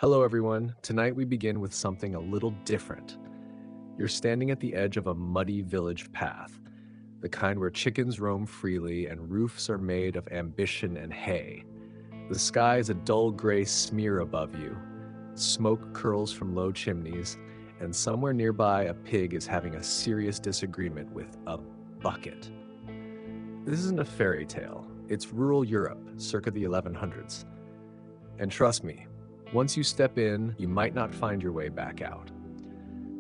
Hello, everyone. Tonight we begin with something a little different. You're standing at the edge of a muddy village path, the kind where chickens roam freely and roofs are made of ambition and hay. The sky is a dull gray smear above you. Smoke curls from low chimneys, and somewhere nearby a pig is having a serious disagreement with a bucket. This isn't a fairy tale. It's rural Europe, circa the 1100s. And trust me, once you step in, you might not find your way back out.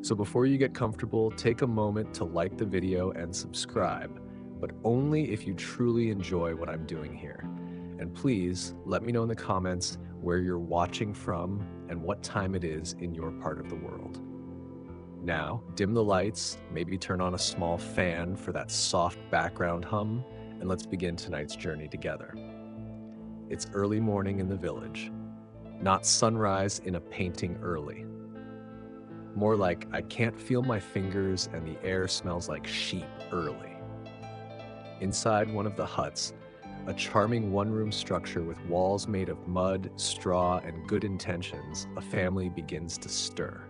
So before you get comfortable, take a moment to like the video and subscribe, but only if you truly enjoy what I'm doing here. And please let me know in the comments where you're watching from and what time it is in your part of the world. Now, dim the lights, maybe turn on a small fan for that soft background hum, and let's begin tonight's journey together. It's early morning in the village. Not sunrise in a painting early. More like I can't feel my fingers and the air smells like sheep early. Inside one of the huts, a charming one-room structure with walls made of mud, straw, and good intentions, a family begins to stir.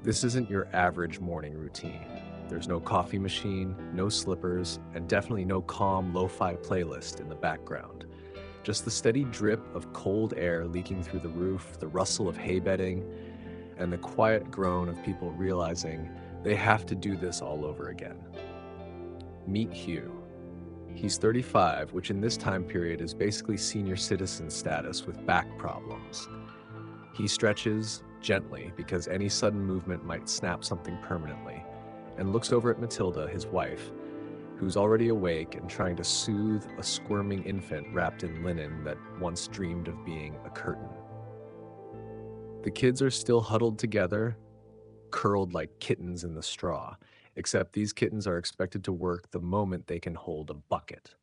This isn't your average morning routine. There's no coffee machine, no slippers, and definitely no calm lo-fi playlist in the background. Just the steady drip of cold air leaking through the roof, the rustle of hay bedding, and the quiet groan of people realizing they have to do this all over again. Meet Hugh. He's 35, which in this time period is basically senior citizen status with back problems. He stretches gently because any sudden movement might snap something permanently, and looks over at Matilda, his wife, who's already awake and trying to soothe a squirming infant wrapped in linen that once dreamed of being a curtain. The kids are still huddled together, curled like kittens in the straw, except these kittens are expected to work the moment they can hold a bucket.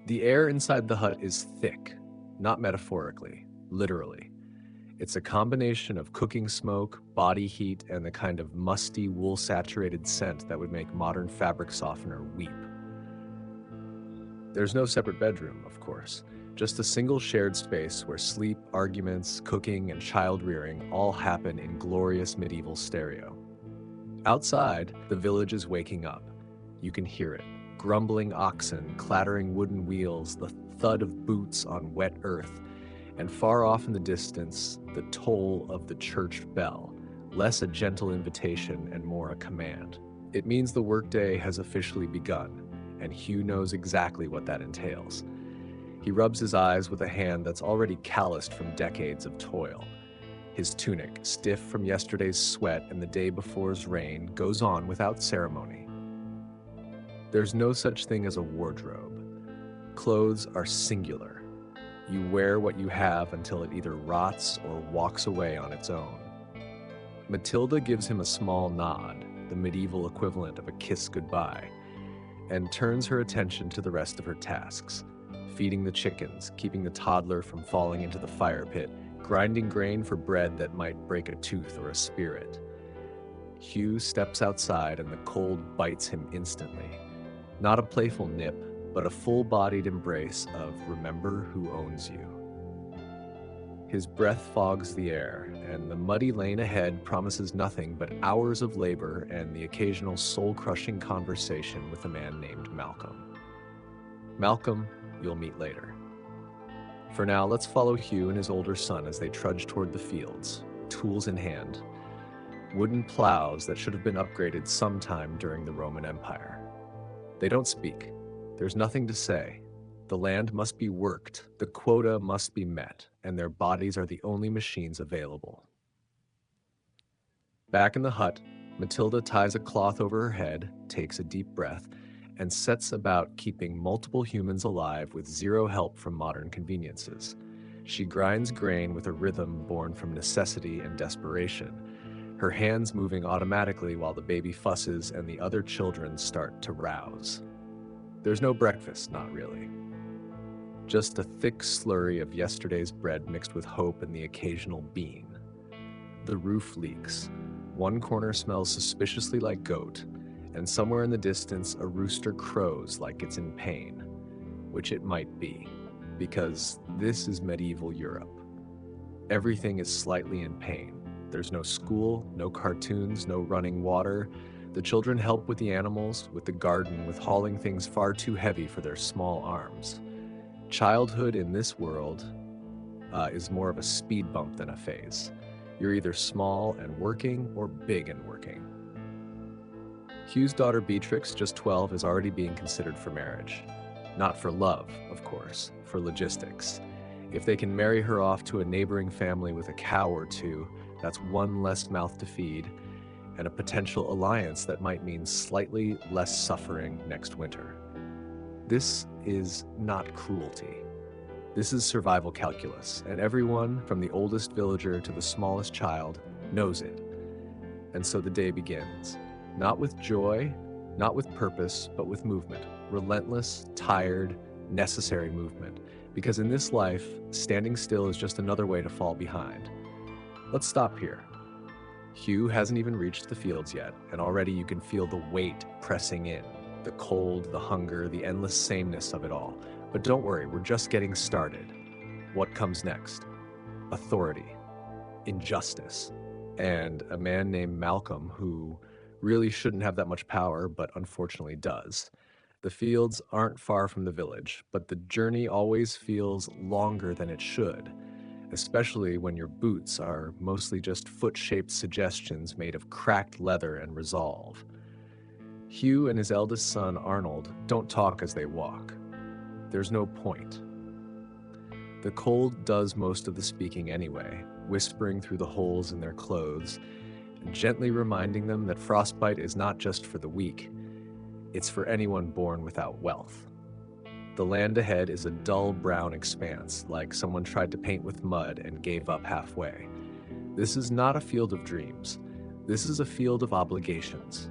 The air inside the hut is thick, not metaphorically, literally. It's a combination of cooking smoke, body heat, and the kind of musty, wool-saturated scent that would make modern fabric softener weep. There's no separate bedroom, of course, just a single shared space where sleep, arguments, cooking, and child-rearing all happen in glorious medieval stereo. Outside, the village is waking up. You can hear it. Grumbling oxen, clattering wooden wheels, the thud of boots on wet earth, and far off in the distance, the toll of the church bell, less a gentle invitation and more a command. It means the workday has officially begun, and Hugh knows exactly what that entails. He rubs his eyes with a hand that's already calloused from decades of toil. His tunic, stiff from yesterday's sweat and the day before's rain, goes on without ceremony. There's no such thing as a wardrobe. Clothes are singular. You wear what you have until it either rots or walks away on its own. Matilda gives him a small nod, the medieval equivalent of a kiss goodbye, and turns her attention to the rest of her tasks. Feeding the chickens, keeping the toddler from falling into the fire pit, grinding grain for bread that might break a tooth or a spirit. Hugh steps outside and the cold bites him instantly. Not a playful nip, but a full-bodied embrace of remember who owns you. His breath fogs the air, and the muddy lane ahead promises nothing but hours of labor and the occasional soul-crushing conversation with a man named Malcolm. Malcolm, you'll meet later. For now, let's follow Hugh and his older son as they trudge toward the fields, tools in hand, wooden plows that should have been upgraded sometime during the Roman Empire. They don't speak. There's nothing to say. The land must be worked, the quota must be met, and their bodies are the only machines available. Back in the hut, Matilda ties a cloth over her head, takes a deep breath, and sets about keeping multiple humans alive with zero help from modern conveniences. She grinds grain with a rhythm born from necessity and desperation, her hands moving automatically while the baby fusses and the other children start to rouse. There's no breakfast, not really. Just a thick slurry of yesterday's bread mixed with hope and the occasional bean. The roof leaks. One corner smells suspiciously like goat, and somewhere in the distance a rooster crows like it's in pain, which it might be, because this is medieval Europe. Everything is slightly in pain. There's no school, no cartoons, no running water. The children help with the animals, with the garden, with hauling things far too heavy for their small arms. Childhood in this world is more of a speed bump than a phase. You're either small and working or big and working. Hugh's daughter Beatrix, just 12, is already being considered for marriage. Not for love, of course, for logistics. If they can marry her off to a neighboring family with a cow or two, that's one less mouth to feed, and a potential alliance that might mean slightly less suffering next winter. This is not cruelty. This is survival calculus, and everyone, from the oldest villager to the smallest child, knows it. And so the day begins. Not with joy, not with purpose, but with movement. Relentless, tired, necessary movement. Because in this life, standing still is just another way to fall behind. Let's stop here. Hugh hasn't even reached the fields yet, and already you can feel the weight pressing in. The cold, the hunger, the endless sameness of it all. But don't worry, we're just getting started. What comes next? Authority, injustice, and a man named Malcolm who really shouldn't have that much power, but unfortunately does. The fields aren't far from the village, but the journey always feels longer than it should, especially when your boots are mostly just foot-shaped suggestions made of cracked leather and resolve. Hugh and his eldest son, Arnold, don't talk as they walk. There's no point. The cold does most of the speaking anyway, whispering through the holes in their clothes, and gently reminding them that frostbite is not just for the weak, it's for anyone born without wealth. The land ahead is a dull brown expanse, like someone tried to paint with mud and gave up halfway. This is not a field of dreams. This is a field of obligations.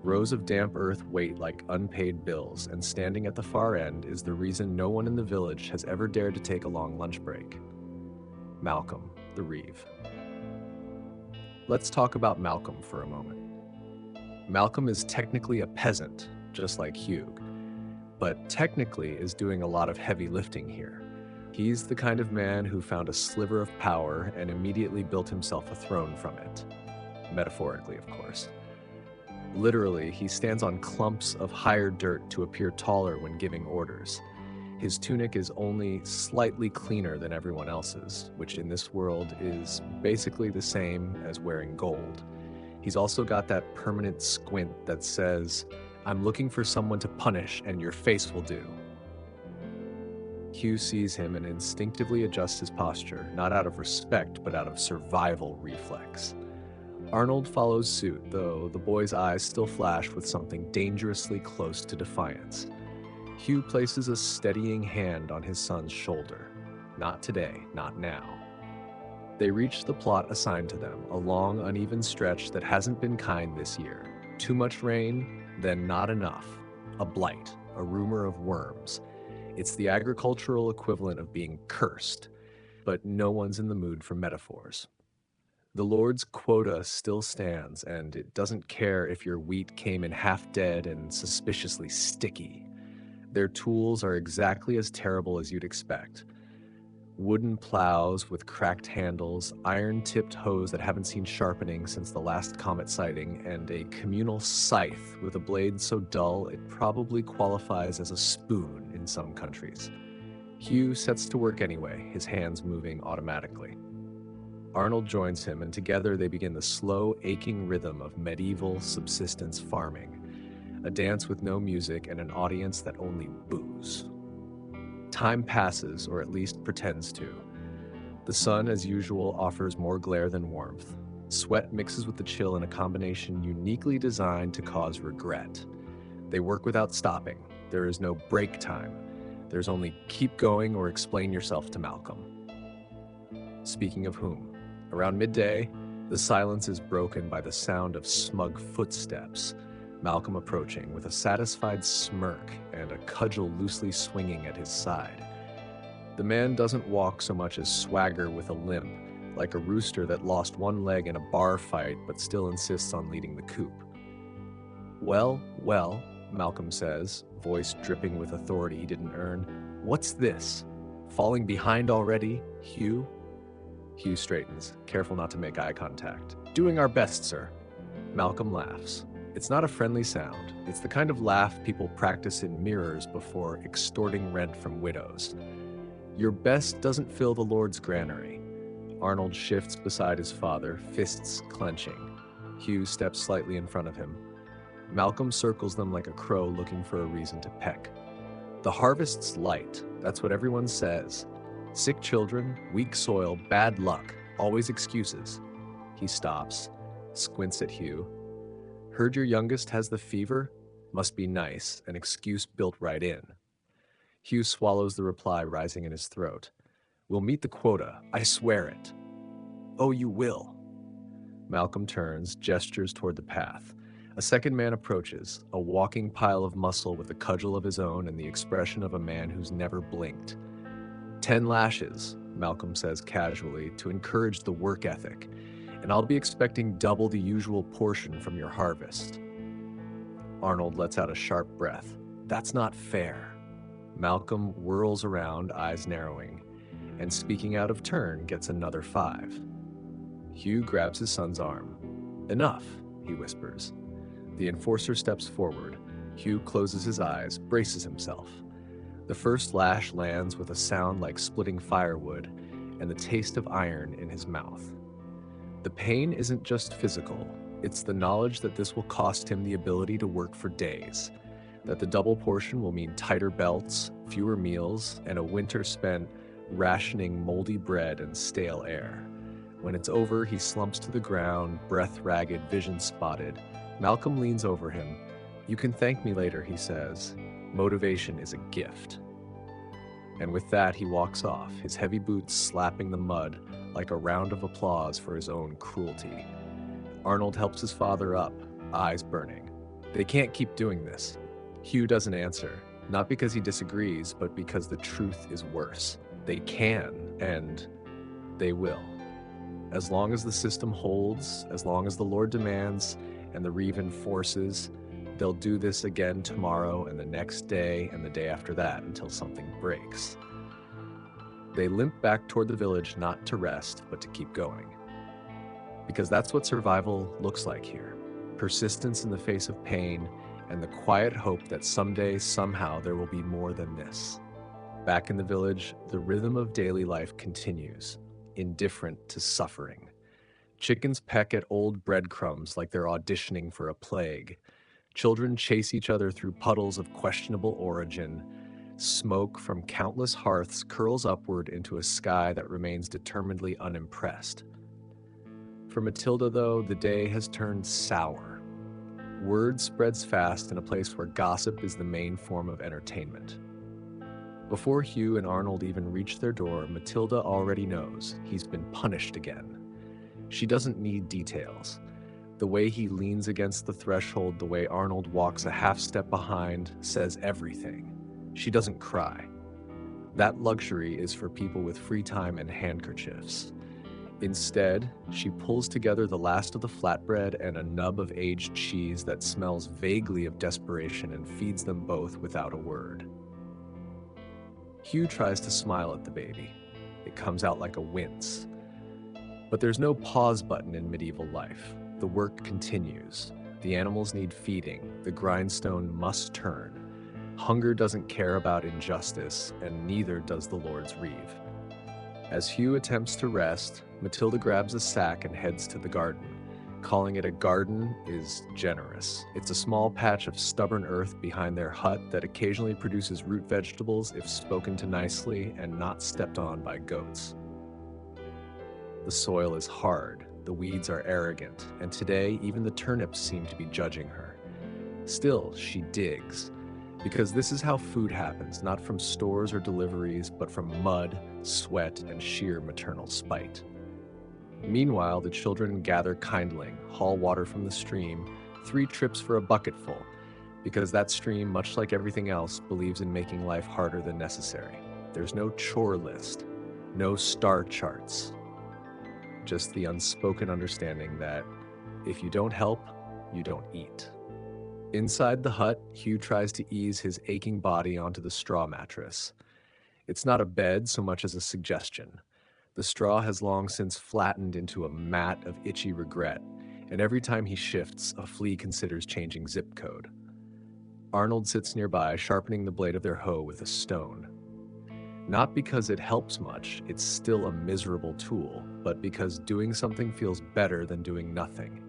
Rows of damp earth wait like unpaid bills, and standing at the far end is the reason no one in the village has ever dared to take a long lunch break. Malcolm, the Reeve. Let's talk about Malcolm for a moment. Malcolm is technically a peasant, just like Hugh, but technically is doing a lot of heavy lifting here. He's the kind of man who found a sliver of power and immediately built himself a throne from it. Metaphorically, of course. Literally, he stands on clumps of higher dirt to appear taller when giving orders. His tunic is only slightly cleaner than everyone else's, which in this world is basically the same as wearing gold. He's also got that permanent squint that says, "I'm looking for someone to punish and your face will do." Hugh sees him and instinctively adjusts his posture, not out of respect, but out of survival reflex. Arnold follows suit, though the boy's eyes still flash with something dangerously close to defiance. Hugh places a steadying hand on his son's shoulder. Not today, not now. They reach the plot assigned to them, a long, uneven stretch that hasn't been kind this year. Too much rain, then not enough. A blight, a rumor of worms. It's the agricultural equivalent of being cursed, but no one's in the mood for metaphors. The Lord's quota still stands, and it doesn't care if your wheat came in half dead and suspiciously sticky. Their tools are exactly as terrible as you'd expect. Wooden plows with cracked handles, iron-tipped hoes that haven't seen sharpening since the last comet sighting, and a communal scythe with a blade so dull it probably qualifies as a spoon in some countries. Hugh sets to work anyway, his hands moving automatically. Arnold joins him, and together they begin the slow, aching rhythm of medieval subsistence farming, a dance with no music and an audience that only boos. Time passes, or at least pretends to. The sun, as usual, offers more glare than warmth. Sweat mixes with the chill in a combination uniquely designed to cause regret. They work without stopping. There is no break time. There's only keep going or explain yourself to Malcolm. Speaking of whom, around midday, the silence is broken by the sound of smug footsteps, Malcolm approaching with a satisfied smirk and a cudgel loosely swinging at his side. The man doesn't walk so much as swagger with a limp, like a rooster that lost one leg in a bar fight but still insists on leading the coop. Well, Malcolm says, voice dripping with authority he didn't earn. What's this? Falling behind already, Hugh? Hugh straightens, careful not to make eye contact. Doing our best, sir. Malcolm laughs. It's not a friendly sound. It's the kind of laugh people practice in mirrors before extorting rent from widows. Your best doesn't fill the Lord's granary. Arnold shifts beside his father, fists clenching. Hugh steps slightly in front of him. Malcolm circles them like a crow looking for a reason to peck. The harvest's light, that's what everyone says. Sick children, weak soil, bad luck, always excuses. He stops, squints at Hugh. Heard your youngest has the fever? Must be nice, an excuse built right in. Hugh swallows the reply rising in his throat. We'll meet the quota, I swear it. Oh, you will. Malcolm turns, gestures toward the path. A second man approaches, a walking pile of muscle with a cudgel of his own and the expression of a man who's never blinked. 10 lashes, Malcolm says casually, to encourage the work ethic, and I'll be expecting double the usual portion from your harvest. Arnold lets out a sharp breath. That's not fair. Malcolm whirls around, eyes narrowing, and speaking out of turn, gets another 5. Hugh grabs his son's arm. Enough, he whispers. The enforcer steps forward. Hugh closes his eyes, braces himself. The first lash lands with a sound like splitting firewood and the taste of iron in his mouth. The pain isn't just physical, it's the knowledge that this will cost him the ability to work for days, that the double portion will mean tighter belts, fewer meals, and a winter spent rationing moldy bread and stale air. When it's over, he slumps to the ground, breath ragged, vision spotted. Malcolm leans over him. You can thank me later, he says. Motivation is a gift. And with that, he walks off, his heavy boots slapping the mud like a round of applause for his own cruelty. Arnold helps his father up, eyes burning. They can't keep doing this. Hugh doesn't answer, not because he disagrees, but because the truth is worse. They can, and they will. As long as the system holds, as long as the Lord demands, and the Reeve enforces, they'll do this again tomorrow and the next day and the day after that until something breaks. They limp back toward the village not to rest, but to keep going. Because that's what survival looks like here. Persistence in the face of pain and the quiet hope that someday, somehow, there will be more than this. Back in the village, the rhythm of daily life continues, indifferent to suffering. Chickens peck at old breadcrumbs like they're auditioning for a plague. Children chase each other through puddles of questionable origin. Smoke from countless hearths curls upward into a sky that remains determinedly unimpressed. For Matilda, though, the day has turned sour. Word spreads fast in a place where gossip is the main form of entertainment. Before Hugh and Arnold even reach their door, Matilda already knows he's been punished again. She doesn't need details. The way he leans against the threshold, the way Arnold walks a half step behind, says everything. She doesn't cry. That luxury is for people with free time and handkerchiefs. Instead, she pulls together the last of the flatbread and a nub of aged cheese that smells vaguely of desperation and feeds them both without a word. Hugh tries to smile at the baby. It comes out like a wince. But there's no pause button in medieval life. The work continues. The animals need feeding. The grindstone must turn. Hunger doesn't care about injustice, and neither does the Lord's Reeve. As Hugh attempts to rest, Matilda grabs a sack and heads to the garden. Calling it a garden is generous. It's a small patch of stubborn earth behind their hut that occasionally produces root vegetables if spoken to nicely and not stepped on by goats. The soil is hard, the weeds are arrogant, and today even the turnips seem to be judging her. Still, she digs, because this is how food happens, not from stores or deliveries, but from mud, sweat, and sheer maternal spite. Meanwhile, the children gather kindling, haul water from the stream, 3 trips for a bucketful, because that stream, much like everything else, believes in making life harder than necessary. There's no chore list, no star charts, just the unspoken understanding that if you don't help, you don't eat. Inside the hut, Hugh tries to ease his aching body onto the straw mattress. It's not a bed so much as a suggestion. The straw has long since flattened into a mat of itchy regret, and every time he shifts, a flea considers changing zip code. Arnold sits nearby, sharpening the blade of their hoe with a stone. Not because it helps much, it's still a miserable tool, but because doing something feels better than doing nothing.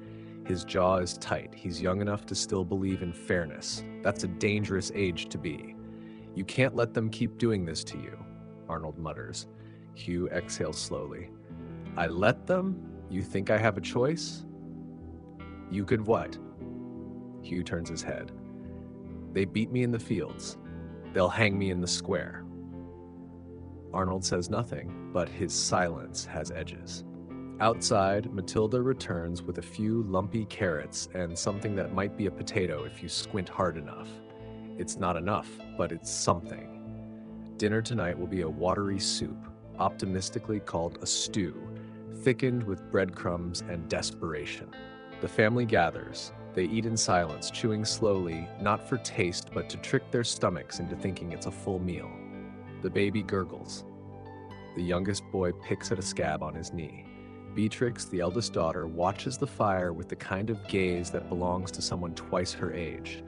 His jaw is tight. He's young enough to still believe in fairness. That's a dangerous age to be. You can't let them keep doing this to you, Arnold mutters. Hugh exhales slowly. I let them? You think I have a choice? You could what? Hugh turns his head. They beat me in the fields. They'll hang me in the square. Arnold says nothing, but his silence has edges. Outside, Matilda returns with a few lumpy carrots and something that might be a potato if you squint hard enough. It's not enough, but it's something. Dinner tonight will be a watery soup, optimistically called a stew, thickened with breadcrumbs and desperation. The family gathers. They eat in silence, chewing slowly, not for taste, but to trick their stomachs into thinking it's a full meal. The baby gurgles. The youngest boy picks at a scab on his knee. Beatrix, the eldest daughter, watches the fire with the kind of gaze that belongs to someone twice her age.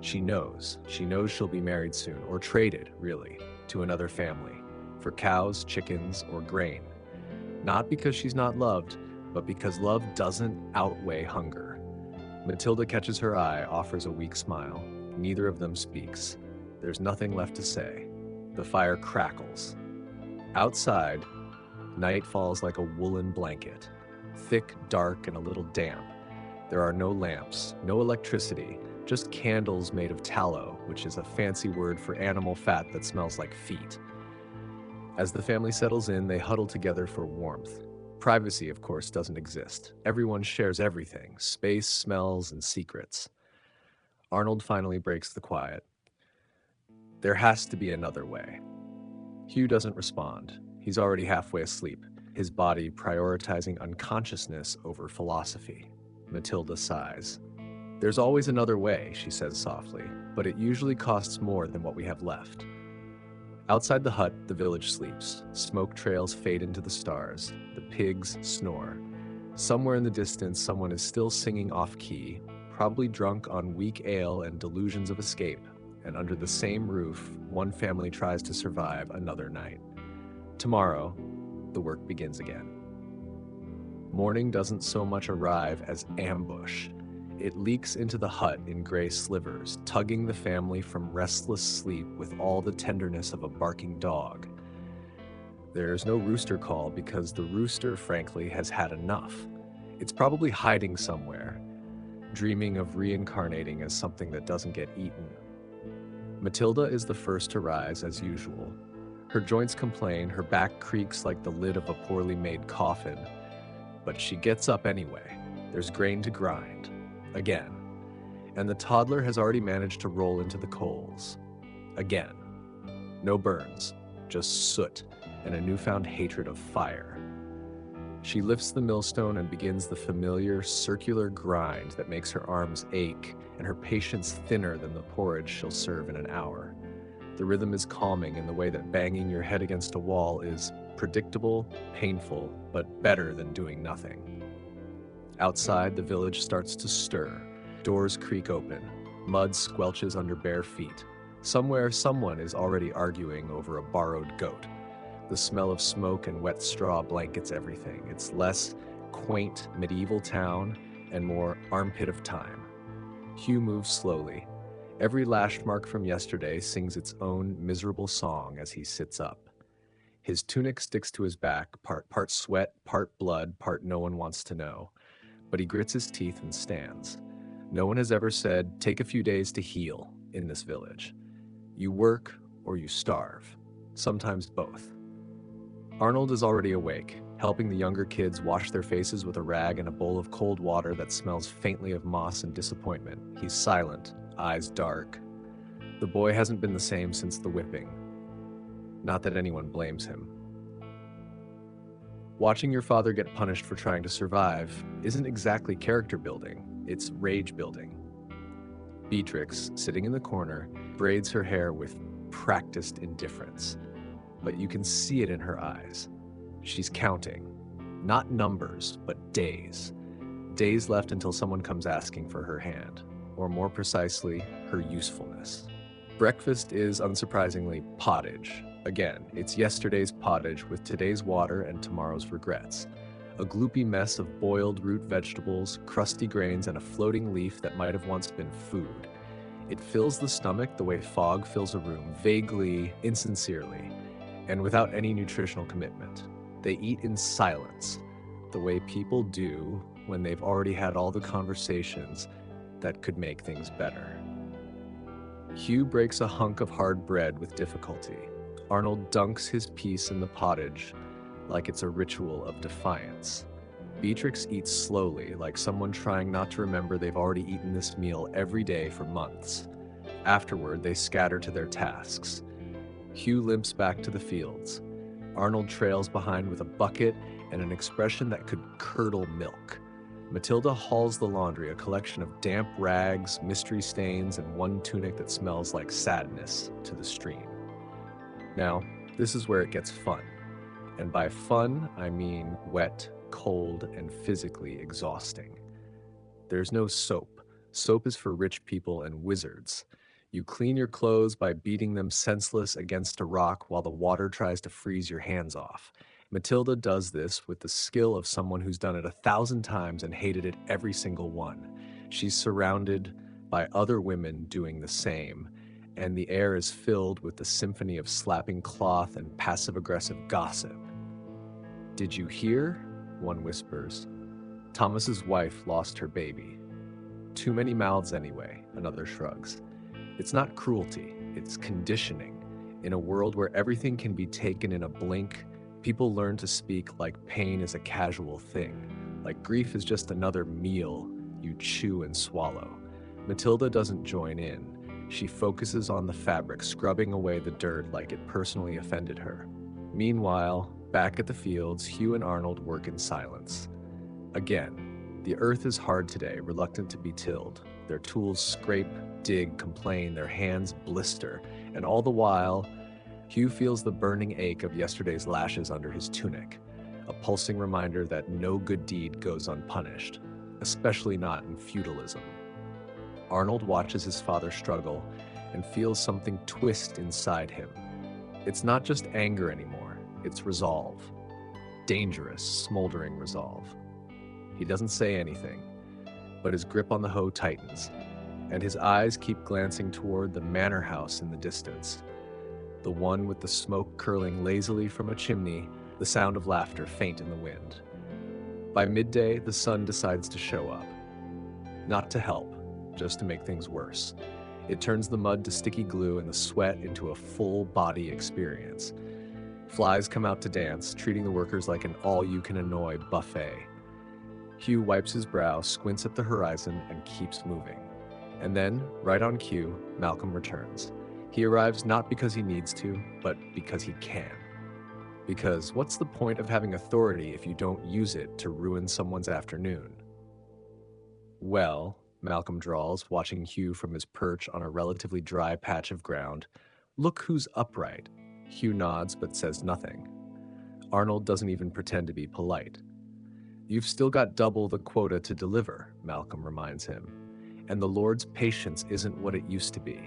She knows she'll be married soon, or traded, really, to another family, for cows, chickens, or grain. Not because she's not loved, but because love doesn't outweigh hunger. Matilda catches her eye, offers a weak smile. Neither of them speaks. There's nothing left to say. The fire crackles. Outside, night falls like a woolen blanket, thick, dark, and a little damp. There are no lamps, no electricity, just candles made of tallow, which is a fancy word for animal fat that smells like feet. As the family settles in, they huddle together for warmth. Privacy, of course, doesn't exist. Everyone shares everything, space, smells, and secrets. Arnold finally breaks the quiet. There has to be another way. Hugh doesn't respond. He's already halfway asleep, his body prioritizing unconsciousness over philosophy. Matilda sighs. There's always another way, she says softly, but it usually costs more than what we have left. Outside the hut, the village sleeps. Smoke trails fade into the stars. The pigs snore. Somewhere in the distance, someone is still singing off-key, probably drunk on weak ale and delusions of escape. And under the same roof, one family tries to survive another night. Tomorrow, the work begins again. Morning doesn't so much arrive as ambush. It leaks into the hut in gray slivers, tugging the family from restless sleep with all the tenderness of a barking dog. There's no rooster call because the rooster, frankly, has had enough. It's probably hiding somewhere, dreaming of reincarnating as something that doesn't get eaten. Matilda is the first to rise, as usual. Her joints complain, her back creaks like the lid of a poorly made coffin. But she gets up anyway. There's grain to grind. Again. And the toddler has already managed to roll into the coals. Again. No burns, just soot and a newfound hatred of fire. She lifts the millstone and begins the familiar circular grind that makes her arms ache and her patience thinner than the porridge she'll serve in an hour. The rhythm is calming in the way that banging your head against a wall is predictable, painful, but better than doing nothing. Outside, the village starts to stir. Doors creak open. Mud squelches under bare feet. Somewhere, someone is already arguing over a borrowed goat. The smell of smoke and wet straw blankets everything. It's less quaint medieval town and more armpit of time. Hugh moves slowly. Every lash mark from yesterday sings its own miserable song as he sits up. His tunic sticks to his back, part sweat, part blood, part no one wants to know. But he grits his teeth and stands. No one has ever said, take a few days to heal in this village. You work or you starve, sometimes both. Arnold is already awake, helping the younger kids wash their faces with a rag and a bowl of cold water that smells faintly of moss and disappointment. He's silent, eyes dark. The boy hasn't been the same since the whipping. Not that anyone blames him. Watching your father get punished for trying to survive isn't exactly character building, it's rage building. Beatrix, sitting in the corner, braids her hair with practiced indifference, but you can see it in her eyes. She's counting. Not numbers, but days. Days left until someone comes asking for her hand, or more precisely, her usefulness. Breakfast is, unsurprisingly, pottage. Again, it's yesterday's pottage with today's water and tomorrow's regrets. A gloopy mess of boiled root vegetables, crusty grains, and a floating leaf that might have once been food. It fills the stomach the way fog fills a room, vaguely, insincerely, and without any nutritional commitment. They eat in silence, the way people do when they've already had all the conversations that could make things better. Hugh breaks a hunk of hard bread with difficulty. Arnold dunks his piece in the pottage like it's a ritual of defiance. Beatrix eats slowly, like someone trying not to remember they've already eaten this meal every day for months. Afterward, they scatter to their tasks. Hugh limps back to the fields. Arnold trails behind with a bucket and an expression that could curdle milk. Matilda hauls the laundry, a collection of damp rags, mystery stains, and one tunic that smells like sadness, to the stream. Now, this is where it gets fun. And by fun, I mean wet, cold, and physically exhausting. There's no soap. Soap is for rich people and wizards. You clean your clothes by beating them senseless against a rock while the water tries to freeze your hands off. Matilda does this with the skill of someone who's done it 1,000 times and hated it every single one. She's surrounded by other women doing the same, and the air is filled with the symphony of slapping cloth and passive-aggressive gossip. "Did you hear?" one whispers. "Thomas's wife lost her baby." "Too many mouths anyway," another shrugs. It's not cruelty, it's conditioning. In a world where everything can be taken in a blink, people learn to speak like pain is a casual thing, like grief is just another meal you chew and swallow. Matilda doesn't join in. She focuses on the fabric, scrubbing away the dirt like it personally offended her. Meanwhile, back at the fields, Hugh and Arnold work in silence. Again, the earth is hard today, reluctant to be tilled. Their tools scrape, dig, complain, their hands blister, and all the while, Hugh feels the burning ache of yesterday's lashes under his tunic, a pulsing reminder that no good deed goes unpunished, especially not in feudalism. Arnold watches his father struggle and feels something twist inside him. It's not just anger anymore, it's resolve. Dangerous, smoldering resolve. He doesn't say anything, but his grip on the hoe tightens, and his eyes keep glancing toward the manor house in the distance, the one with the smoke curling lazily from a chimney, the sound of laughter faint in the wind. By midday, the sun decides to show up. Not to help, just to make things worse. It turns the mud to sticky glue and the sweat into a full-body experience. Flies come out to dance, treating the workers like an all-you-can-annoy buffet. Hugh wipes his brow, squints at the horizon, and keeps moving. And then, right on cue, Malcolm returns. He arrives not because he needs to, but because he can. Because what's the point of having authority if you don't use it to ruin someone's afternoon? "Well," Malcolm drawls, watching Hugh from his perch on a relatively dry patch of ground, "look who's upright." Hugh nods but says nothing. Arnold doesn't even pretend to be polite. "You've still got double the quota to deliver," Malcolm reminds him. "And the Lord's patience isn't what it used to be."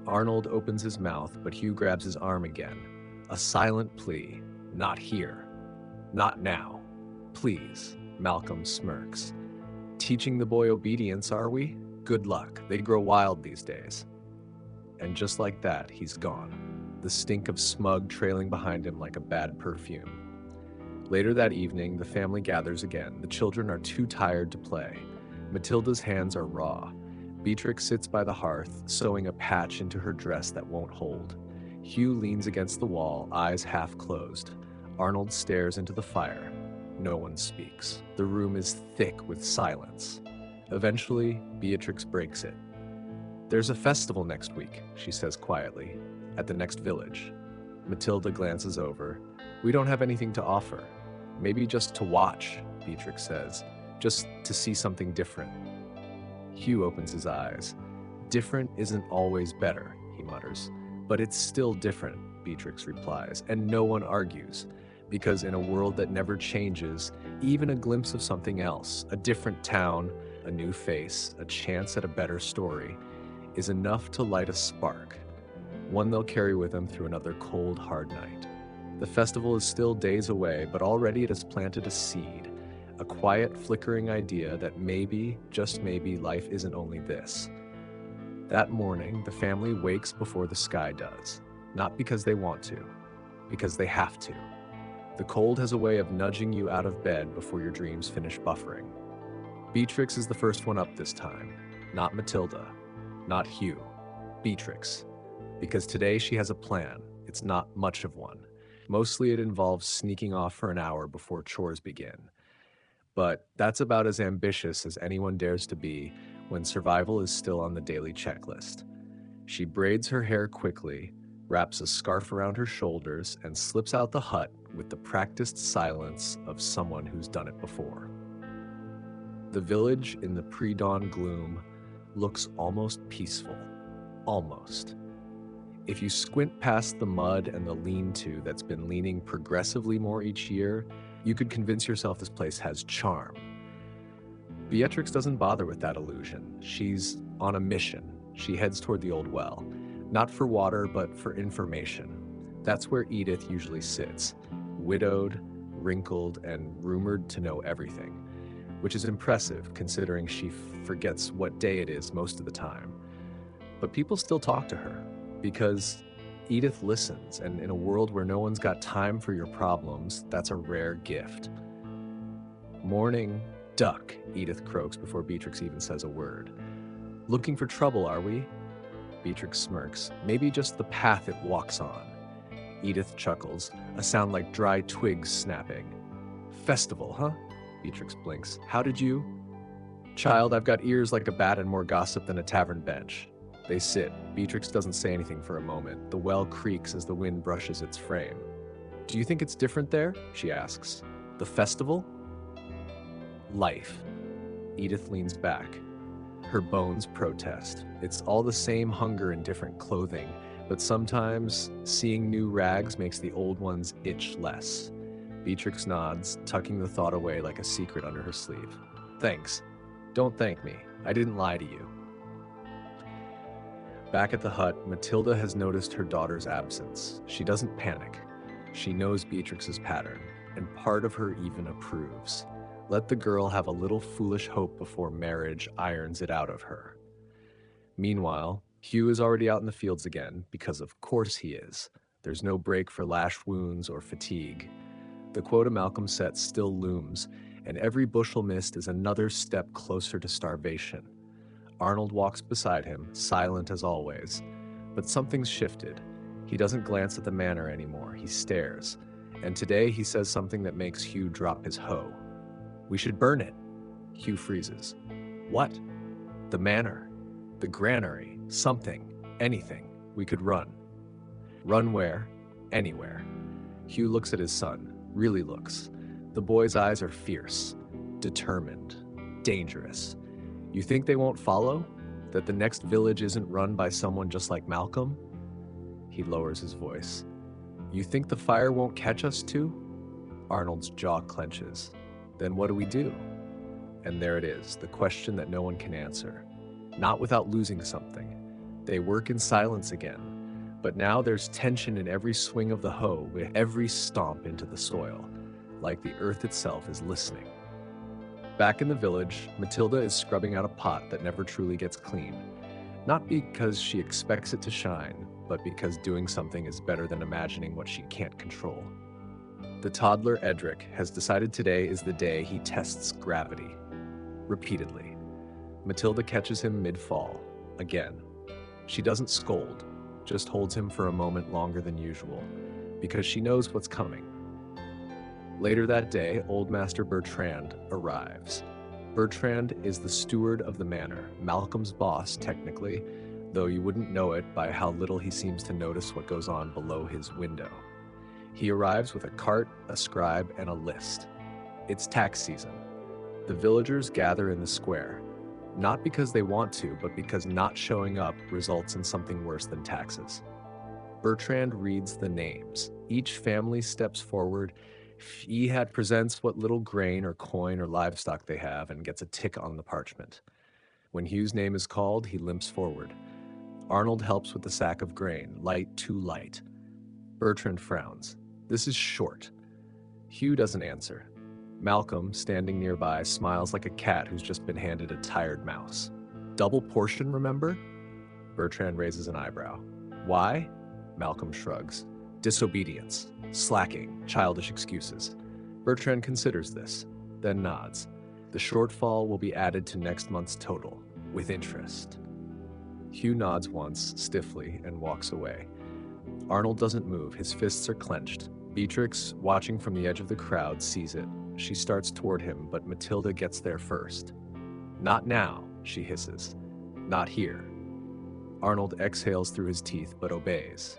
Arnold opens his mouth, but Hugh grabs his arm again. A silent plea. "Not here. Not now. Please." Malcolm smirks. "Teaching the boy obedience, are we? Good luck. They grow wild these days." And just like that, he's gone, the stink of smug trailing behind him like a bad perfume. Later that evening, the family gathers again. The children are too tired to play. Matilda's hands are raw. Beatrix sits by the hearth, sewing a patch into her dress that won't hold. Hugh leans against the wall, eyes half closed. Arnold stares into the fire. No one speaks. The room is thick with silence. Eventually, Beatrix breaks it. "There's a festival next week," she says quietly, "at the next village." Matilda glances over. "We don't have anything to offer. Maybe just to watch," Beatrix says. "Just to see something different." Hugh opens his eyes. "Different isn't always better," he mutters. "But it's still different," Beatrix replies, and no one argues. Because in a world that never changes, even a glimpse of something else, a different town, a new face, a chance at a better story, is enough to light a spark, one they'll carry with them through another cold, hard night. The festival is still days away, but already it has planted a seed, a quiet, flickering idea that maybe, just maybe, life isn't only this. That morning, the family wakes before the sky does, not because they want to, because they have to. The cold has a way of nudging you out of bed before your dreams finish buffering. Beatrix is the first one up this time, not Matilda, not Hugh, Beatrix. Because today she has a plan. It's not much of one. Mostly it involves sneaking off for an hour before chores begin. But that's about as ambitious as anyone dares to be when survival is still on the daily checklist. She braids her hair quickly, wraps a scarf around her shoulders, and slips out the hut with the practiced silence of someone who's done it before. The village in the pre-dawn gloom looks almost peaceful. Almost. If you squint past the mud and the lean-to that's been leaning progressively more each year, you could convince yourself this place has charm. Beatrix doesn't bother with that illusion. She's on a mission. She heads toward the old well. Not for water, but for information. That's where Edith usually sits, widowed, wrinkled, and rumored to know everything, which is impressive considering she forgets what day it is most of the time. But people still talk to her, because Edith listens, and in a world where no one's got time for your problems, that's a rare gift. Morning, duck, Edith croaks before Beatrix even says a word. Looking for trouble, are we? Beatrix smirks. Maybe just the path it walks on. Edith chuckles, a sound like dry twigs snapping. Festival, huh? Beatrix blinks. How did you? Child, I've got ears like a bat and more gossip than a tavern bench. They sit. Beatrix doesn't say anything for a moment. The well creaks as the wind brushes its frame. Do you think it's different there? She asks. The festival? Life. Edith leans back. Her bones protest. It's all the same hunger in different clothing, but sometimes seeing new rags makes the old ones itch less. Beatrix nods, tucking the thought away like a secret under her sleeve. Thanks. Don't thank me. I didn't lie to you. Back at the hut, Matilda has noticed her daughter's absence. She doesn't panic. She knows Beatrix's pattern, and part of her even approves. Let the girl have a little foolish hope before marriage irons it out of her. Meanwhile, Hugh is already out in the fields again, because of course he is. There's no break for lash wounds or fatigue. The quota Malcolm set still looms, and every bushel missed is another step closer to starvation. Arnold walks beside him, silent as always. But something's shifted. He doesn't glance at the manor anymore, he stares. And today he says something that makes Hugh drop his hoe. We should burn it. Hugh freezes. What? The manor. The granary. Something. Anything. We could run. Run where? Anywhere. Hugh looks at his son. Really looks. The boy's eyes are fierce. Determined. Dangerous. You think they won't follow? That the next village isn't run by someone just like Malcolm? He lowers his voice. You think the fire won't catch us too? Arnold's jaw clenches. Then what do we do? And there it is, the question that no one can answer. Not without losing something. They work in silence again, but now there's tension in every swing of the hoe, with every stomp into the soil, like the earth itself is listening. Back in the village, Matilda is scrubbing out a pot that never truly gets clean. Not because she expects it to shine, but because doing something is better than imagining what she can't control. The toddler Edric has decided today is the day he tests gravity. Repeatedly. Matilda catches him mid-fall. Again. She doesn't scold, just holds him for a moment longer than usual, because she knows what's coming. Later that day, old Master Bertrand arrives. Bertrand is the steward of the manor, Malcolm's boss, technically, though you wouldn't know it by how little he seems to notice what goes on below his window. He arrives with a cart, a scribe, and a list. It's tax season. The villagers gather in the square, not because they want to, but because not showing up results in something worse than taxes. Bertrand reads the names. Each family steps forward, Ehad presents what little grain or coin or livestock they have and gets a tick on the parchment. When Hugh's name is called, he limps forward. Arnold helps with the sack of grain, light too light. Bertrand frowns. This is short. Hugh doesn't answer. Malcolm, standing nearby, smiles like a cat who's just been handed a tired mouse. Double portion, remember? Bertrand raises an eyebrow. Why? Malcolm shrugs. Disobedience, slacking, childish excuses. Bertrand considers this, then nods. The shortfall will be added to next month's total, with interest. Hugh nods once, stiffly, and walks away. Arnold doesn't move, his fists are clenched. Beatrix, watching from the edge of the crowd, sees it. She starts toward him, but Matilda gets there first. Not now, she hisses. Not here. Arnold exhales through his teeth, but obeys.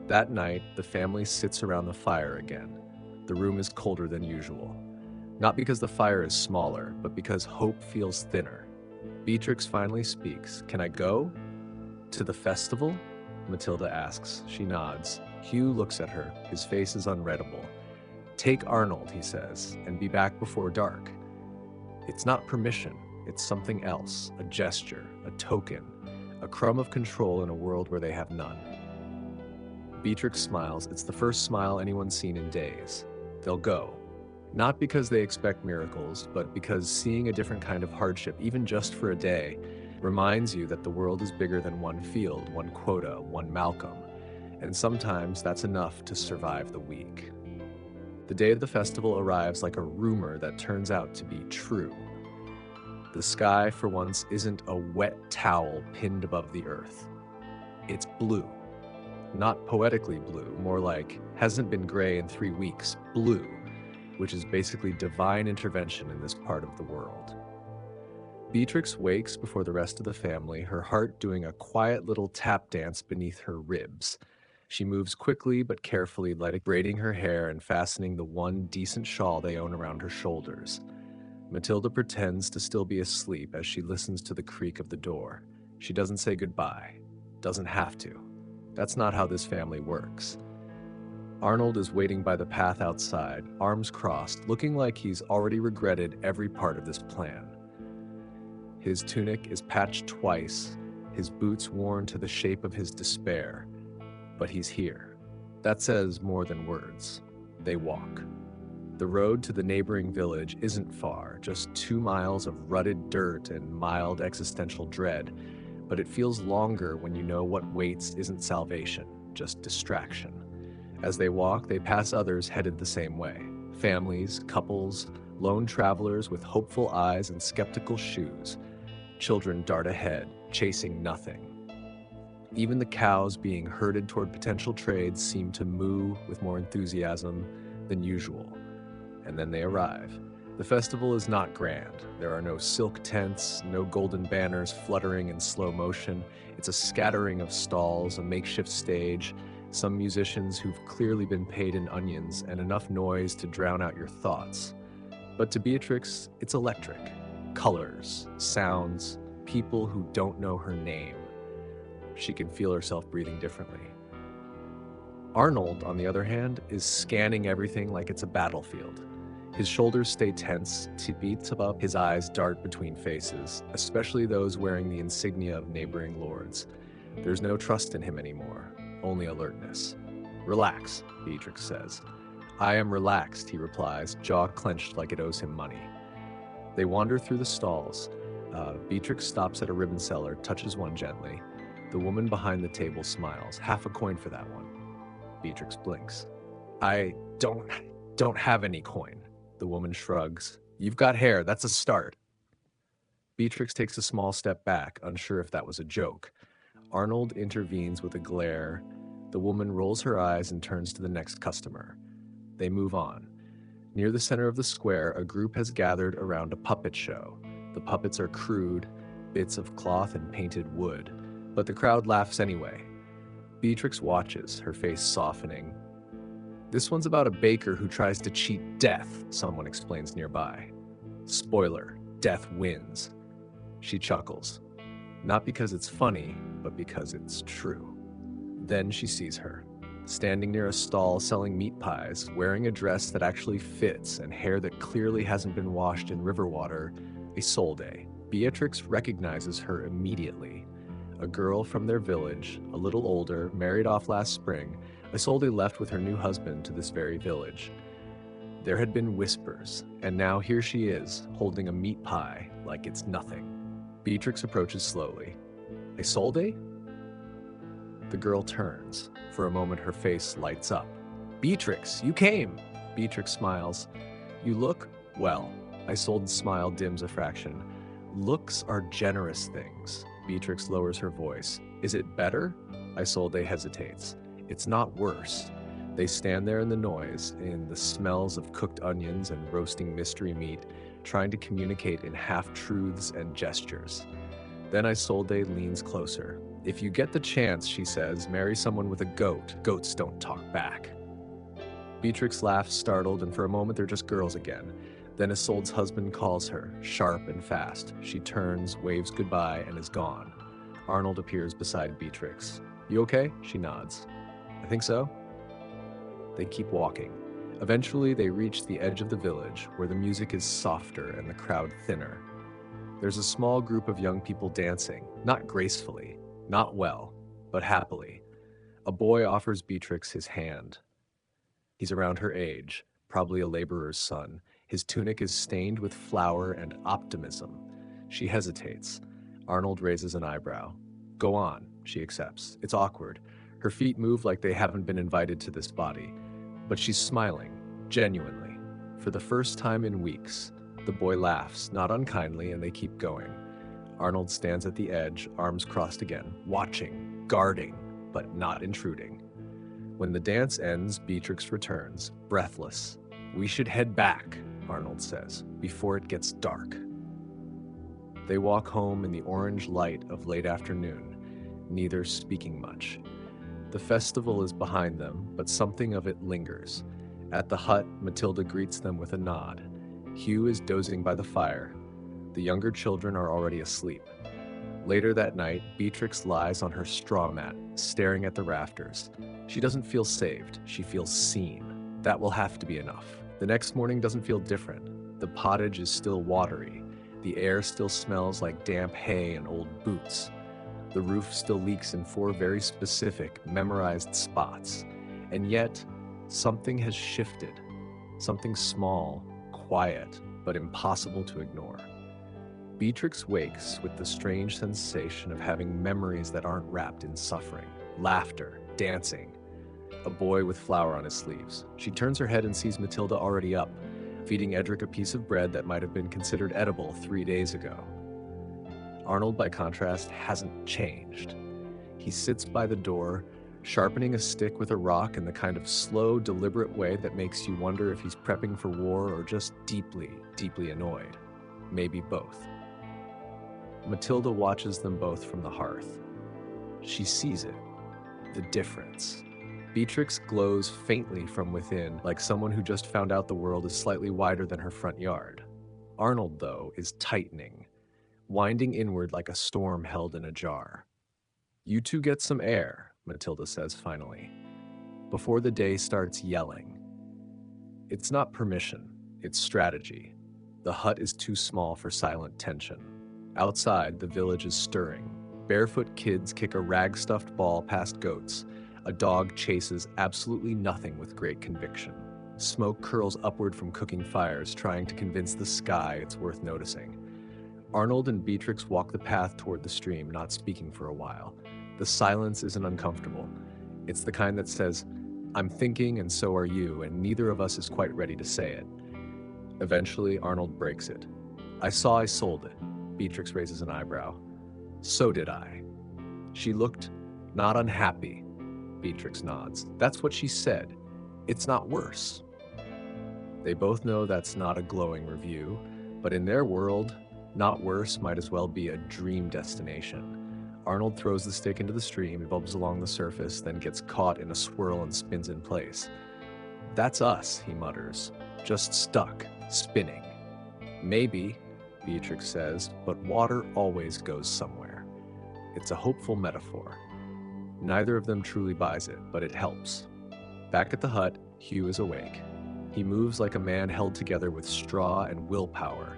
That night, the family sits around the fire again. The room is colder than usual. Not because the fire is smaller, but because hope feels thinner. Beatrix finally speaks. Can I go? To the festival? Matilda asks. She nods. Hugh looks at her. His face is unreadable. Take Arnold, he says, and be back before dark. It's not permission. It's something else. A gesture, a token, a crumb of control in a world where they have none. Beatrix smiles. It's the first smile anyone's seen in days. They'll go. Not because they expect miracles, but because seeing a different kind of hardship, even just for a day, reminds you that the world is bigger than one field, one quota, one Malcolm. And sometimes that's enough to survive the week. The day of the festival arrives like a rumor that turns out to be true. The sky, for once, isn't a wet towel pinned above the earth. It's blue. Not poetically blue, more like hasn't been gray in 3 weeks, blue, which is basically divine intervention in this part of the world. Beatrix wakes before the rest of the family, her heart doing a quiet little tap dance beneath her ribs. She moves quickly but carefully, like braiding her hair and fastening the one decent shawl they own around her shoulders. Matilda pretends to still be asleep as she listens to the creak of the door. She doesn't say goodbye. Doesn't have to. That's not how this family works. Arnold is waiting by the path outside, arms crossed, looking like he's already regretted every part of this plan. His tunic is patched twice, his boots worn to the shape of his despair. But he's here. That says more than words. They walk. The road to the neighboring village isn't far, just 2 miles of rutted dirt and mild existential dread, but it feels longer when you know what waits isn't salvation, just distraction. As they walk, they pass others headed the same way. Families, couples, lone travelers with hopeful eyes and skeptical shoes. Children dart ahead, chasing nothing. Even the cows being herded toward potential trades seem to moo with more enthusiasm than usual. And then they arrive. The festival is not grand. There are no silk tents, no golden banners fluttering in slow motion. It's a scattering of stalls, a makeshift stage, some musicians who've clearly been paid in onions, and enough noise to drown out your thoughts. But to Beatrix, it's electric. Colors, sounds, people who don't know her name. She can feel herself breathing differently. Arnold, on the other hand, is scanning everything like it's a battlefield. His shoulders stay tense, beats above his eyes dart between faces, especially those wearing the insignia of neighboring lords. There's no trust in him anymore, only alertness. Relax, Beatrix says. I am relaxed, he replies, jaw clenched like it owes him money. They wander through the stalls. Beatrix stops at a ribbon seller, touches one gently. The woman behind the table smiles. Half a coin for that one. Beatrix blinks. I don't have any coin. The woman shrugs. You've got hair, that's a start. Beatrix takes a small step back, unsure if that was a joke. Arnold intervenes with a glare. The woman rolls her eyes and turns to the next customer. They move on. Near the center of the square, a group has gathered around a puppet show. The puppets are crude, bits of cloth and painted wood, but the crowd laughs anyway. Beatrix watches, her face softening. This one's about a baker who tries to cheat death, someone explains nearby. Spoiler, death wins. She chuckles. Not because it's funny, but because it's true. Then she sees her. standing near a stall selling meat pies, wearing a dress that actually fits and hair that clearly hasn't been washed in river water, Isolde. Beatrix recognizes her immediately. A girl from their village, a little older, married off last spring, Isolde left with her new husband to this very village. There had been whispers, and now here she is, holding a meat pie like it's nothing. Beatrix approaches slowly. Isolde? The girl turns. For a moment, her face lights up. Beatrix, you came! Beatrix smiles. You look, well. Isolde's smile dims a fraction. Looks are generous things. Beatrix lowers her voice. Is it better? Isolde hesitates. It's not worse. They stand there in the noise, in the smells of cooked onions and roasting mystery meat, trying to communicate in half-truths and gestures. Then Isolde leans closer. If you get the chance, she says, marry someone with a goat. Goats don't talk back. Beatrix laughs, startled, and for a moment they're just girls again. Then Isolde's husband calls her, sharp and fast. She turns, waves goodbye, and is gone. Arnold appears beside Beatrix. You okay? She nods. I think so. They keep walking. Eventually, they reach the edge of the village, where the music is softer and the crowd thinner. There's a small group of young people dancing, not gracefully, not well, but happily. A boy offers Beatrix his hand. He's around her age, probably a laborer's son. His tunic is stained with flour and optimism. She hesitates. Arnold raises an eyebrow. Go on, she accepts. It's awkward. Her feet move like they haven't been invited to this body. But she's smiling, genuinely. For the first time in weeks, the boy laughs, not unkindly, and they keep going. Arnold stands at the edge, arms crossed again, watching, guarding, but not intruding. When the dance ends, Beatrix returns, breathless. We should head back, Arnold says, before it gets dark. They walk home in the orange light of late afternoon, neither speaking much. The festival is behind them, but something of it lingers. At the hut, Matilda greets them with a nod. Hugh is dozing by the fire. The younger children are already asleep. Later that night, Beatrix lies on her straw mat, staring at the rafters. She doesn't feel saved, she feels seen. That will have to be enough. The next morning doesn't feel different. The pottage is still watery. The air still smells like damp hay and old boots. The roof still leaks in 4 very specific, memorized spots. And yet, something has shifted. Something small, quiet, but impossible to ignore. Beatrix wakes with the strange sensation of having memories that aren't wrapped in suffering. Laughter, dancing. A boy with flour on his sleeves. She turns her head and sees Matilda already up, feeding Edric a piece of bread that might have been considered edible 3 days ago. Arnold, by contrast, hasn't changed. He sits by the door, sharpening a stick with a rock in the kind of slow, deliberate way that makes you wonder if he's prepping for war or just deeply, deeply annoyed. Maybe both. Matilda watches them both from the hearth. She sees it. The difference. Beatrix glows faintly from within, like someone who just found out the world is slightly wider than her front yard. Arnold, though, is tightening, winding inward like a storm held in a jar. You two get some air, Matilda says finally, before the day starts yelling. It's not permission, it's strategy. The hut is too small for silent tension. Outside, the village is stirring. Barefoot kids kick a rag-stuffed ball past goats. A dog chases absolutely nothing with great conviction. Smoke curls upward from cooking fires, trying to convince the sky it's worth noticing. Arnold and Beatrix walk the path toward the stream, not speaking for a while. The silence isn't uncomfortable. It's the kind that says, I'm thinking and so are you, and neither of us is quite ready to say it. Eventually, Arnold breaks it. I saw Isolde. Beatrix raises an eyebrow. So did I. She looked not unhappy. Beatrix nods. That's what she said. It's not worse. They both know that's not a glowing review, but in their world, not worse might as well be a dream destination. Arnold throws the stick into the stream, it bubbles along the surface, then gets caught in a swirl and spins in place. That's us, he mutters, just stuck, spinning. Maybe, Beatrix says, but water always goes somewhere. It's a hopeful metaphor. Neither of them truly buys it, but it helps. Back at the hut, Hugh is awake. He moves like a man held together with straw and willpower.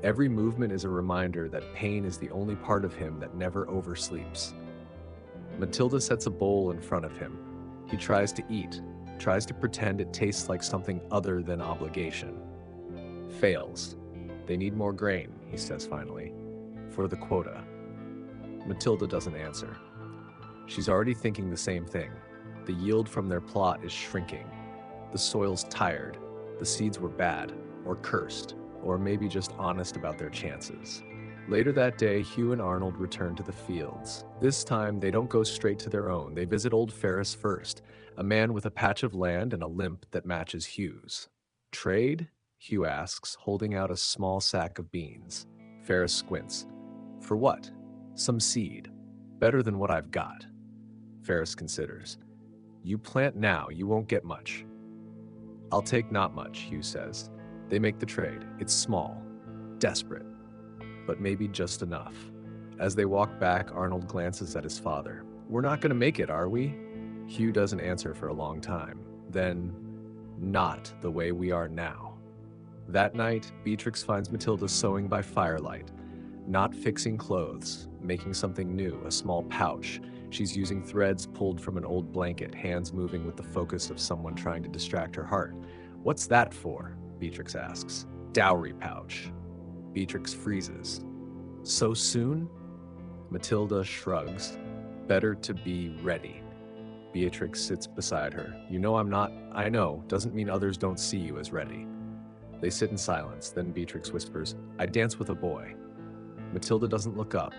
Every movement is a reminder that pain is the only part of him that never oversleeps. Matilda sets a bowl in front of him. He tries to eat, tries to pretend it tastes like something other than obligation. Fails. They need more grain, he says finally, for the quota. Matilda doesn't answer. She's already thinking the same thing. The yield from their plot is shrinking. The soil's tired. The seeds were bad, or cursed, or maybe just honest about their chances. Later that day, Hugh and Arnold return to the fields. This time, they don't go straight to their own. They visit old Ferris first, a man with a patch of land and a limp that matches Hugh's. Trade? Hugh asks, holding out a small sack of beans. Ferris squints. For what? Some seed. Better than what I've got. Ferris considers. You plant now, you won't get much. I'll take not much, Hugh says. They make the trade. It's small. Desperate. But maybe just enough. As they walk back, Arnold glances at his father. We're not going to make it, are we? Hugh doesn't answer for a long time. Then, not the way we are now. That night, Beatrix finds Matilda sewing by firelight, not fixing clothes, making something new, a small pouch. She's using threads pulled from an old blanket, hands moving with the focus of someone trying to distract her heart. What's that for? Beatrix asks. Dowry pouch. Beatrix freezes. So soon? Matilda shrugs. Better to be ready. Beatrix sits beside her. You know I'm not. I know. Doesn't mean others don't see you as ready. They sit in silence. Then Beatrix whispers, I dance with a boy. Matilda doesn't look up.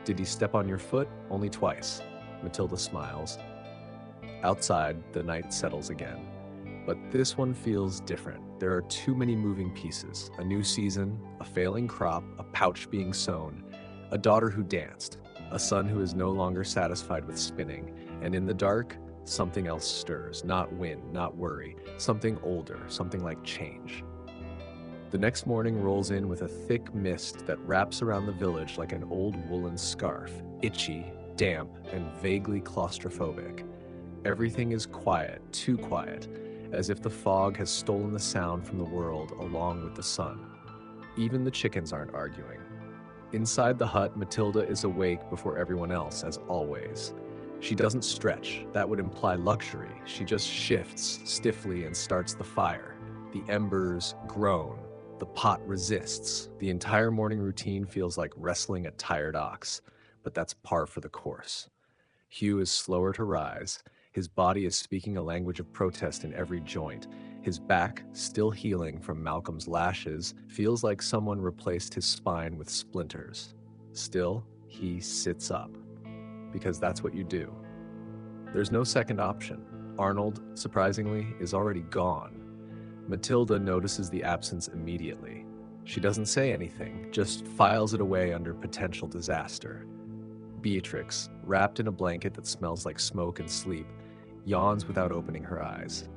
Did he step on your foot? Only twice. Matilda smiles. Outside, the night settles again. But this one feels different. There are too many moving pieces. A new season, a failing crop, a pouch being sewn, a daughter who danced, a son who is no longer satisfied with spinning, and in the dark, something else stirs. Not wind, not worry. Something older, something like change. The next morning rolls in with a thick mist that wraps around the village like an old woolen scarf, itchy, damp, and vaguely claustrophobic. Everything is quiet, too quiet, as if the fog has stolen the sound from the world along with the sun. Even the chickens aren't arguing. Inside the hut, Matilda is awake before everyone else, as always. She doesn't stretch. That would imply luxury. She just shifts stiffly and starts the fire. The embers groan. The pot resists. The entire morning routine feels like wrestling a tired ox, but that's par for the course. Hugh is slower to rise. His body is speaking a language of protest in every joint. His back, still healing from Malcolm's lashes, feels like someone replaced his spine with splinters. Still, he sits up. Because that's what you do. There's no second option. Arnold, surprisingly, is already gone. Matilda notices the absence immediately. She doesn't say anything, just files it away under potential disaster. Beatrix, wrapped in a blanket that smells like smoke and sleep, yawns without opening her eyes.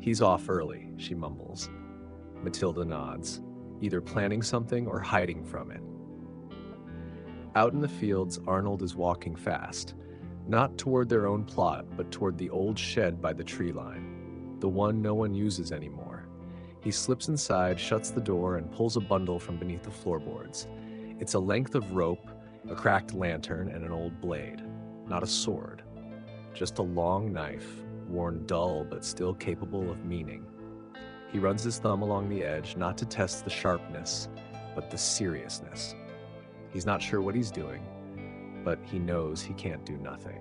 He's off early, she mumbles. Matilda nods, either planning something or hiding from it. Out in the fields, Arnold is walking fast, not toward their own plot, but toward the old shed by the tree line, the one no one uses anymore. He slips inside, shuts the door, and pulls a bundle from beneath the floorboards. It's a length of rope, a cracked lantern, and an old blade. Not a sword. Just a long knife, worn dull but still capable of meaning. He runs his thumb along the edge, not to test the sharpness, but the seriousness. He's not sure what he's doing, but he knows he can't do nothing.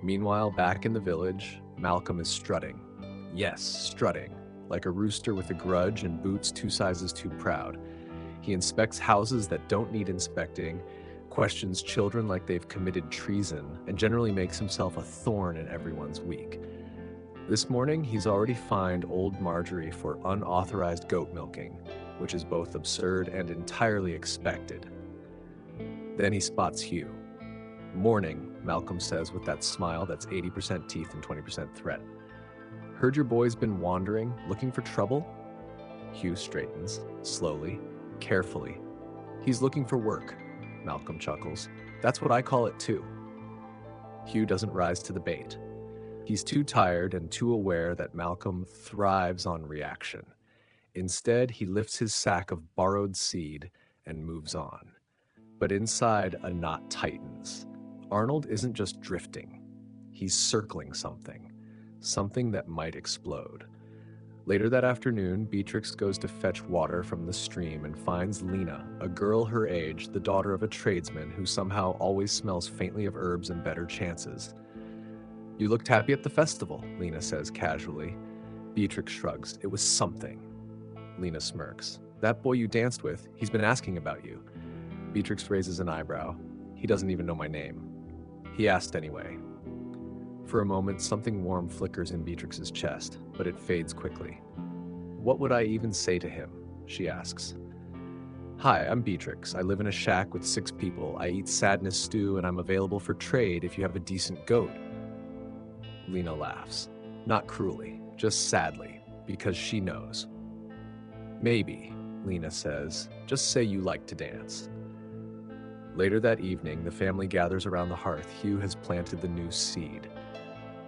Meanwhile, back in the village, Malcolm is strutting. Yes, strutting, like a rooster with a grudge and boots 2 sizes too proud. He inspects houses that don't need inspecting, questions children like they've committed treason, and generally makes himself a thorn in everyone's week. This morning, he's already fined old Marjorie for unauthorized goat milking, which is both absurd and entirely expected. Then he spots Hugh. Morning, Malcolm says with that smile that's 80% teeth and 20% threat. Heard your boy's been wandering, looking for trouble? Hugh straightens, slowly, carefully. He's looking for work. Malcolm chuckles. That's what I call it too. Hugh doesn't rise to the bait. He's too tired and too aware that Malcolm thrives on reaction. Instead, he lifts his sack of borrowed seed and moves on. But inside, a knot tightens. Arnold isn't just drifting, he's circling something, something that might explode. Later that afternoon, Beatrix goes to fetch water from the stream and finds Lena, a girl her age, the daughter of a tradesman who somehow always smells faintly of herbs and better chances. "You looked happy at the festival," Lena says casually. Beatrix shrugs. "It was something." Lena smirks. "That boy you danced with, he's been asking about you." Beatrix raises an eyebrow. "He doesn't even know my name." "He asked anyway." For a moment, something warm flickers in Beatrix's chest, but it fades quickly. "What would I even say to him?" she asks. "Hi, I'm Beatrix. I live in a shack with 6 people. I eat sadness stew, and I'm available for trade if you have a decent goat." Lena laughs. Not cruelly, just sadly, because she knows. "Maybe," Lena says. "Just say you like to dance." Later that evening, the family gathers around the hearth Hugh has planted the new seed.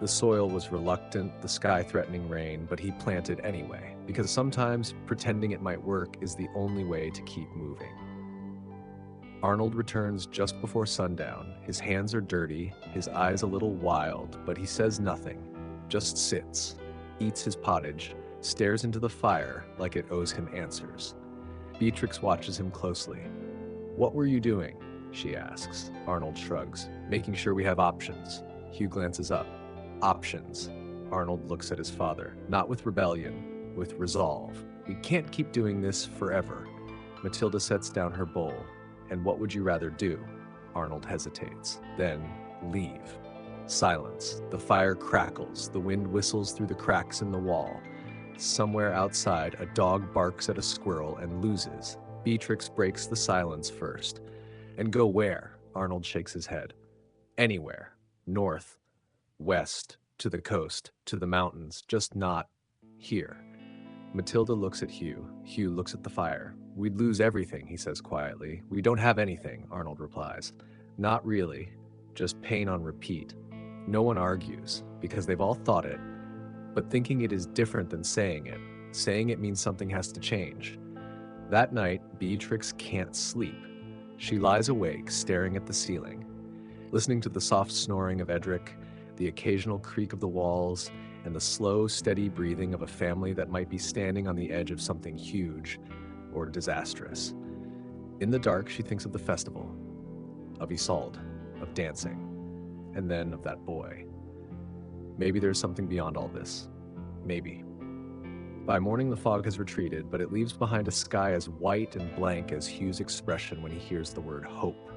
The soil was reluctant, the sky threatening rain, but he planted anyway, because sometimes pretending it might work is the only way to keep moving. Arnold returns just before sundown. His hands are dirty, his eyes a little wild, but he says nothing, just sits, eats his pottage, stares into the fire like it owes him answers. Beatrix watches him closely. "What were you doing?" she asks. Arnold shrugs. "Making sure we have options." Hugh glances up. "Options." Arnold looks at his father. "Not with rebellion, with resolve. We can't keep doing this forever." Matilda sets down her bowl. "And what would you rather do?" Arnold hesitates. Then, "Leave." Silence. The fire crackles. The wind whistles through the cracks in the wall. Somewhere outside, a dog barks at a squirrel and loses. Beatrix breaks the silence first. "And go where?" Arnold shakes his head. "Anywhere. North, west, to the coast, to the mountains, just not here." Matilda looks at Hugh. Hugh looks at the fire. "We'd lose everything," he says quietly. "We don't have anything," Arnold replies. "Not really, just pain on repeat." No one argues, because they've all thought it, but thinking it is different than saying it. Saying it means something has to change. That night, Beatrix can't sleep. She lies awake, staring at the ceiling, listening to the soft snoring of Edric, the occasional creak of the walls, and the slow, steady breathing of a family that might be standing on the edge of something huge or disastrous. In the dark, she thinks of the festival, of Isolde, of dancing, and then of that boy. Maybe there's something beyond all this. Maybe. By morning, the fog has retreated, but it leaves behind a sky as white and blank as Hugh's expression when he hears the word hope.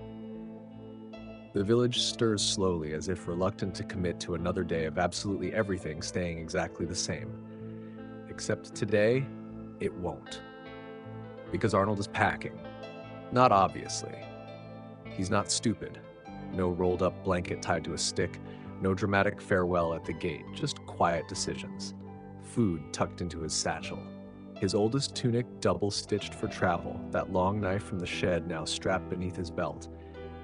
The village stirs slowly, as if reluctant to commit to another day of absolutely everything staying exactly the same. Except today, it won't. Because Arnold is packing. Not obviously. He's not stupid. No rolled up blanket tied to a stick, no dramatic farewell at the gate, just quiet decisions. Food tucked into his satchel. His oldest tunic double-stitched for travel, that long knife from the shed now strapped beneath his belt.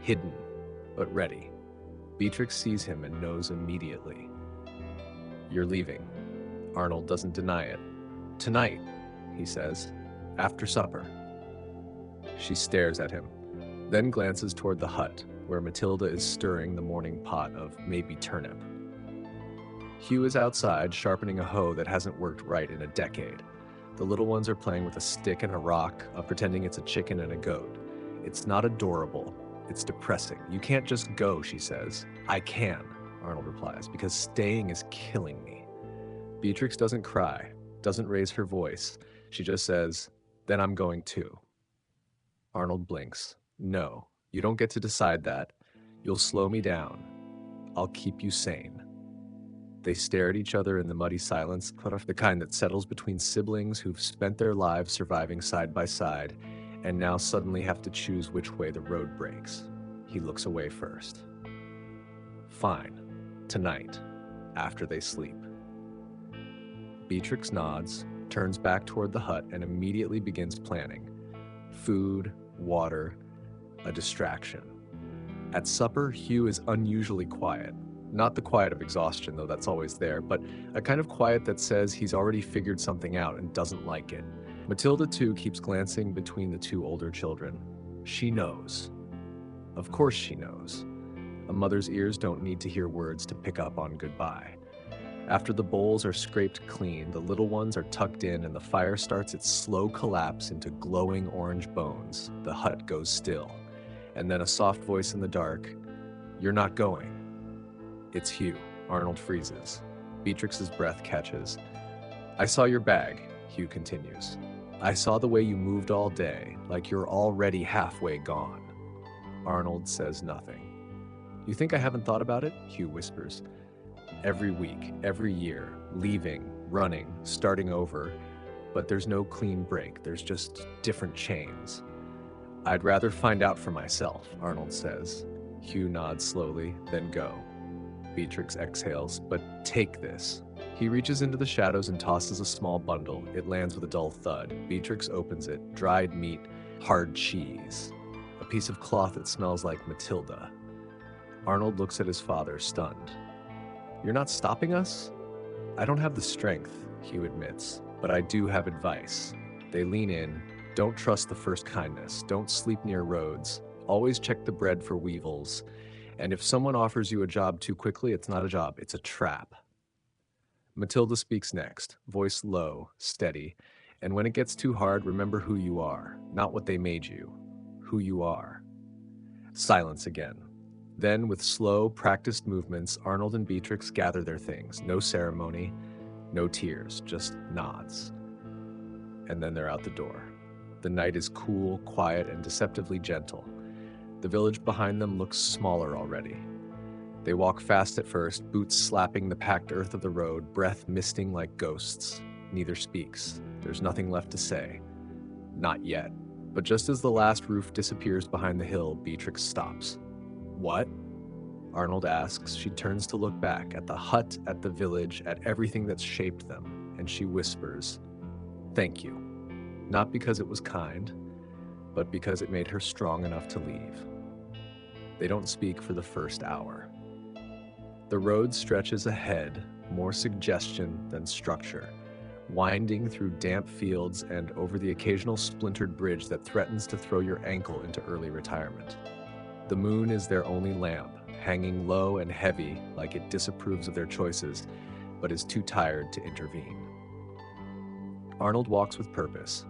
Hidden, but ready. Beatrix sees him and knows immediately. "You're leaving." Arnold doesn't deny it. "Tonight," he says. "After supper." She stares at him, then glances toward the hut, where Matilda is stirring the morning pot of maybe turnip. Hugh is outside, sharpening a hoe that hasn't worked right in a decade. The little ones are playing with a stick and a rock, pretending it's a chicken and a goat. It's not adorable. It's depressing. "You can't just go," she says. "I can," Arnold replies, "because staying is killing me." Beatrix doesn't cry, doesn't raise her voice. She just says, "Then I'm going too." Arnold blinks. "No, you don't get to decide that. You'll slow me down. I'll keep you sane." They stare at each other in the muddy silence, the kind that settles between siblings who've spent their lives surviving side by side and now suddenly have to choose which way the road breaks. He looks away first. "Fine. Tonight. After they sleep." Beatrix nods, turns back toward the hut, and immediately begins planning. Food, water, a distraction. At supper, Hugh is unusually quiet. Not the quiet of exhaustion, though that's always there, but a kind of quiet that says he's already figured something out and doesn't like it. Matilda, too, keeps glancing between the two older children. She knows. Of course she knows. A mother's ears don't need to hear words to pick up on goodbye. After the bowls are scraped clean, the little ones are tucked in and the fire starts its slow collapse into glowing orange bones, the hut goes still. And then a soft voice in the dark, "You're not going." It's Hugh. Arnold freezes. Beatrix's breath catches. "I saw your bag," Hugh continues. "I saw the way you moved all day, like you're already halfway gone." Arnold says nothing. "You think I haven't thought about it?" Hugh whispers. "Every week, every year, leaving, running, starting over, but there's no clean break, there's just different chains." "I'd rather find out for myself," Arnold says. Hugh nods slowly, then go. Beatrix exhales, "But take this." He reaches into the shadows and tosses a small bundle. It lands with a dull thud. Beatrix opens it. Dried meat, hard cheese. A piece of cloth that smells like Matilda. Arnold looks at his father, stunned. "You're not stopping us?" "I don't have the strength," Hugh admits, "but I do have advice." They lean in. "Don't trust the first kindness. Don't sleep near roads. Always check the bread for weevils. And if someone offers you a job too quickly, it's not a job, it's a trap." Matilda speaks next, voice low, steady. "And when it gets too hard, remember who you are, not what they made you. Who you are." Silence again. Then, with slow, practiced movements, Arnold and Beatrix gather their things. No ceremony, no tears, just nods. And then they're out the door. The night is cool, quiet, and deceptively gentle. The village behind them looks smaller already. They walk fast at first, boots slapping the packed earth of the road, breath misting like ghosts. Neither speaks. There's nothing left to say. Not yet. But just as the last roof disappears behind the hill, Beatrix stops. "What?" Arnold asks. She turns to look back at the hut, at the village, at everything that's shaped them, and she whispers, "Thank you." Not because it was kind, but because it made her strong enough to leave. They don't speak for the first hour. The road stretches ahead, more suggestion than structure, winding through damp fields and over the occasional splintered bridge that threatens to throw your ankle into early retirement. The moon is their only lamp, hanging low and heavy like it disapproves of their choices, but is too tired to intervene. Arnold walks with purpose.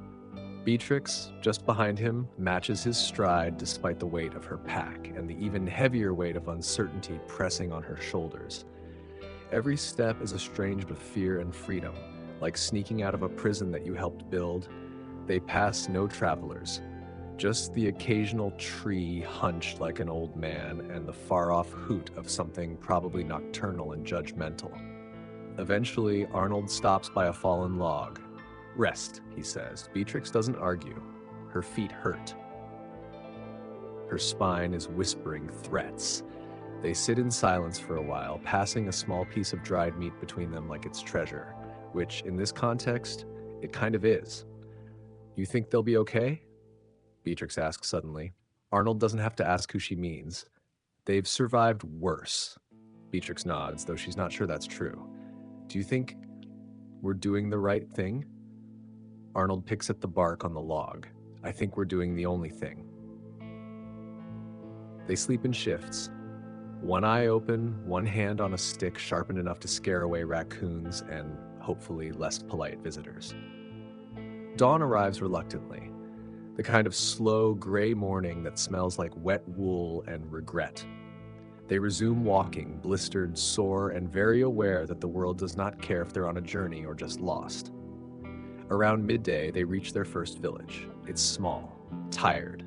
Beatrix, just behind him, matches his stride despite the weight of her pack and the even heavier weight of uncertainty pressing on her shoulders. Every step is a strange of fear and freedom, like sneaking out of a prison that you helped build. They pass no travelers, just the occasional tree hunched like an old man and the far-off hoot of something probably nocturnal and judgmental. Eventually, Arnold stops by a fallen log. "Rest," he says. Beatrix doesn't argue. Her feet hurt. Her spine is whispering threats. They sit in silence for a while, passing a small piece of dried meat between them like it's treasure, which, in this context, it kind of is. "You think they'll be okay?" Beatrix asks suddenly. Arnold doesn't have to ask who she means. "They've survived worse." Beatrix nods, though she's not sure that's true. "Do you think we're doing the right thing?" Arnold picks at the bark on the log. "I think we're doing the only thing." They sleep in shifts. One eye open, one hand on a stick sharpened enough to scare away raccoons and, hopefully, less polite visitors. Dawn arrives reluctantly, the kind of slow, gray morning that smells like wet wool and regret. They resume walking, blistered, sore, and very aware that the world does not care if they're on a journey or just lost. Around midday, they reach their first village. It's small, tired,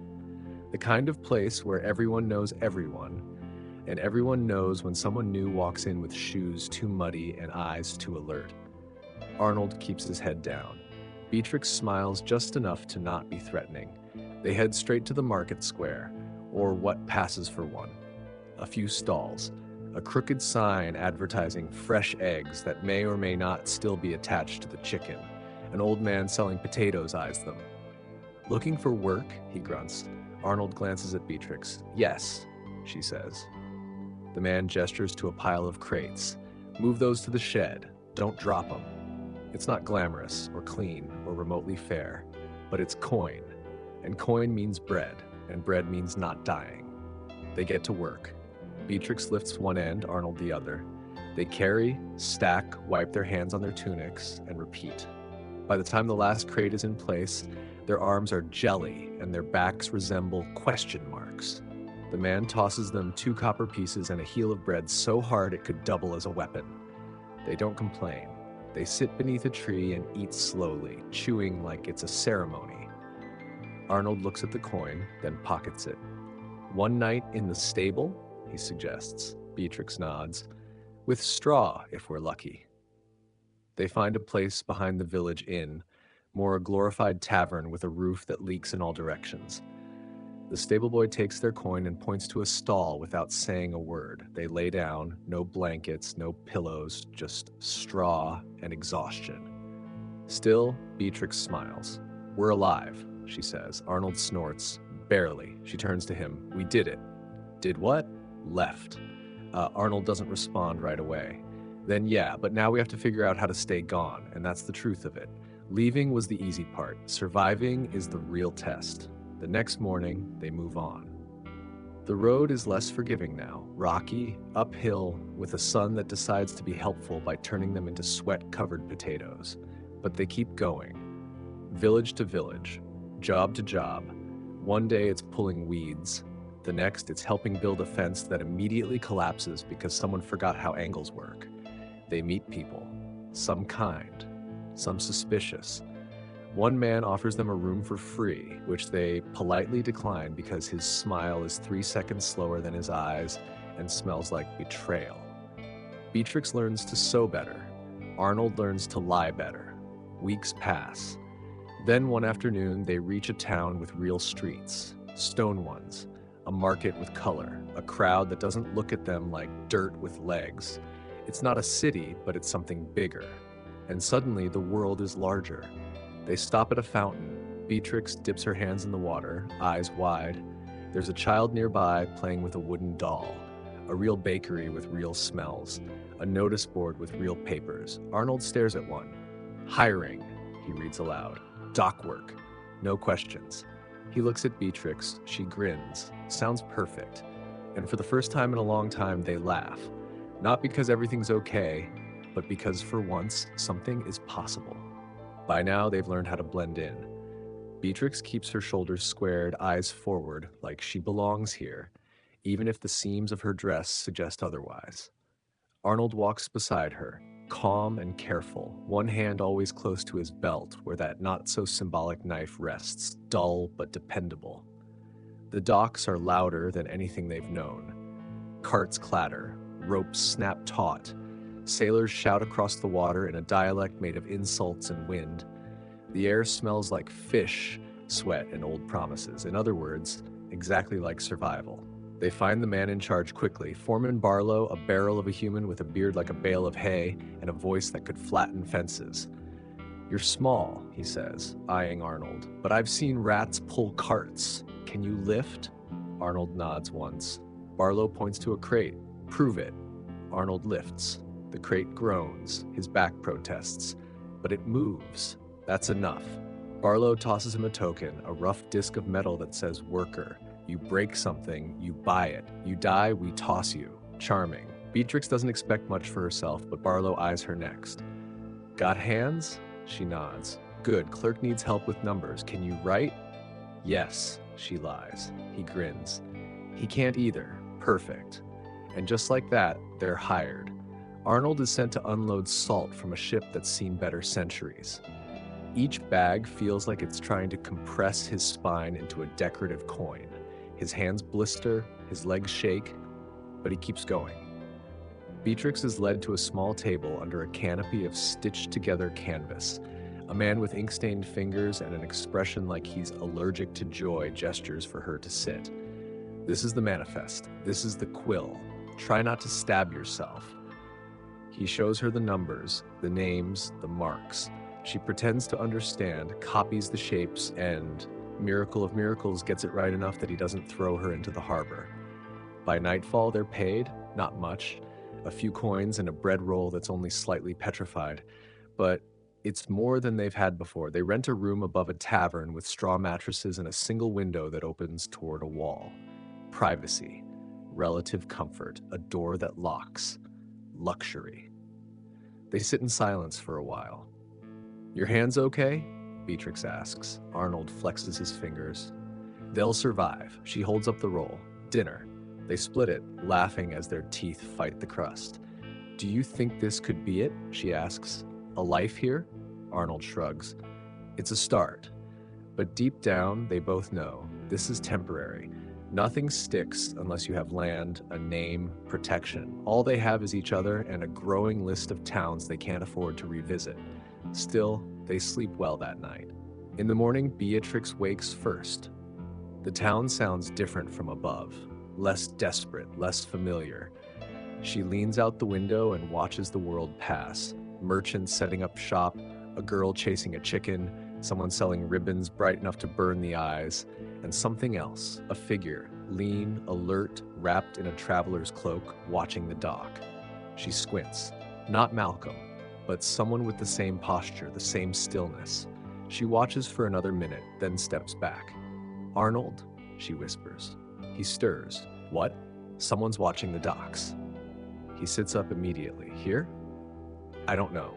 the kind of place where everyone knows everyone, and everyone knows when someone new walks in with shoes too muddy and eyes too alert. Arnold keeps his head down. Beatrix smiles just enough to not be threatening. They head straight to the market square, or what passes for one. A few stalls, a crooked sign advertising fresh eggs that may or may not still be attached to the chicken. An old man selling potatoes eyes them. "Looking for work?" he grunts. Arnold glances at Beatrix. "Yes," she says. The man gestures to a pile of crates. Move those to the shed. Don't drop them. It's not glamorous or clean or remotely fair, but it's coin. And coin means bread, and bread means not dying. They get to work. Beatrix lifts one end, Arnold the other. They carry, stack, wipe their hands on their tunics, and repeat. By the time the last crate is in place, their arms are jelly and their backs resemble question marks. The man tosses them 2 copper pieces and a heel of bread so hard it could double as a weapon. They don't complain. They sit beneath a tree and eat slowly, chewing like it's a ceremony. Arnold looks at the coin, then pockets it. One night in the stable, he suggests. Beatrix nods. With straw, if we're lucky. They find a place behind the village inn, more a glorified tavern with a roof that leaks in all directions. The stable boy takes their coin and points to a stall without saying a word. They lay down, no blankets, no pillows, just straw and exhaustion. Still, Beatrix smiles. We're alive, she says. Arnold snorts. Barely. She turns to him. We did it. Did what? Left. Arnold doesn't respond right away. Then yeah, but now we have to figure out how to stay gone, and that's the truth of it. Leaving was the easy part. Surviving is the real test. The next morning, they move on. The road is less forgiving now, rocky, uphill, with a sun that decides to be helpful by turning them into sweat-covered potatoes. But they keep going. Village to village, job to job. One day it's pulling weeds. The next, it's helping build a fence that immediately collapses because someone forgot how angles work. They meet people, some kind, some suspicious. One man offers them a room for free, which they politely decline because his smile is 3 seconds slower than his eyes and smells like betrayal. Beatrix learns to sew better. Arnold learns to lie better. Weeks pass. Then one afternoon, they reach a town with real streets, stone ones, a market with color, a crowd that doesn't look at them like dirt with legs. It's not a city, but it's something bigger. And suddenly, the world is larger. They stop at a fountain. Beatrix dips her hands in the water, eyes wide. There's a child nearby playing with a wooden doll, a real bakery with real smells, a notice board with real papers. Arnold stares at one. Hiring, he reads aloud. Dock work. No questions. He looks at Beatrix. She grins. Sounds perfect. And for the first time in a long time, they laugh. Not because everything's okay, but because for once, something is possible. By now, they've learned how to blend in. Beatrix keeps her shoulders squared, eyes forward, like she belongs here, even if the seams of her dress suggest otherwise. Arnold walks beside her, calm and careful, one hand always close to his belt, where that not-so-symbolic knife rests, dull but dependable. The docks are louder than anything they've known. Carts clatter, ropes snap taut. Sailors shout across the water in a dialect made of insults and wind. The air smells like fish, sweat, and old promises. In other words, exactly like survival. They find the man in charge quickly. Foreman Barlow, a barrel of a human with a beard like a bale of hay and a voice that could flatten fences. You're small, he says, eyeing Arnold, but I've seen rats pull carts. Can you lift? Arnold nods once. Barlow points to a crate. Prove it. Arnold lifts. The crate groans. His back protests. But it moves. That's enough. Barlow tosses him a token, a rough disc of metal that says worker. You break something, you buy it. You die, we toss you. Charming. Beatrix doesn't expect much for herself, but Barlow eyes her next. Got hands? She nods. Good, clerk needs help with numbers. Can you write? Yes, she lies. He grins. He can't either. Perfect. And just like that, they're hired. Arnold is sent to unload salt from a ship that's seen better centuries. Each bag feels like it's trying to compress his spine into a decorative coin. His hands blister, his legs shake, but he keeps going. Beatrix is led to a small table under a canopy of stitched-together canvas. A man with ink-stained fingers and an expression like he's allergic to joy gestures for her to sit. This is the manifest. This is the quill. Try not to stab yourself. He shows her the numbers, the names, the marks. She pretends to understand, copies the shapes, and, miracle of miracles, gets it right enough that he doesn't throw her into the harbor. By nightfall, they're paid, Not much. A few coins and a bread roll that's only slightly petrified. But it's more than they've had before. They rent a room above a tavern with straw mattresses and a single window that opens toward a wall. Privacy, relative comfort, a door that locks, luxury. They sit in silence for a while. Your hands okay? Beatrix asks. Arnold flexes his fingers. They'll survive. She holds up the roll. Dinner. They split it, laughing as their teeth fight the crust. Do you think this could be it? She asks. A life here? Arnold shrugs. It's a start. But deep down, they both know this is temporary. Nothing sticks unless you have land, a name, protection. All they have is each other and a growing list of towns they can't afford to revisit. Still, they sleep well that night. In the morning, Beatrix wakes first. The town sounds different from above, less desperate, less familiar. She leans out the window and watches the world pass. Merchants setting up shop, a girl chasing a chicken, someone selling ribbons bright enough to burn the eyes, and something else, a figure, lean, alert, wrapped in a traveler's cloak, watching the dock. She squints. Not Malcolm, but someone with the same posture, the same stillness. She watches for another minute, then steps back. Arnold, she whispers. He stirs. What? Someone's watching the docks. He sits up immediately. Here? I don't know.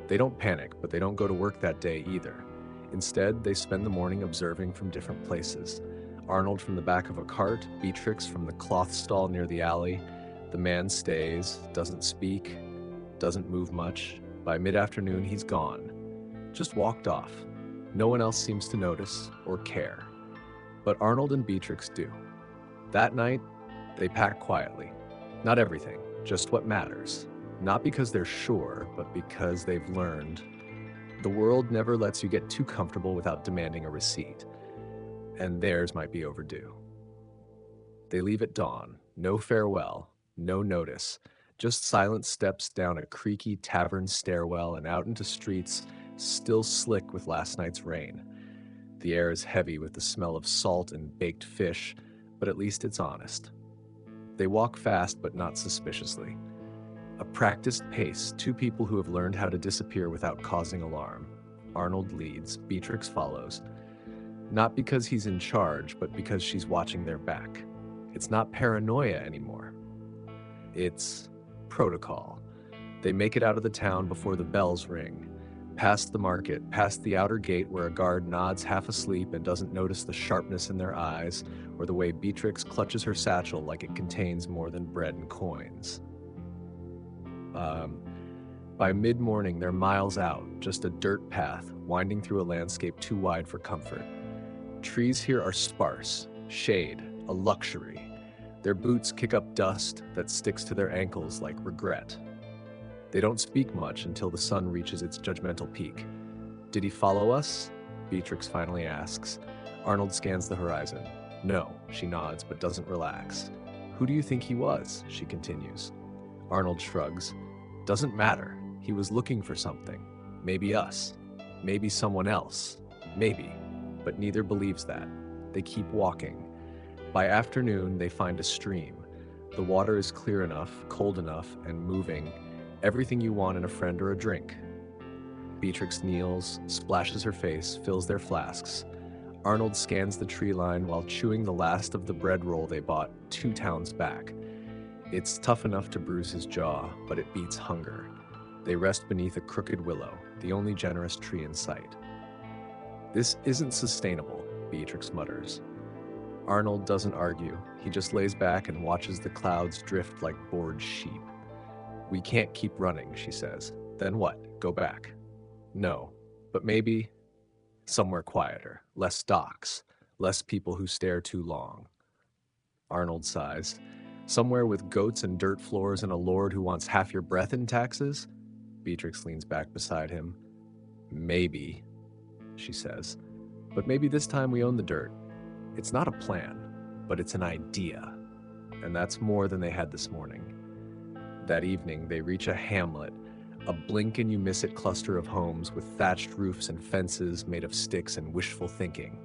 They don't panic, but they don't go to work that day either. Instead, they spend the morning observing from different places. Arnold from the back of a cart, Beatrix from the cloth stall near the alley. The man stays, doesn't speak, doesn't move much. By mid-afternoon, he's gone. Just walked off. No one else seems to notice or care. But Arnold and Beatrix do. That night, they pack quietly. Not everything, just what matters. Not because they're sure, but because they've learned. The world never lets you get too comfortable without demanding a receipt. And theirs might be overdue. They leave at dawn. No farewell, no notice. Just silent steps down a creaky tavern stairwell and out into streets still slick with last night's rain. The air is heavy with the smell of salt and baked fish, but at least it's honest. They walk fast but not suspiciously. A practiced pace, two people who have learned how to disappear without causing alarm. Arnold leads, Beatrix follows. Not because he's in charge, but because she's watching their back. It's not paranoia anymore. It's protocol. They make it out of the town before the bells ring. Past the market, past the outer gate where a guard nods half asleep and doesn't notice the sharpness in their eyes, or the way Beatrix clutches her satchel like it contains more than bread and coins. By mid-morning, they're miles out, just a dirt path, winding through a landscape too wide for comfort. Trees here are sparse, shade, a luxury. Their boots kick up dust that sticks to their ankles like regret. They don't speak much until the sun reaches its judgmental peak. Did he follow us? Beatrix finally asks. Arnold scans the horizon. No, she nods, but doesn't relax. Who do you think he was? She continues. Arnold shrugs. Doesn't matter. He was looking for something. Maybe us. Maybe someone else. Maybe. But neither believes that. They keep walking. By afternoon, they find a stream. The water is clear enough, cold enough, and moving. Everything you want in a friend or a drink. Beatrix kneels, splashes her face, fills their flasks. Arnold scans the tree line while chewing the last of the bread roll they bought 2 towns back. It's tough enough to bruise his jaw, but it beats hunger. They rest beneath a crooked willow, the only generous tree in sight. This isn't sustainable, Beatrix mutters. Arnold doesn't argue. He just lays back and watches the clouds drift like bored sheep. We can't keep running, she says. Then what? Go back? No, but maybe somewhere quieter, less docks, less people who stare too long. Arnold sighs. Somewhere with goats and dirt floors and a lord who wants half your breath in taxes? Beatrix leans back beside him. Maybe, she says. But maybe this time we own the dirt. It's not a plan, but it's an idea. And that's more than they had this morning. That evening, they reach a hamlet, a blink-and-you-miss-it cluster of homes with thatched roofs and fences made of sticks and wishful thinking.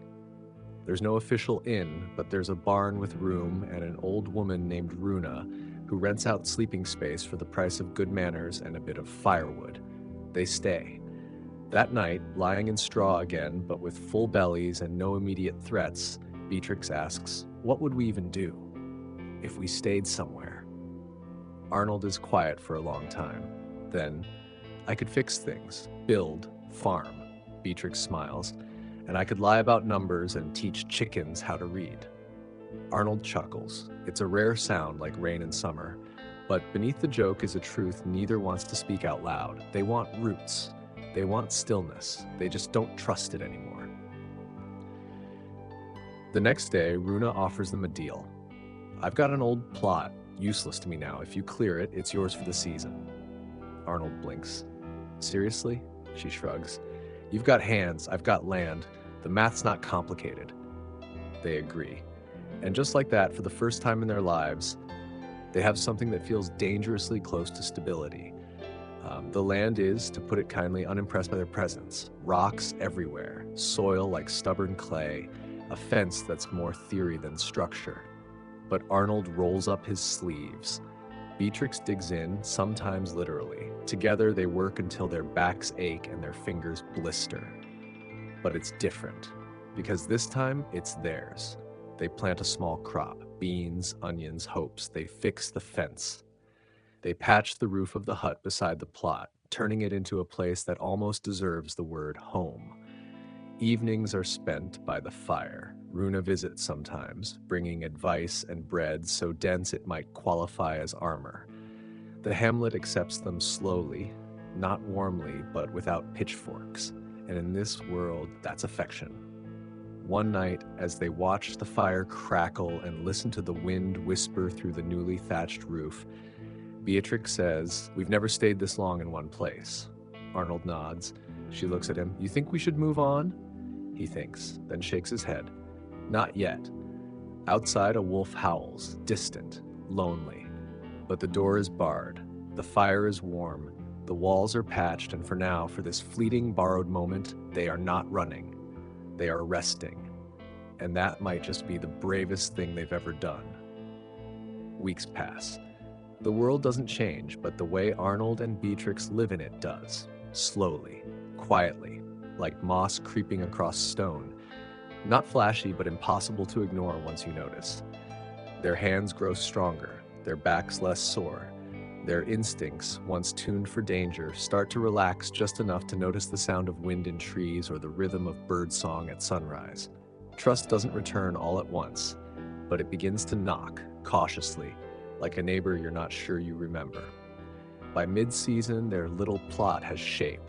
There's no official inn, but there's a barn with room and an old woman named Runa who rents out sleeping space for the price of good manners and a bit of firewood. They stay. That night, lying in straw again, but with full bellies and no immediate threats, Beatrix asks, "What would we even do if we stayed somewhere?" Arnold is quiet for a long time. Then, "I could fix things, build, farm," Beatrix smiles, "and I could lie about numbers and teach chickens how to read." Arnold chuckles. It's a rare sound like rain in summer, but beneath the joke is a truth neither wants to speak out loud. They want roots. They want stillness. They just don't trust it anymore. The next day, Runa offers them a deal. "I've got an old plot, useless to me now. If you clear it, it's yours for the season." Arnold blinks. "Seriously?" She shrugs. "You've got hands, I've got land. The math's not complicated." They agree. And just like that, for the first time in their lives, they have something that feels dangerously close to stability. The land is, to put it kindly, unimpressed by their presence. Rocks everywhere, soil like stubborn clay, a fence that's more theory than structure. But Arnold rolls up his sleeves. Beatrix digs in, sometimes literally. Together they work until their backs ache and their fingers blister. But it's different, because this time it's theirs. They plant a small crop, beans, onions, hopes. They fix the fence. They patch the roof of the hut beside the plot, turning it into a place that almost deserves the word home. Evenings are spent by the fire. Runa visits sometimes, bringing advice and bread so dense it might qualify as armor. The hamlet accepts them slowly, not warmly, but without pitchforks. And in this world, that's affection. One night, as they watch the fire crackle and listen to the wind whisper through the newly thatched roof, Beatrix says, "We've never stayed this long in one place." Arnold nods. She looks at him. "You think we should move on?" He thinks, then shakes his head. "Not yet." Outside, a wolf howls, distant, lonely. But the door is barred. The fire is warm. The walls are patched, and for now, for this fleeting borrowed moment, they are not running. They are resting. And that might just be the bravest thing they've ever done. Weeks pass. The world doesn't change, but the way Arnold and Beatrix live in it does. Slowly, quietly, like moss creeping across stone. Not flashy, but impossible to ignore once you notice. Their hands grow stronger, their backs less sore. Their instincts, once tuned for danger, start to relax just enough to notice the sound of wind in trees or the rhythm of birdsong at sunrise. Trust doesn't return all at once, but it begins to knock, cautiously, like a neighbor you're not sure you remember. By mid-season, their little plot has shape.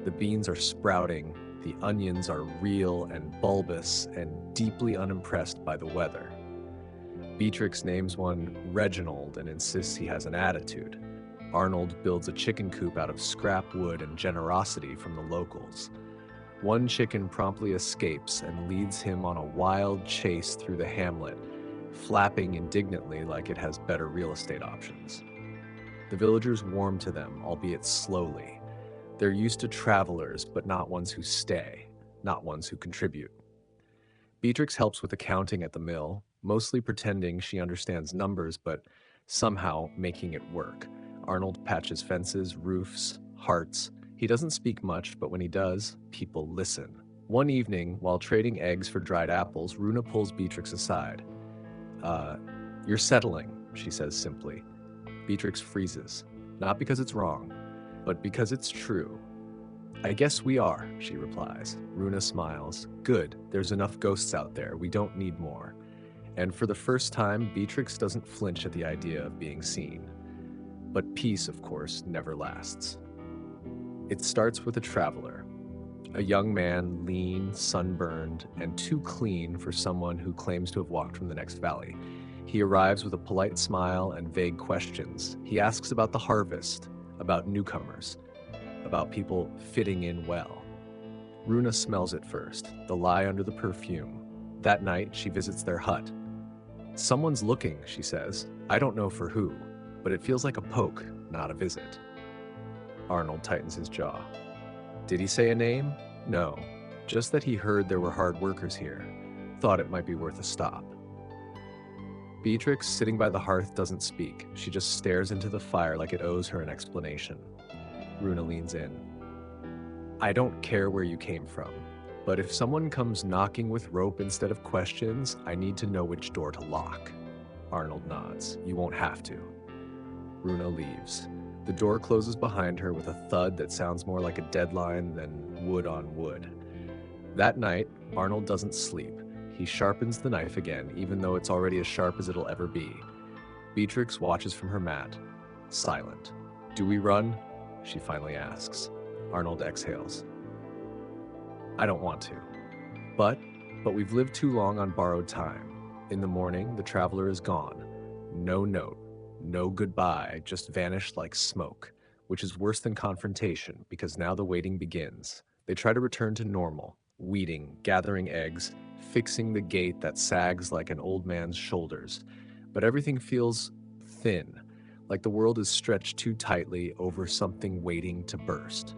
The beans are sprouting, the onions are real and bulbous and deeply unimpressed by the weather. Beatrix names one Reginald and insists he has an attitude. Arnold builds a chicken coop out of scrap wood and generosity from the locals. One chicken promptly escapes and leads him on a wild chase through the hamlet, flapping indignantly like it has better real estate options. The villagers warm to them, albeit slowly. They're used to travelers, but not ones who stay, not ones who contribute. Beatrix helps with accounting at the mill, mostly pretending she understands numbers, but somehow making it work. Arnold patches fences, roofs, hearts. He doesn't speak much, but when he does, people listen. One evening, while trading eggs for dried apples, Runa pulls Beatrix aside. You're settling," she says simply. Beatrix freezes, not because it's wrong, but because it's true. "I guess we are," she replies. Runa smiles. "Good, there's enough ghosts out there, we don't need more." And for the first time, Beatrix doesn't flinch at the idea of being seen. But peace, of course, never lasts. It starts with a traveler. A young man, lean, sunburned, and too clean for someone who claims to have walked from the next valley. He arrives with a polite smile and vague questions. He asks about the harvest, about newcomers, about people fitting in well. Runa smells it first, the lie under the perfume. That night, she visits their hut. "Someone's looking," she says. "I don't know for who, but it feels like a poke, not a visit." Arnold tightens his jaw. Did he say a name? No, just that he heard there were hard workers here. Thought it might be worth a stop. Beatrix, sitting by the hearth, doesn't speak. She just stares into the fire like it owes her an explanation. Runa leans in. I don't care where you came from, but if someone comes knocking with rope instead of questions, I need to know which door to lock. Arnold nods. You won't have to. Runa leaves. The door closes behind her with a thud that sounds more like a deadline than wood on wood. That night, Arnold doesn't sleep. He sharpens the knife again, even though it's already as sharp as it'll ever be. Beatrix watches from her mat, silent. Do we run? She finally asks. Arnold exhales. I don't want to. But we've lived too long on borrowed time. In the morning, the traveler is gone. No note, no goodbye, just vanished like smoke, which is worse than confrontation because now the waiting begins. They try to return to normal, weeding, gathering eggs, fixing the gate that sags like an old man's shoulders. But everything feels thin, like the world is stretched too tightly over something waiting to burst.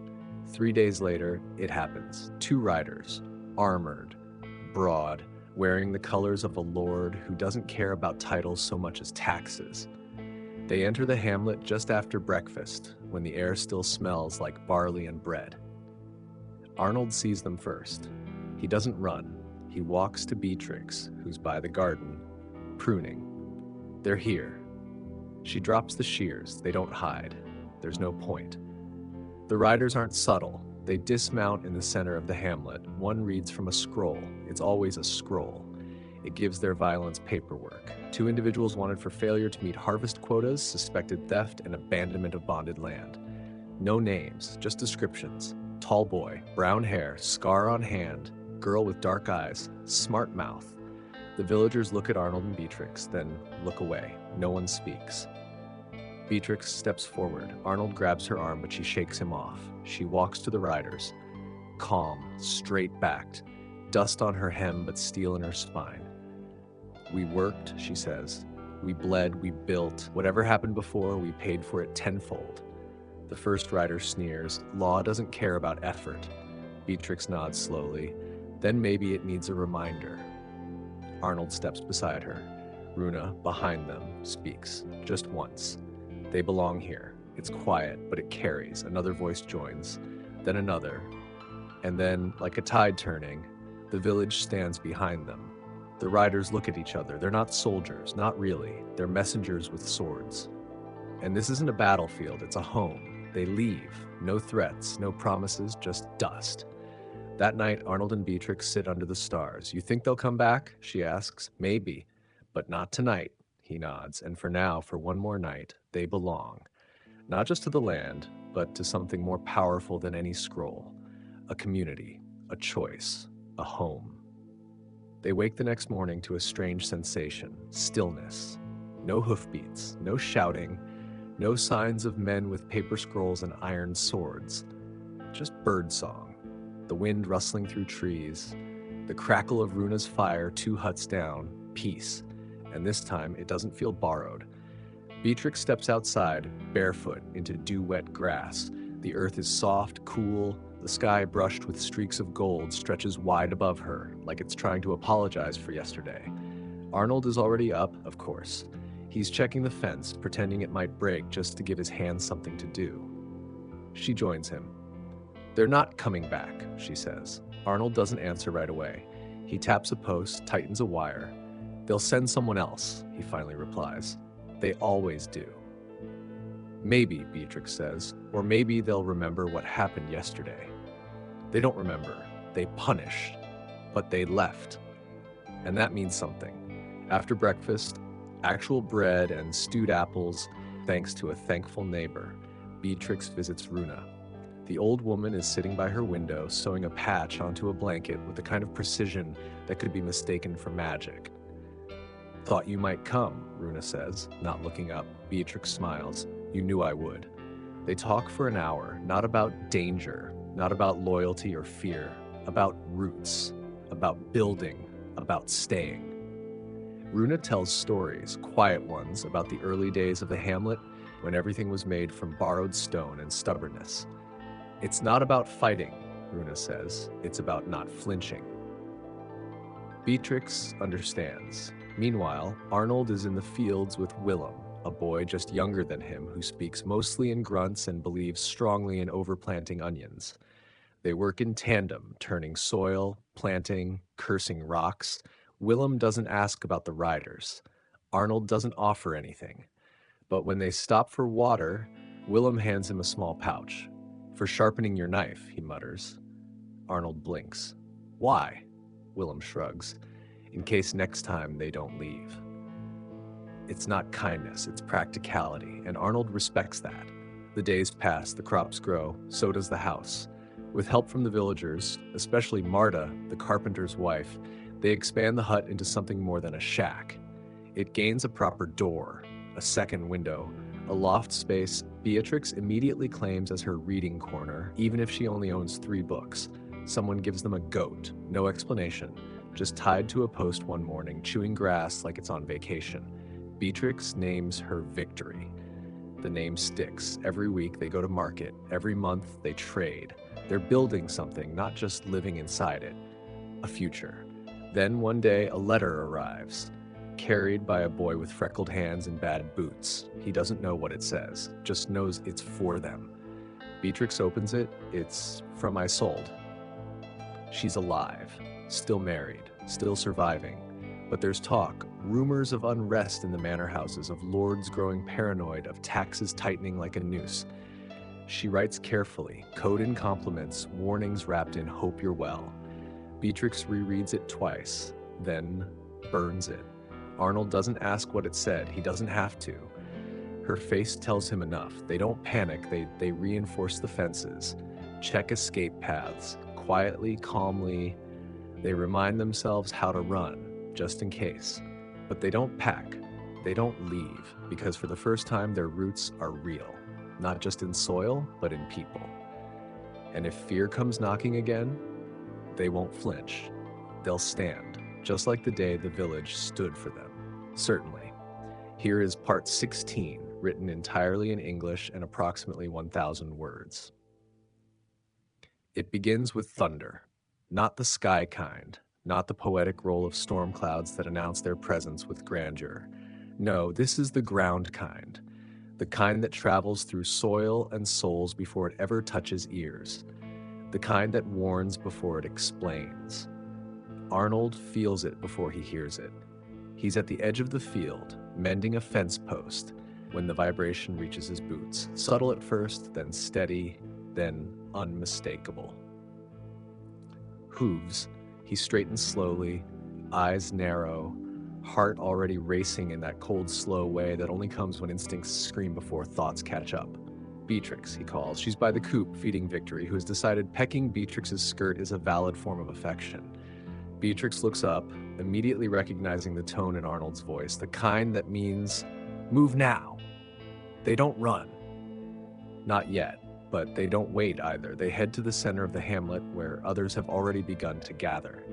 3 days later, it happens. 2 riders, armored, broad, wearing the colors of a lord who doesn't care about titles so much as taxes. They enter the hamlet just after breakfast, when the air still smells like barley and bread. Arnold sees them first. He doesn't run. He walks to Beatrix, who's by the garden, pruning. They're here. She drops the shears. They don't hide. There's no point. The riders aren't subtle. They dismount in the center of the hamlet. One reads from a scroll. It's always a scroll. It gives their violence paperwork. 2 individuals wanted for failure to meet harvest quotas, suspected theft, and abandonment of bonded land. No names, just descriptions. Tall boy, brown hair, scar on hand, girl with dark eyes, smart mouth. The villagers look at Arnold and Beatrix, then look away. No one speaks. Beatrix steps forward. Arnold grabs her arm, but she shakes him off. She walks to the riders. Calm, straight-backed, dust on her hem but steel in her spine. We worked, she says. We bled, we built. Whatever happened before, we paid for it tenfold. The first rider sneers. Law doesn't care about effort. Beatrix nods slowly. Then maybe it needs a reminder. Arnold steps beside her. Runa, behind them, speaks. Just once. They belong here. It's quiet, but it carries. Another voice joins. Then another. And then, like a tide turning, the village stands behind them. The riders look at each other. They're not soldiers, not really. They're messengers with swords. And this isn't a battlefield, it's a home. They leave. No threats, no promises, just dust. That night, Arnold and Beatrix sit under the stars. You think they'll come back? She asks. Maybe, but not tonight. He nods, and for now, for one more night, they belong. Not just to the land, but to something more powerful than any scroll. A community, a choice, a home. They wake the next morning to a strange sensation, stillness. No hoofbeats, no shouting, no signs of men with paper scrolls and iron swords. Just birdsong, the wind rustling through trees, the crackle of Runa's fire 2 huts down, peace. And this time, it doesn't feel borrowed. Beatrix steps outside, barefoot, into dew-wet grass. The earth is soft, cool. The sky, brushed with streaks of gold, stretches wide above her, like it's trying to apologize for yesterday. Arnold is already up, of course. He's checking the fence, pretending it might break just to give his hands something to do. She joins him. They're not coming back, she says. Arnold doesn't answer right away. He taps a post, tightens a wire. They'll send someone else, he finally replies. They always do. Maybe, Beatrix says, or maybe they'll remember what happened yesterday. They don't remember. They punished. But they left. And that means something. After breakfast, actual bread and stewed apples, thanks to a thankful neighbor, Beatrix visits Runa. The old woman is sitting by her window, sewing a patch onto a blanket with the kind of precision that could be mistaken for magic. Thought you might come, Runa says, not looking up. Beatrix smiles. You knew I would. They talk for an hour, not about danger, not about loyalty or fear, about roots, about building, about staying. Runa tells stories, quiet ones, about the early days of the hamlet when everything was made from borrowed stone and stubbornness. It's not about fighting, Runa says. It's about not flinching. Beatrix understands. Meanwhile, Arnold is in the fields with Willem, a boy just younger than him who speaks mostly in grunts and believes strongly in overplanting onions. They work in tandem, turning soil, planting, cursing rocks. Willem doesn't ask about the riders. Arnold doesn't offer anything. But when they stop for water, Willem hands him a small pouch. "For sharpening your knife," he mutters. Arnold blinks. "Why?" Willem shrugs. "In case next time they don't leave." It's not kindness, it's practicality, and Arnold respects that. The days pass, the crops grow, so does the house. With help from the villagers, especially Marta, the carpenter's wife, they expand the hut into something more than a shack. It gains a proper door, a second window, a loft space Beatrix immediately claims as her reading corner, even if she only owns 3 books. Someone gives them a goat, no explanation, just tied to a post one morning, chewing grass like it's on vacation. Beatrix names her Victory. The name sticks. Every week they go to market. Every month they trade. They're building something, not just living inside it. A future. Then one day a letter arrives, carried by a boy with freckled hands and bad boots. He doesn't know what it says, just knows it's for them. Beatrix opens it. It's from Isolde. She's alive, still married, still surviving. But there's talk, rumors of unrest in the manor houses, of lords growing paranoid, of taxes tightening like a noose. She writes carefully, code in compliments, warnings wrapped in "hope you're well." Beatrix rereads it twice, then burns it. Arnold doesn't ask what it said, he doesn't have to. Her face tells him enough. They don't panic, they reinforce the fences, check escape paths, quietly, calmly. They remind themselves how to run, just in case. But they don't pack, they don't leave, because for the first time their roots are real, not just in soil, but in people. And if fear comes knocking again, they won't flinch. They'll stand, just like the day the village stood for them. Certainly. Here is part 16, written entirely in English and approximately 1,000 words. It begins with thunder, not the sky kind, not the poetic roll of storm clouds that announce their presence with grandeur. No, this is the ground kind, the kind that travels through soil and souls before it ever touches ears, the kind that warns before it explains. Arnold feels it before he hears it. He's at the edge of the field, mending a fence post, when the vibration reaches his boots. Subtle at first, then steady, then unmistakable. Hooves. He straightens slowly, eyes narrow, heart already racing in that cold, slow way that only comes when instincts scream before thoughts catch up. Beatrix, he calls. She's by the coop, feeding Victory, who has decided pecking Beatrix's skirt is a valid form of affection. Beatrix looks up, immediately recognizing the tone in Arnold's voice, the kind that means, "Move now." They don't run. Not yet, but they don't wait either. They head to the center of the hamlet where others have already begun to gather.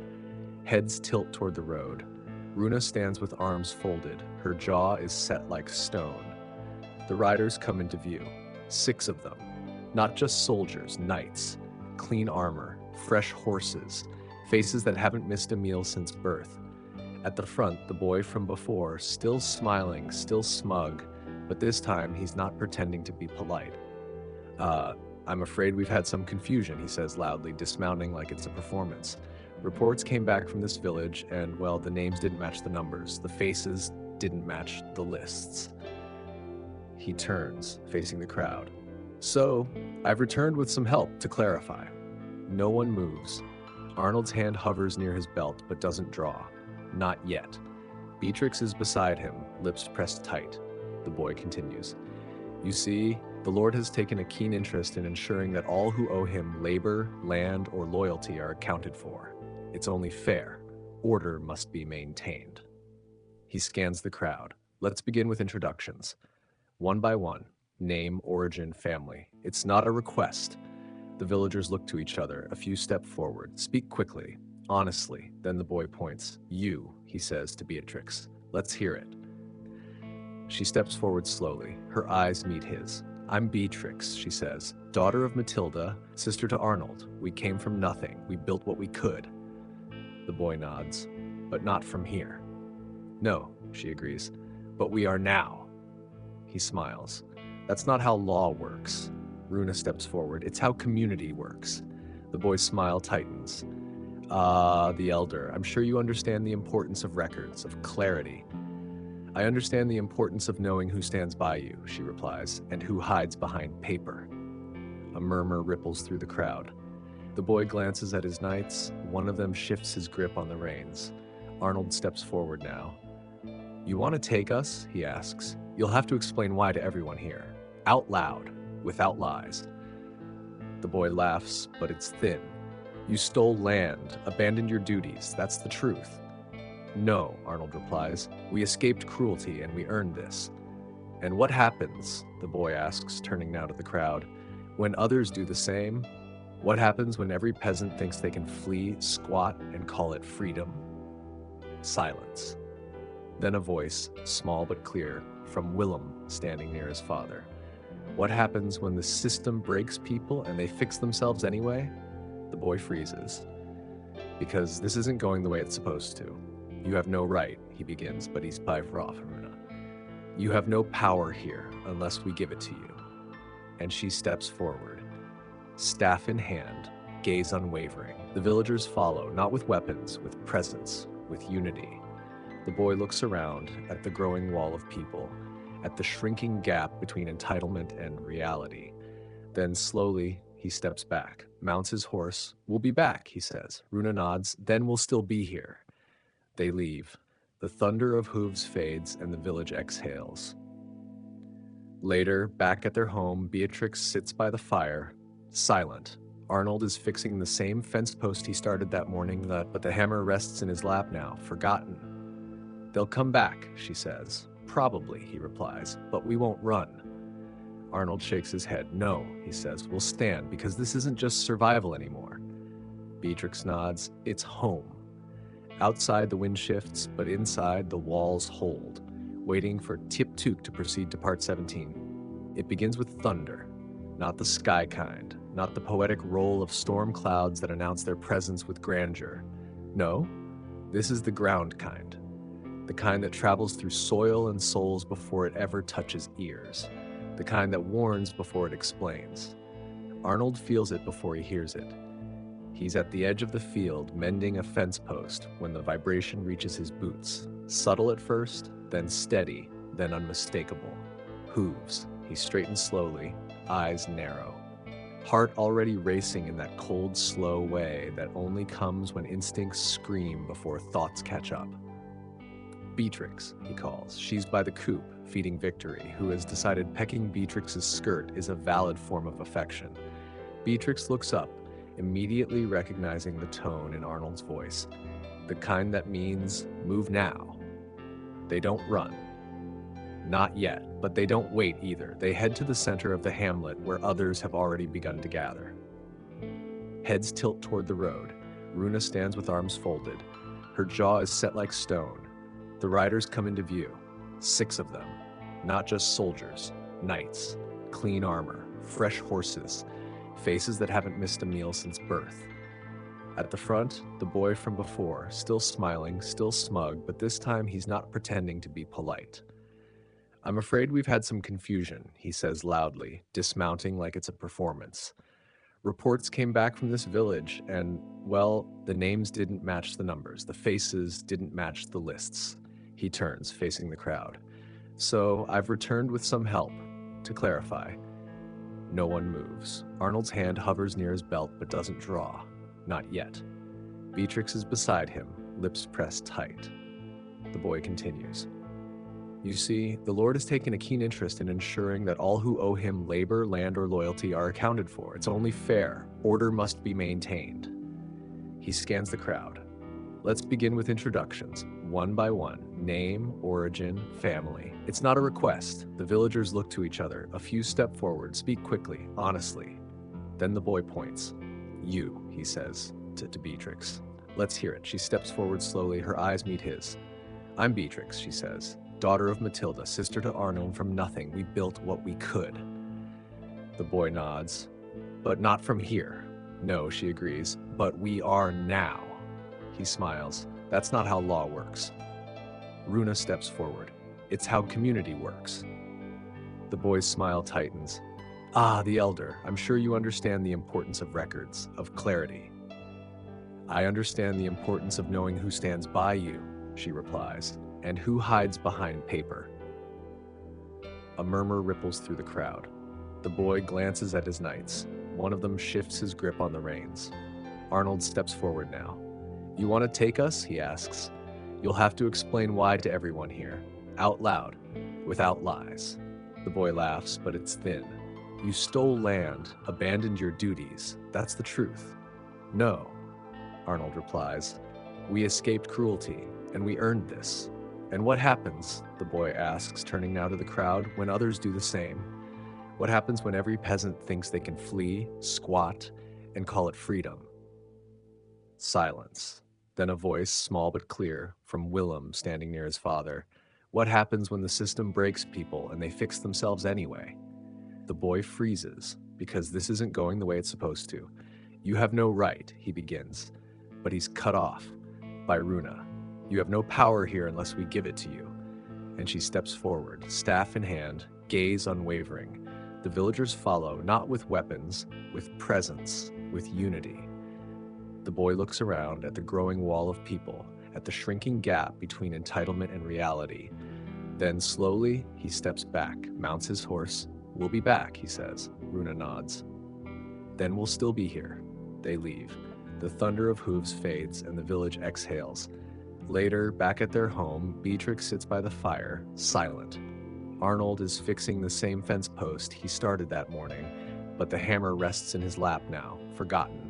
Heads tilt toward the road. Runa stands with arms folded. Her jaw is set like stone. The riders come into view. 6 of them. Not just soldiers, knights. Clean armor, fresh horses, faces that haven't missed a meal since birth. At the front, the boy from before, still smiling, still smug, but this time he's not pretending to be polite. I'm afraid we've had some confusion," he says loudly, dismounting like it's a performance. "Reports came back from this village, and, well, the names didn't match the numbers. The faces didn't match the lists." He turns, facing the crowd. "So, I've returned with some help to clarify." No one moves. Arnold's hand hovers near his belt, but doesn't draw. Not yet. Beatrix is beside him, lips pressed tight. The boy continues. "You see, the Lord has taken a keen interest in ensuring that all who owe him labor, land, or loyalty are accounted for. It's only fair. Order must be maintained." He scans the crowd. "Let's begin with introductions. One by one. Name, origin, family. It's not a request." The villagers look to each other, a few step forward. "Speak quickly, honestly." Then the boy points. "You," he says to Beatrix. "Let's hear it." She steps forward slowly. Her eyes meet his. "I'm Beatrix," she says, "daughter of Matilda, sister to Arnold. We came from nothing. We built what we could." The boy nods. "But not from here." No, she agrees. But we are now. He smiles. That's not how law works. Runa steps forward. It's how community works. The boy's smile tightens. The elder. I'm sure you understand the importance of records, of clarity. I understand the importance of knowing who stands by you, she replies, and who hides behind paper. A murmur ripples through the crowd. The boy glances at his knights. One of them shifts his grip on the reins. Arnold steps forward now. You want to take us? He asks. You'll have to explain why to everyone here. Out loud, without lies. The boy laughs, but it's thin. You stole land, abandoned your duties. That's the truth. No, Arnold replies. We escaped cruelty and we earned this. And what happens, the boy asks, turning now to the crowd, when others do the same? What happens when every peasant thinks they can flee, squat, and call it freedom? Silence. Then a voice, small but clear, from Willem, standing near his father. What happens when the system breaks people and they fix themselves anyway? The boy freezes. Because this isn't going the way it's supposed to. You have no right, he begins, but he's by Runa. You have no power here unless we give it to you. And she steps forward. Staff in hand, gaze unwavering. The villagers follow, not with weapons, with presence, with unity. The boy looks around at the growing wall of people, at the shrinking gap between entitlement and reality. Then slowly, he steps back, mounts his horse. We'll be back, he says. Runa nods. Then we'll still be here. They leave. The thunder of hooves fades and the village exhales. Later, back at their home, Beatrix sits by the fire, silent. Arnold is fixing the same fence post he started that morning, but the hammer rests in his lap now, forgotten. They'll come back, she says. Probably, he replies, but we won't run. Arnold shakes his head. No, he says, we'll stand, because this isn't just survival anymore. Beatrix nods. It's home. Outside the wind shifts, but inside the walls hold, waiting for Tip-Took to proceed to part 17. It begins with thunder, not the sky kind, not the poetic roll of storm clouds that announce their presence with grandeur. No, this is the ground kind, the kind that travels through soil and souls before it ever touches ears, the kind that warns before it explains. Arnold feels it before he hears it. He's at the edge of the field, mending a fence post, when the vibration reaches his boots. Subtle at first, then steady, then unmistakable. Hooves. He straightens slowly, eyes narrow. Heart already racing in that cold, slow way that only comes when instincts scream before thoughts catch up. Beatrix, he calls. She's by the coop, feeding Victory, who has decided pecking Beatrix's skirt is a valid form of affection. Beatrix looks up, immediately recognizing the tone in Arnold's voice, the kind that means move now. They don't run. Not yet, but they don't wait either. They head to the center of the hamlet where others have already begun to gather. Heads tilt toward the road. Runa stands with arms folded. Her jaw is set like stone. The riders come into view. 6 of them. Not just soldiers, knights, clean armor, fresh horses, faces that haven't missed a meal since birth. At the front, the boy from before, still smiling, still smug, but this time he's not pretending to be polite. I'm afraid we've had some confusion, he says loudly, dismounting like it's a performance. Reports came back from this village, and, well, the names didn't match the numbers. The faces didn't match the lists. He turns, facing the crowd. So I've returned with some help. To clarify, no one moves. Arnold's hand hovers near his belt but doesn't draw. Not yet. Beatrix is beside him, lips pressed tight. The boy continues. You see, the Lord has taken a keen interest in ensuring that all who owe him labor, land, or loyalty are accounted for. It's only fair. Order must be maintained. He scans the crowd. Let's begin with introductions, one by one. Name, origin, family. It's not a request. The villagers look to each other. A few step forward, speak quickly, honestly. Then the boy points. You, he says, to Beatrix. Let's hear it. She steps forward slowly. Her eyes meet his. I'm Beatrix, she says. Daughter of Matilda, sister to Arno, from nothing. We built what we could. The boy nods. But not from here. No, she agrees. But we are now. He smiles. That's not how law works. Runa steps forward. It's how community works. The boy's smile tightens. Ah, the elder, I'm sure you understand the importance of records, of clarity. I understand the importance of knowing who stands by you, she replies, and who hides behind paper. A murmur ripples through the crowd. The boy glances at his knights. One of them shifts his grip on the reins. Arnold steps forward now. You want to take us? He asks. You'll have to explain why to everyone here, out loud, without lies. The boy laughs, but it's thin. You stole land, abandoned your duties. That's the truth. No, Arnold replies. We escaped cruelty, and we earned this. And what happens, the boy asks, turning now to the crowd, when others do the same? What happens when every peasant thinks they can flee, squat, and call it freedom? Silence. Then a voice, small but clear, from Willem standing near his father. What happens when the system breaks people and they fix themselves anyway? The boy freezes, because this isn't going the way it's supposed to. You have no right, he begins, but he's cut off by Runa. You have no power here unless we give it to you. And she steps forward, staff in hand, gaze unwavering. The villagers follow, not with weapons, with presence, with unity. The boy looks around at the growing wall of people, at the shrinking gap between entitlement and reality. Then slowly, he steps back, mounts his horse. We'll be back, he says. Runa nods. Then we'll still be here. They leave. The thunder of hooves fades, and the village exhales. Later, back at their home, Beatrix sits by the fire, silent. Arnold is fixing the same fence post he started that morning, but the hammer rests in his lap now, forgotten.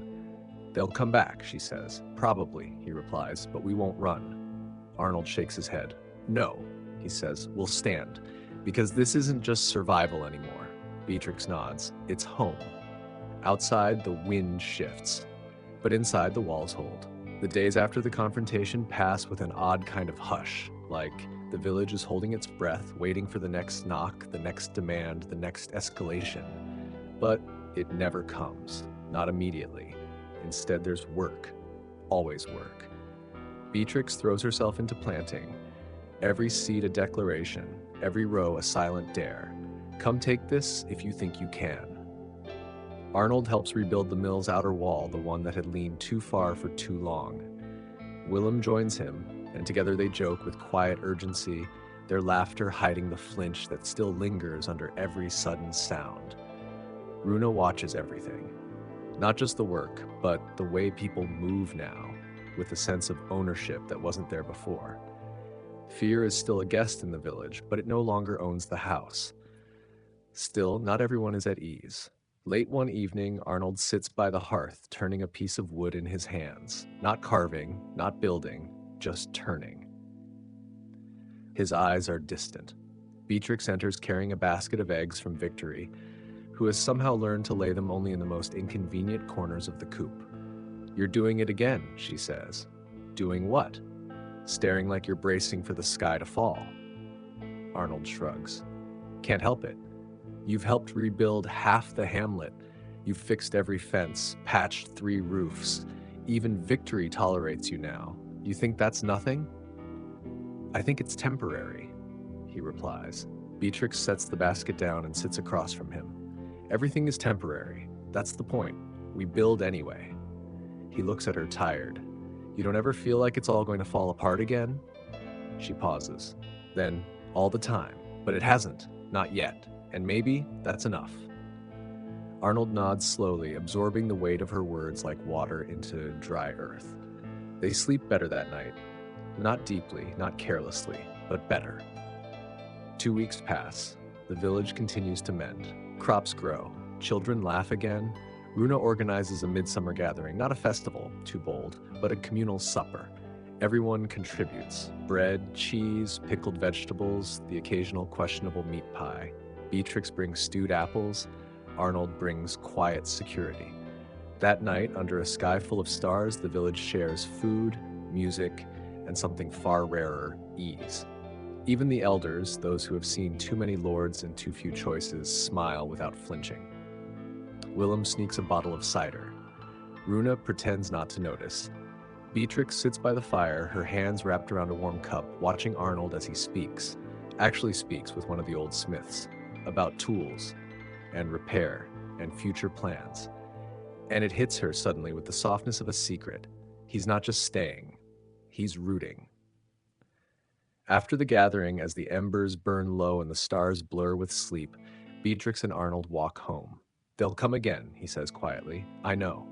They'll come back, she says. Probably, he replies, but we won't run. Arnold shakes his head. No, he says, we'll stand, because this isn't just survival anymore. Beatrix nods. It's home. Outside, the wind shifts, but inside, the walls hold. The days after the confrontation pass with an odd kind of hush, like the village is holding its breath, waiting for the next knock, the next demand, the next escalation. But it never comes, not immediately. Instead, there's work, always work. Beatrix throws herself into planting, every seed a declaration, every row a silent dare. Come take this if you think you can. Arnold helps rebuild the mill's outer wall, the one that had leaned too far for too long. Willem joins him, and together they joke with quiet urgency, their laughter hiding the flinch that still lingers under every sudden sound. Runa watches everything. Not just the work, but the way people move now, with a sense of ownership that wasn't there before. Fear is still a guest in the village, but it no longer owns the house. Still, not everyone is at ease. Late one evening, Arnold sits by the hearth, turning a piece of wood in his hands. Not carving, not building, just turning. His eyes are distant. Beatrix enters carrying a basket of eggs from Victory, who has somehow learned to lay them only in the most inconvenient corners of the coop. You're doing it again, she says. Doing what? Staring like you're bracing for the sky to fall. Arnold shrugs. Can't help it. You've helped rebuild half the hamlet. You've fixed every fence, patched 3 roofs. Even Victory tolerates you now. You think that's nothing? I think it's temporary, he replies. Beatrix sets the basket down and sits across from him. Everything is temporary. That's the point. We build anyway. He looks at her tired. You don't ever feel like it's all going to fall apart again? She pauses. Then, all the time. But it hasn't. Not yet. And maybe that's enough. Arnold nods slowly, absorbing the weight of her words like water into dry earth. They sleep better that night. Not deeply, not carelessly, but better. 2 weeks pass. The village continues to mend. Crops grow. Children laugh again. Runa organizes a midsummer gathering, not a festival, too bold, but a communal supper. Everyone contributes. Bread, cheese, pickled vegetables, the occasional questionable meat pie. Beatrix brings stewed apples. Arnold brings quiet security. That night, under a sky full of stars, the village shares food, music, and something far rarer, ease. Even the elders, those who have seen too many lords and too few choices, smile without flinching. Willem sneaks a bottle of cider. Runa pretends not to notice. Beatrix sits by the fire, her hands wrapped around a warm cup, watching Arnold as he actually speaks with one of the old smiths, about tools and repair and future plans. And it hits her suddenly with the softness of a secret. He's not just staying, he's rooting. After the gathering, as the embers burn low and the stars blur with sleep, Beatrix and Arnold walk home. They'll come again, he says quietly. I know.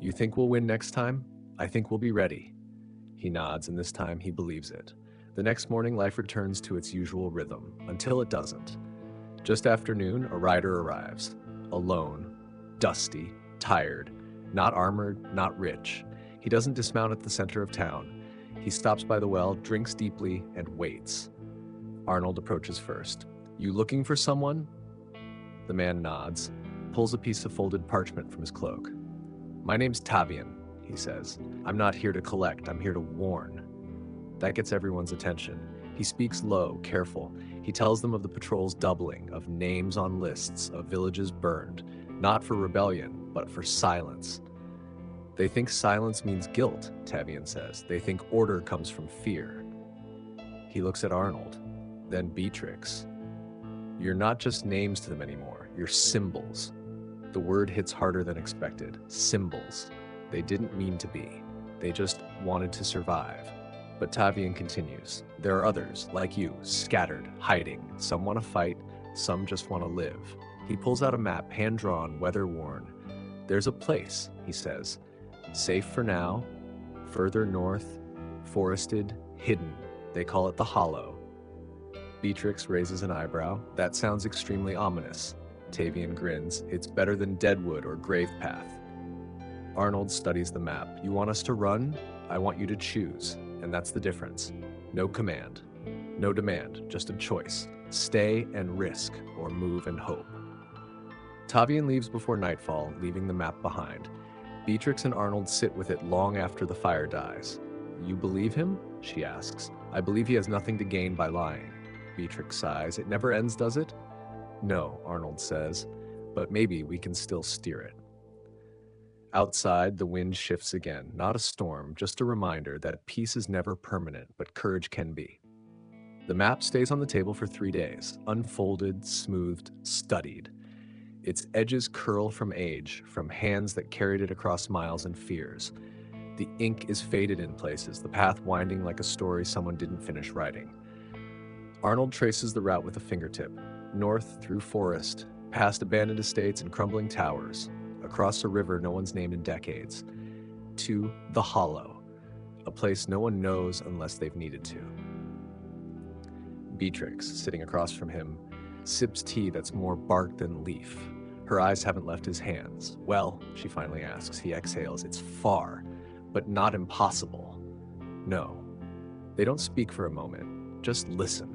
You think we'll win next time? I think we'll be ready. He nods, and this time he believes it. The next morning, life returns to its usual rhythm, until it doesn't. Just after noon, a rider arrives. Alone, dusty, tired, not armored, not rich. He doesn't dismount at the center of town. He stops by the well, drinks deeply, and waits. Arnold approaches first. You looking for someone? The man nods, pulls a piece of folded parchment from his cloak. My name's Tavian, he says. I'm not here to collect, I'm here to warn. That gets everyone's attention. He speaks low, careful. He tells them of the patrol's doubling, of names on lists, of villages burned, not for rebellion, but for silence. They think silence means guilt, Tavian says. They think order comes from fear. He looks at Arnold, then Beatrix. You're not just names to them anymore, you're symbols. The word hits harder than expected. Symbols. They didn't mean to be. They just wanted to survive. But Tavian continues. There are others, like you, scattered, hiding. Some want to fight, some just want to live. He pulls out a map, hand-drawn, weather-worn. There's a place, he says. Safe for now, further north, forested, hidden. They call it the Hollow. Beatrix raises an eyebrow. That sounds extremely ominous. Tavian grins. It's better than Deadwood or Grave Path. Arnold studies the map. You want us to run? I want you to choose. And that's the difference. No command. No demand, just a choice. Stay and risk, or move and hope. Tavian leaves before nightfall, leaving the map behind. Beatrix and Arnold sit with it long after the fire dies. You believe him? She asks. I believe he has nothing to gain by lying. Beatrix sighs. It never ends, does it? No, Arnold says, but maybe we can still steer it. Outside, the wind shifts again. Not a storm, just a reminder that peace is never permanent, but courage can be. The map stays on the table for 3 days, unfolded, smoothed, studied. Its edges curl from age, from hands that carried it across miles and fears. The ink is faded in places, the path winding like a story someone didn't finish writing. Arnold traces the route with a fingertip, north through forest, past abandoned estates and crumbling towers, across a river no one's named in decades, to the Hollow, a place no one knows unless they've needed to. Beatrix, sitting across from him, sips tea that's more bark than leaf. Her eyes haven't left his hands. Well, she finally asks. He exhales. It's far, but not impossible. No. They don't speak for a moment. Just listen.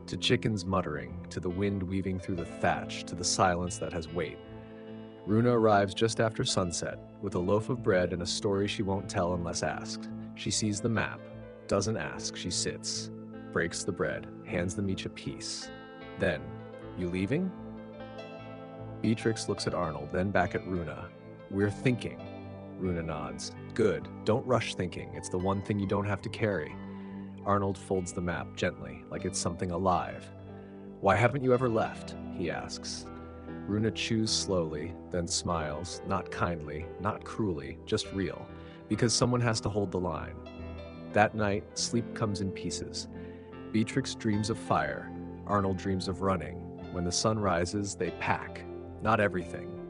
To chickens muttering, to the wind weaving through the thatch, to the silence that has weight. Runa arrives just after sunset, with a loaf of bread and a story she won't tell unless asked. She sees the map, doesn't ask, she sits, breaks the bread, hands them each a piece. Then, you leaving? Beatrix looks at Arnold, then back at Runa. We're thinking. Runa nods. Good, don't rush thinking, it's the one thing you don't have to carry. Arnold folds the map gently, like it's something alive. Why haven't you ever left? He asks. Runa chews slowly, then smiles, not kindly, not cruelly, just real, because someone has to hold the line. That night, sleep comes in pieces. Beatrix dreams of fire. Arnold dreams of running. When the sun rises, they pack. Not everything.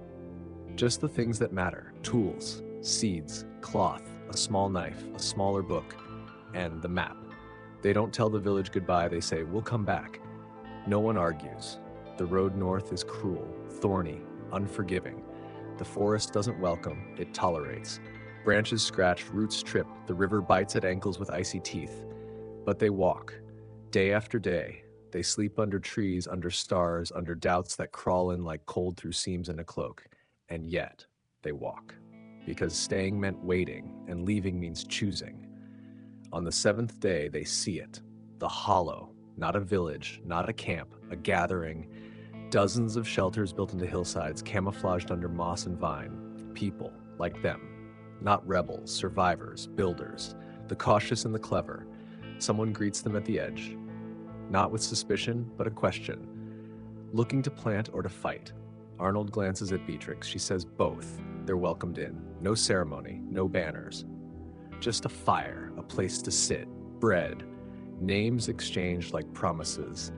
Just the things that matter. Tools, seeds, cloth, a small knife, a smaller book, and the map. They don't tell the village goodbye, they say, we'll come back. No one argues. The road north is cruel, thorny, unforgiving. The forest doesn't welcome, it tolerates. Branches scratch, roots trip, the river bites at ankles with icy teeth. But they walk. Day after day, they sleep under trees, under stars, under doubts that crawl in like cold through seams in a cloak. And yet, they walk. Because staying meant waiting, and leaving means choosing. On the 7th day, they see it. The Hollow. Not a village, not a camp, a gathering. Dozens of shelters built into hillsides, camouflaged under moss and vine. People, like them. Not rebels, survivors, builders, the cautious and the clever. Someone greets them at the edge, not with suspicion, but a question. Looking to plant or to fight? Arnold glances at Beatrix. She says both. They're welcomed in. No ceremony, no banners. Just a fire, a place to sit, bread, names exchanged like promises,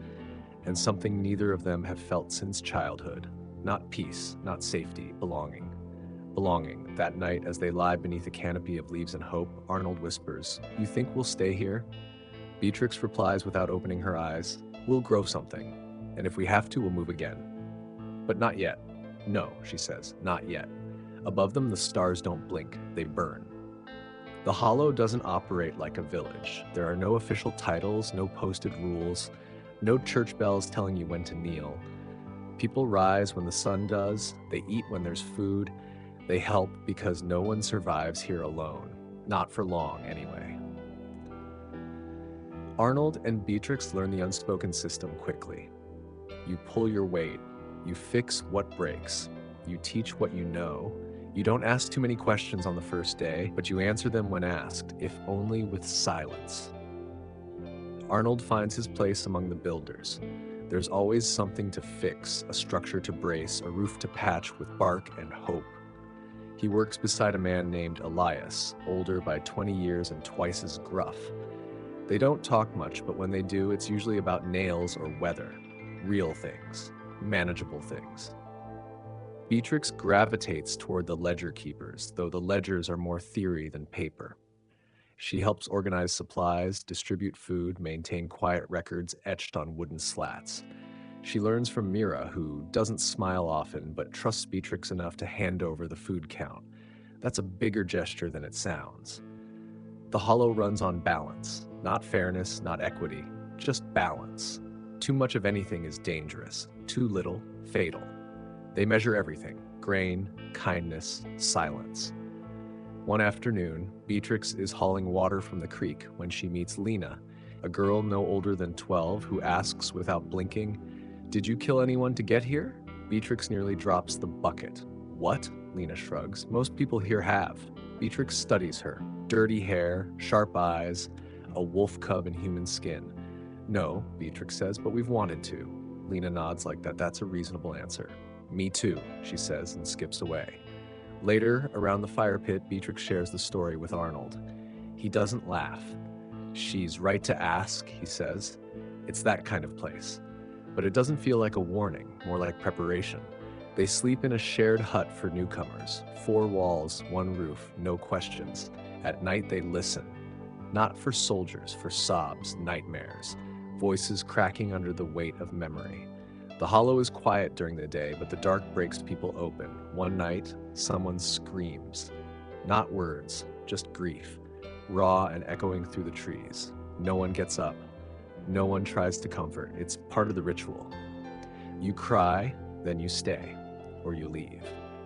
and something neither of them have felt since childhood. Not peace, not safety, belonging. Belonging. That night, as they lie beneath a canopy of leaves and hope, Arnold whispers, "You think we'll stay here?" Beatrix replies without opening her eyes, "We'll grow something, and if we have to, we'll move again." "But not yet." "No," she says, "not yet." Above them, the stars don't blink, they burn. The Hollow doesn't operate like a village. There are no official titles, no posted rules, no church bells telling you when to kneel. People rise when the sun does, they eat when there's food, they help because no one survives here alone. Not for long, anyway. Arnold and Beatrix learn the unspoken system quickly. You pull your weight, you fix what breaks, you teach what you know. You don't ask too many questions on the first day, but you answer them when asked, if only with silence. Arnold finds his place among the builders. There's always something to fix, a structure to brace, a roof to patch with bark and hope. He works beside a man named Elias, older by 20 years and twice as gruff. They don't talk much, but when they do, it's usually about nails or weather. Real things, manageable things. Beatrix gravitates toward the ledger keepers, though the ledgers are more theory than paper. She helps organize supplies, distribute food, maintain quiet records etched on wooden slats. She learns from Mira, who doesn't smile often but trusts Beatrix enough to hand over the food count. That's a bigger gesture than it sounds. The Hollow runs on balance, not fairness, not equity, just balance. Too much of anything is dangerous, too little, fatal. They measure everything: grain, kindness, silence. One afternoon, Beatrix is hauling water from the creek when she meets Lena, a girl no older than 12 who asks without blinking, "Did you kill anyone to get here?" Beatrix nearly drops the bucket. "What?" Lena shrugs. "Most people here have." Beatrix studies her. Dirty hair, sharp eyes, a wolf cub in human skin. "No," Beatrix says, "but we've wanted to." Lena nods like that's a reasonable answer. "Me too," she says and skips away. Later, around the fire pit, Beatrix shares the story with Arnold. He doesn't laugh. "She's right to ask," he says. "It's that kind of place." But it doesn't feel like a warning, more like preparation. They sleep in a shared hut for newcomers. 4 walls, 1 roof, no questions. At night they listen. Not for soldiers, for sobs, nightmares, voices cracking under the weight of memory. The Hollow is quiet during the day, but the dark breaks people open. One night, someone screams. Not words, just grief, raw and echoing through the trees. No one gets up. No one tries to comfort. It's part of the ritual. You cry, then you stay, or you leave.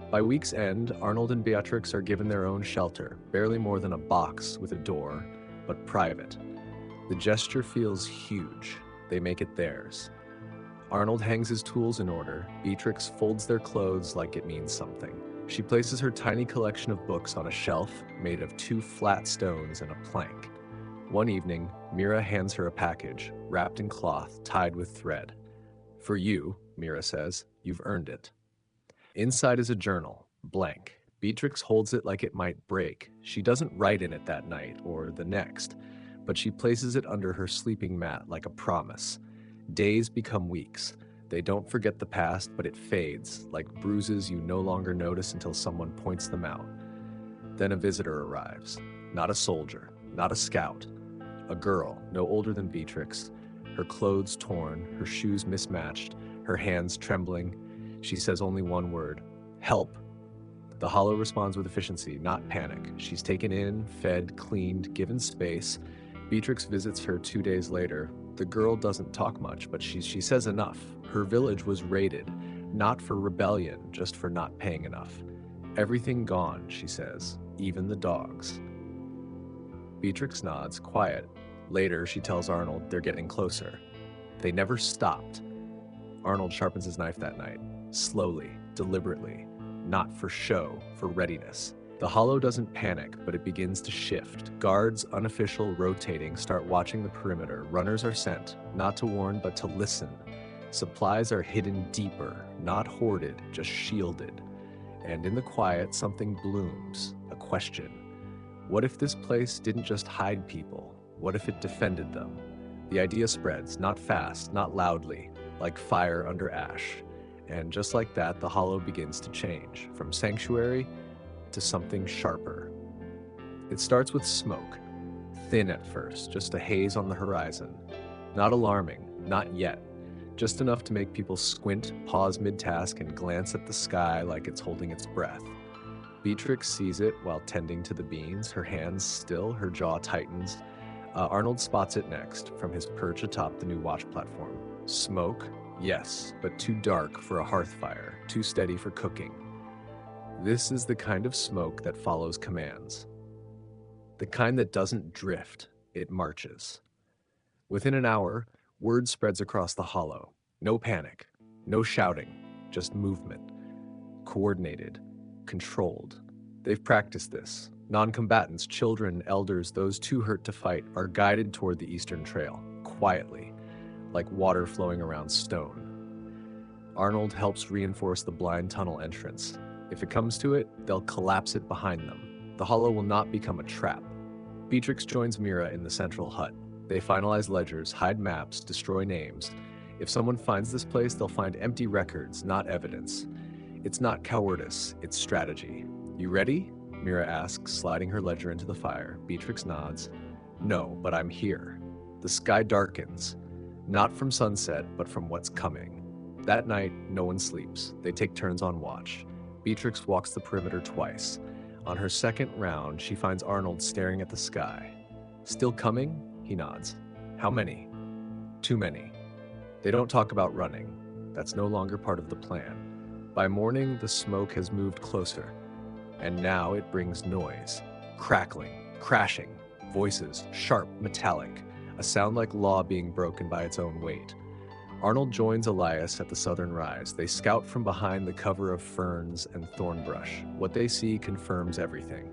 By week's end, Arnold and Beatrix are given their own shelter, barely more than a box with a door, but private. The gesture feels huge. They make it theirs. Arnold hangs his tools in order. Beatrix folds their clothes like it means something. She places her tiny collection of books on a shelf made of 2 flat stones and a plank. One evening, Mira hands her a package, wrapped in cloth, tied with thread. "For you," Mira says, "you've earned it." Inside is a journal, blank. Beatrix holds it like it might break. She doesn't write in it that night or the next, but she places it under her sleeping mat like a promise. Days become weeks. They don't forget the past, but it fades, like bruises you no longer notice until someone points them out. Then a visitor arrives. Not a soldier, not a scout. A girl, no older than Beatrix. Her clothes torn, her shoes mismatched, her hands trembling. She says only one word: "Help." The Hollow responds with efficiency, not panic. She's taken in, fed, cleaned, given space. Beatrix visits her 2 days later. The girl doesn't talk much, but she says enough. Her village was raided, not for rebellion, just for not paying enough. "Everything gone," she says, "even the dogs." Beatrix nods, quiet. Later, she tells Arnold they're getting closer. They never stopped. Arnold sharpens his knife that night, slowly, deliberately, not for show, for readiness. The hollow doesn't panic, but it begins to shift. Guards, unofficial, rotating, start watching the perimeter. Runners are sent, not to warn, but to listen. Supplies are hidden deeper, not hoarded, just shielded. And in the quiet, something blooms, a question. What if this place didn't just hide people? What if it defended them? The idea spreads, not fast, not loudly, like fire under ash. And just like that, the hollow begins to change, from sanctuary to something sharper. It starts with smoke, thin at first, just a haze on the horizon. Not alarming, not yet, just enough to make people squint, pause mid-task, and glance at the sky like it's holding its breath. Beatrix sees it while tending to the beans, her hands still, her jaw tightens. Arnold spots it next, from his perch atop the new watch platform. Smoke, yes, but too dark for a hearth fire, too steady for cooking. This is the kind of smoke that follows commands. The kind that doesn't drift, it marches. Within an hour, word spreads across the hollow. No panic, no shouting, just movement. Coordinated, controlled. They've practiced this. Non-combatants, children, elders, those too hurt to fight, are guided toward the Eastern Trail, quietly, like water flowing around stone. Arnold helps reinforce the blind tunnel entrance. If it comes to it, they'll collapse it behind them. The hollow will not become a trap. Beatrix joins Mira in the central hut. They finalize ledgers, hide maps, destroy names. If someone finds this place, they'll find empty records, not evidence. It's not cowardice, it's strategy. You ready? Mira asks, sliding her ledger into the fire. Beatrix nods. No, but I'm here. The sky darkens. Not from sunset, but from what's coming. That night, no one sleeps. They take turns on watch. Beatrix walks the perimeter twice. On her second round, she finds Arnold staring at the sky. Still coming? He nods. How many? Too many. They don't talk about running. That's no longer part of the plan. By morning, the smoke has moved closer. And now it brings noise. Crackling, crashing, voices, sharp, metallic. A sound like law being broken by its own weight. Arnold joins Elias at the southern rise. They scout from behind the cover of ferns and thorn brush. What they see confirms everything.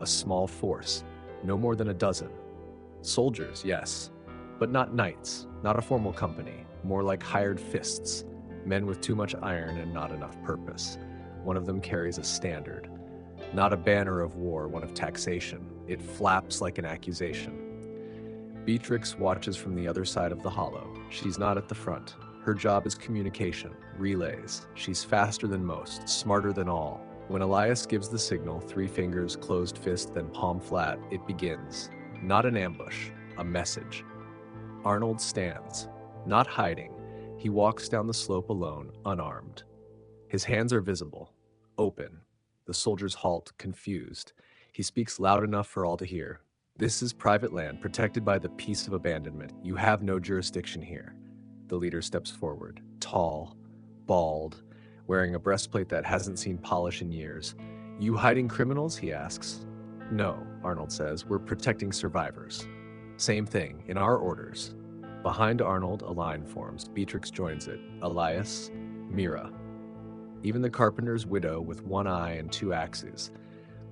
A small force, no more than a dozen. Soldiers, yes, but not knights, not a formal company, more like hired fists, men with too much iron and not enough purpose. One of them carries a standard. Not a banner of war, one of taxation. It flaps like an accusation. Beatrix watches from the other side of the hollow. She's not at the front. Her job is communication, relays. She's faster than most, smarter than all. When Elias gives the signal, 3 fingers, closed fist, then palm flat, it begins. Not an ambush, a message. Arnold stands, not hiding. He walks down the slope alone, unarmed. His hands are visible, open. The soldiers halt, confused. He speaks loud enough for all to hear. This is private land, protected by the peace of abandonment. You have no jurisdiction here. The leader steps forward, tall, bald, wearing a breastplate that hasn't seen polish in years. You hiding criminals? He asks. No, Arnold says. We're protecting survivors. Same thing, in our orders. Behind Arnold, a line forms. Beatrix joins it. Elias, Mira. Even the carpenter's widow with 1 eye and 2 axes.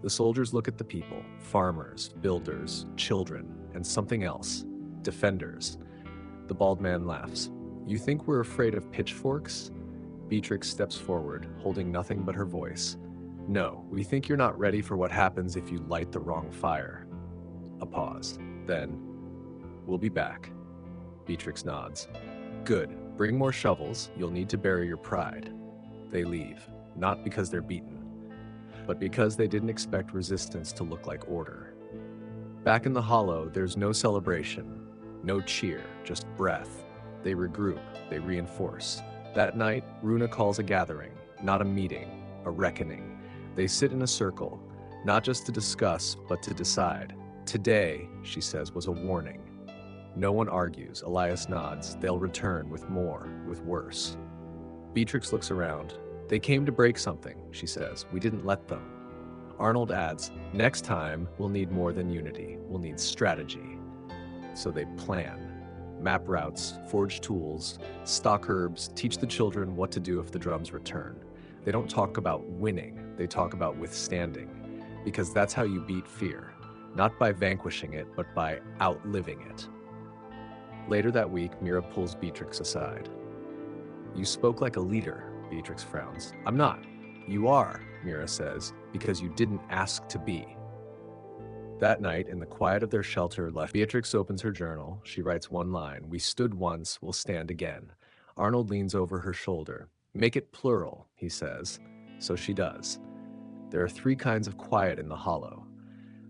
The soldiers look at the people, farmers, builders, children, and something else, defenders. The bald man laughs. You think we're afraid of pitchforks? Beatrix steps forward, holding nothing but her voice. No, we think you're not ready for what happens if you light the wrong fire. A pause. Then, we'll be back. Beatrix nods. Good. Bring more shovels. You'll need to bury your pride. They leave, not because they're beaten, but because they didn't expect resistance to look like order. Back in the hollow, there's no celebration, no cheer, just breath. They regroup, they reinforce. That night, Runa calls a gathering, not a meeting, a reckoning. They sit in a circle, not just to discuss, but to decide. Today, she says, was a warning. No one argues. Elias nods. They'll return with more, with worse. Beatrix looks around. They came to break something, she says. We didn't let them. Arnold adds, next time, we'll need more than unity. We'll need strategy. So they plan. Map routes, forge tools, stock herbs, teach the children what to do if the drums return. They don't talk about winning. They talk about withstanding. because that's how you beat fear, not by vanquishing it, but by outliving it. Later that week, Mira pulls Beatrix aside. You spoke like a leader, Beatrix frowns. I'm not. You are, Mira says, because you didn't ask to be. That night, in the quiet of their shelter left, Beatrix opens her journal. She writes one line. We stood once, we'll stand again. Arnold leans over her shoulder. Make it plural, he says. So she does. There are 3 kinds of quiet in the hollow.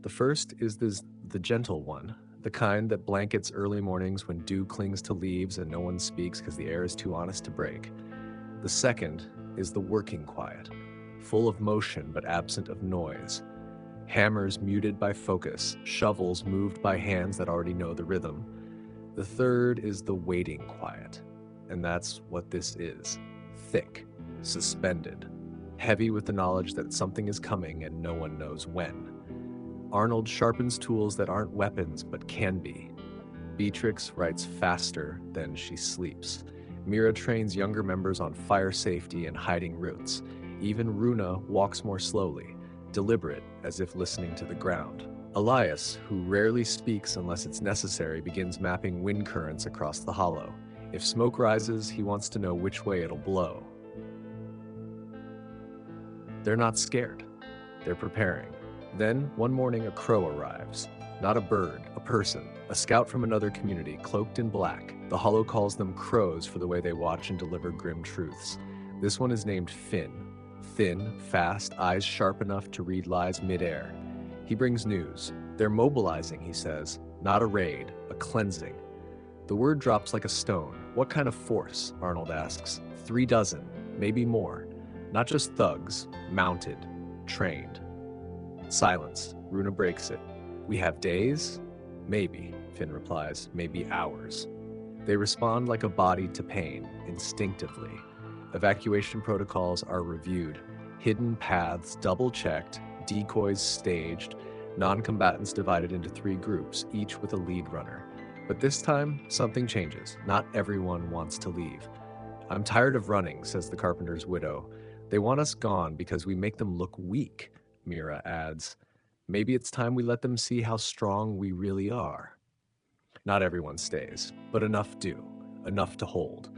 The first is the gentle one, the kind that blankets early mornings when dew clings to leaves and no one speaks because the air is too honest to break. The second is the working quiet, full of motion but absent of noise. Hammers muted by focus, shovels moved by hands that already know the rhythm. The third is the waiting quiet, and that's what this is. Thick, suspended, heavy with the knowledge that something is coming and no one knows when. Arnold sharpens tools that aren't weapons but can be. Beatrix writes faster than she sleeps. Mira trains younger members on fire safety and hiding routes. Even Runa walks more slowly, deliberate, as if listening to the ground. Elias, who rarely speaks unless it's necessary, begins mapping wind currents across the hollow. If smoke rises, he wants to know which way it'll blow. They're not scared. They're preparing. Then, one morning, a crow arrives. Not a bird, a person, a scout from another community, cloaked in black. The hollow calls them crows for the way they watch and deliver grim truths. This one is named Finn. Thin, fast, eyes sharp enough to read lies midair. He brings news. They're mobilizing, he says. Not a raid, a cleansing. The word drops like a stone. What kind of force? Arnold asks. 3 dozen, maybe more. Not just thugs, mounted, trained. Silence. Runa breaks it. We have days? Maybe, Finn replies. Maybe hours. They respond like a body to pain, instinctively. Evacuation protocols are reviewed. Hidden paths double-checked, decoys staged, non-combatants divided into 3 groups, each with a lead runner. But this time, something changes. Not everyone wants to leave. I'm tired of running, says the carpenter's widow. They want us gone because we make them look weak, Mira adds. Maybe it's time we let them see how strong we really are. Not everyone stays, but enough do. Enough to hold.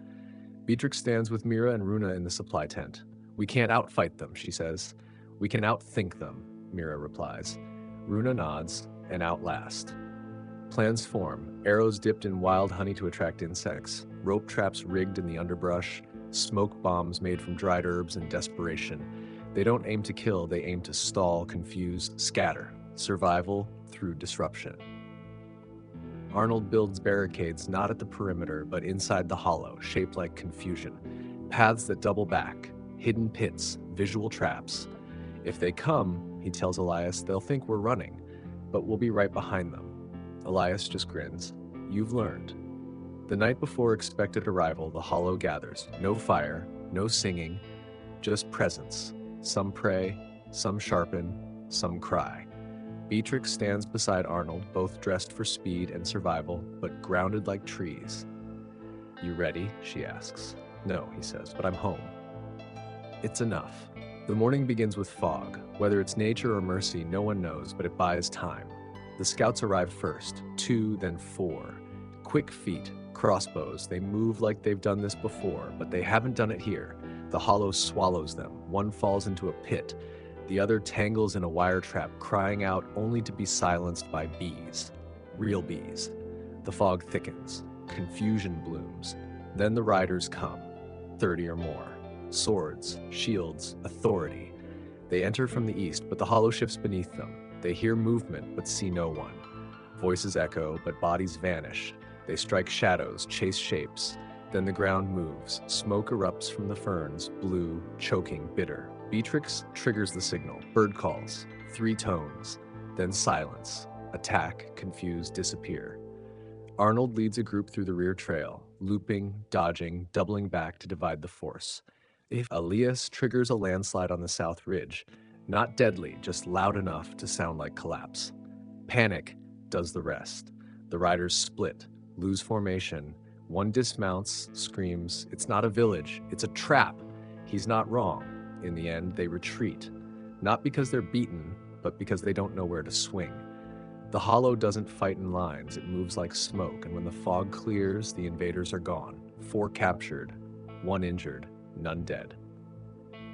Beatrix stands with Mira and Runa in the supply tent. We can't outfight them, she says. We can outthink them, Mira replies. Runa nods and outlast. Plans form, arrows dipped in wild honey to attract insects, rope traps rigged in the underbrush, smoke bombs made from dried herbs and desperation. They don't aim to kill, they aim to stall, confuse, scatter. Survival through disruption. Arnold builds barricades not at the perimeter, but inside the hollow, shaped like confusion. Paths that double back, hidden pits, visual traps. If they come, he tells Elias, they'll think we're running, but we'll be right behind them. Elias just grins. You've learned. The night before expected arrival, the hollow gathers. No fire, no singing, just presence. Some pray, some sharpen, some cry. Beatrix stands beside Arnold, both dressed for speed and survival, but grounded like trees. You ready? She asks. No, he says, but I'm home. It's enough. The morning begins with fog. Whether it's nature or mercy, no one knows, but it buys time. The scouts arrive first, 2, then 4. Quick feet, crossbows. They move like they've done this before, but they haven't done it here. The hollow swallows them. One falls into a pit. The other tangles in a wire trap, crying out only to be silenced by bees. Real bees. The fog thickens. Confusion blooms. Then the riders come. 30 or more. Swords, shields, authority. They enter from the east, but the hollow shifts beneath them. They hear movement, but see no one. Voices echo, but bodies vanish. They strike shadows, chase shapes. Then the ground moves. Smoke erupts from the ferns, blue, choking, bitter. Beatrix triggers the signal. Bird calls. 3 tones. Then silence. Attack, confuse, disappear. Arnold leads a group through the rear trail, looping, dodging, doubling back to divide the force. If Elias triggers a landslide on the south ridge, not deadly, just loud enough to sound like collapse. Panic does the rest. The riders split, lose formation. One dismounts, screams, it's not a village, it's a trap. He's not wrong. In the end, they retreat. Not because they're beaten, but because they don't know where to swing. The hollow doesn't fight in lines, it moves like smoke, and when the fog clears, the invaders are gone. 4 captured, 1 injured, none dead.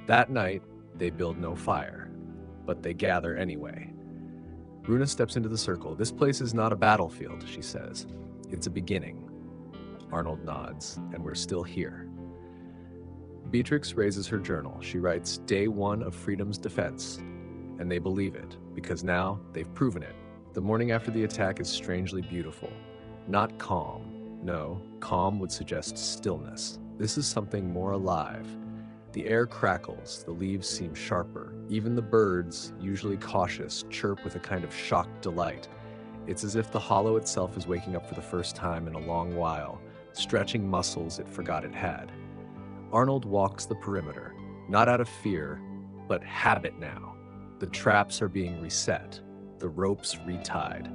That night, they build no fire, but they gather anyway. Runa steps into the circle. "This place is not a battlefield," she says. "It's a beginning." Arnold nods, "And we're still here." Beatrix raises her journal. She writes, "Day 1 of freedom's defense." And they believe it, because now they've proven it. The morning after the attack is strangely beautiful. Not calm. No, calm would suggest stillness. This is something more alive. The air crackles, the leaves seem sharper. Even the birds, usually cautious, chirp with a kind of shocked delight. It's as if the hollow itself is waking up for the first time in a long while, stretching muscles it forgot it had. Arnold walks the perimeter, not out of fear, but habit now. The traps are being reset, the ropes retied,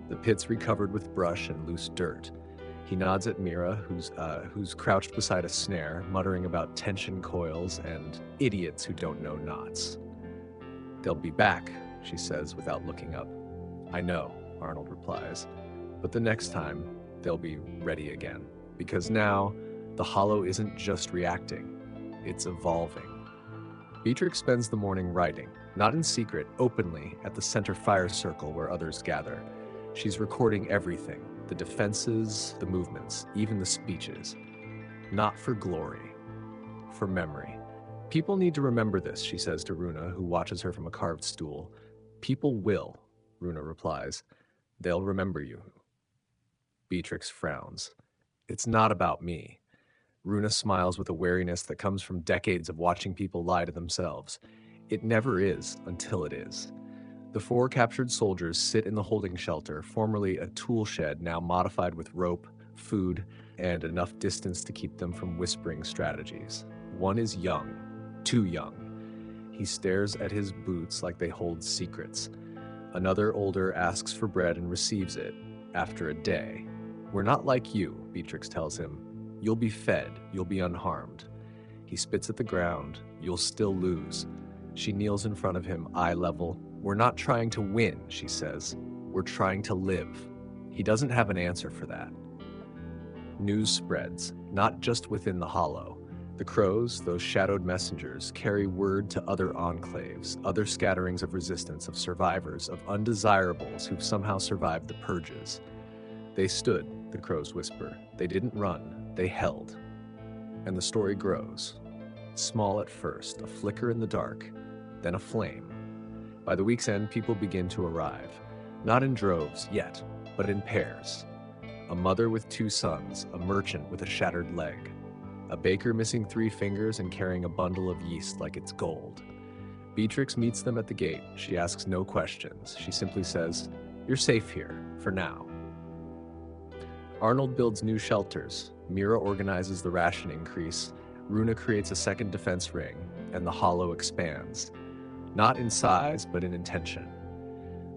the pits recovered with brush and loose dirt. He nods at Mira, who's crouched beside a snare, muttering about tension coils and idiots who don't know knots. "They'll be back," she says without looking up. "I know," Arnold replies, "but the next time, they'll be ready again. Because now, the hollow isn't just reacting, it's evolving." Beatrix spends the morning writing, not in secret, openly, at the center fire circle where others gather. She's recording everything, the defenses, the movements, even the speeches. Not for glory, for memory. "People need to remember this," she says to Runa, who watches her from a carved stool. "People will," Runa replies. "They'll remember you." Beatrix frowns. "It's not about me." Runa smiles with a wariness that comes from decades of watching people lie to themselves. It never is until it is. The 4 captured soldiers sit in the holding shelter, formerly a tool shed, now modified with rope, food, and enough distance to keep them from whispering strategies. One is young, too young. He stares at his boots like they hold secrets. Another, older, asks for bread and receives it, after a day. "We're not like you," Beatrix tells him. "You'll be fed, you'll be unharmed." He spits at the ground. "You'll still lose." She kneels in front of him, eye level. "We're not trying to win," she says. "We're trying to live." He doesn't have an answer for that. News spreads, not just within the hollow. The crows, those shadowed messengers, carry word to other enclaves, other scatterings of resistance, of survivors, of undesirables who've somehow survived the purges. "They stood," the crows whisper. "They didn't run, they held." And the story grows. Small at first, a flicker in the dark, then a flame. By the week's end, people begin to arrive. Not in droves yet, but in pairs. A mother with 2 sons, a merchant with a shattered leg, a baker missing 3 fingers and carrying a bundle of yeast like it's gold. Beatrix meets them at the gate. She asks no questions. She simply says, "You're safe here, for now." Arnold builds new shelters. Mira organizes the ration increase. Runa creates a second defense ring, and the hollow expands. Not in size, but in intention.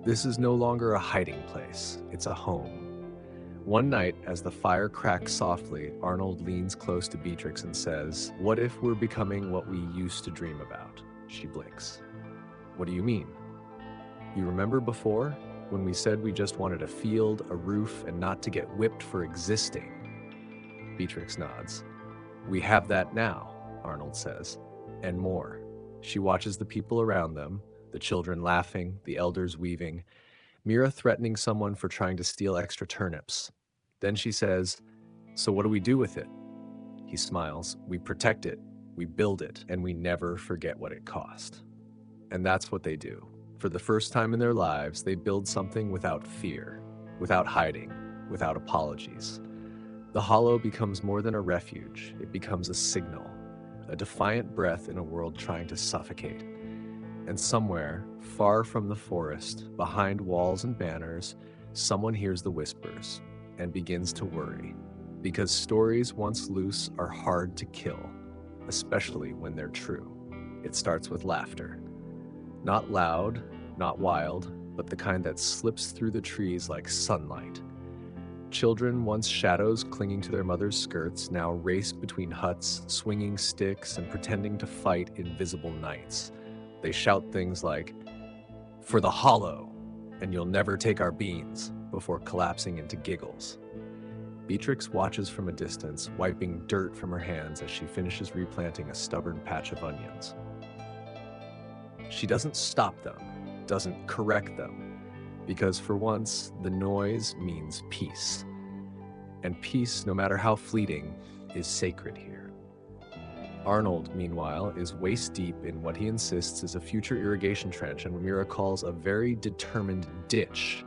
This is no longer a hiding place, it's a home. One night, as the fire cracks softly, Arnold leans close to Beatrix and says, "What if we're becoming what we used to dream about?" She blinks. "What do you mean?" "You remember before, when we said we just wanted a field, a roof, and not to get whipped for existing?" Beatrix nods. "We have that now," Arnold says, "and more." She watches the people around them, the children laughing, the elders weaving, Mira threatening someone for trying to steal extra turnips. Then she says, "So what do we do with it?" He smiles. "We protect it, we build it, and we never forget what it cost." And that's what they do. For the first time in their lives, they build something without fear, without hiding, without apologies. The hollow becomes more than a refuge. It becomes a signal, a defiant breath in a world trying to suffocate. And somewhere, far from the forest, behind walls and banners, someone hears the whispers and begins to worry. Because stories once loose are hard to kill, especially when they're true. It starts with laughter. Not loud, not wild, but the kind that slips through the trees like sunlight. Children, once shadows clinging to their mother's skirts, now race between huts, swinging sticks and pretending to fight invisible knights. They shout things like, For the hollow, and you'll never take our beans, before collapsing into giggles. Beatrix watches from a distance, wiping dirt from her hands as she finishes replanting a stubborn patch of onions. She doesn't stop them, doesn't correct them, because for once, the noise means peace. And peace, no matter how fleeting, is sacred here. Arnold, meanwhile, is waist-deep in what he insists is a future irrigation trench and Mira calls a very determined ditch.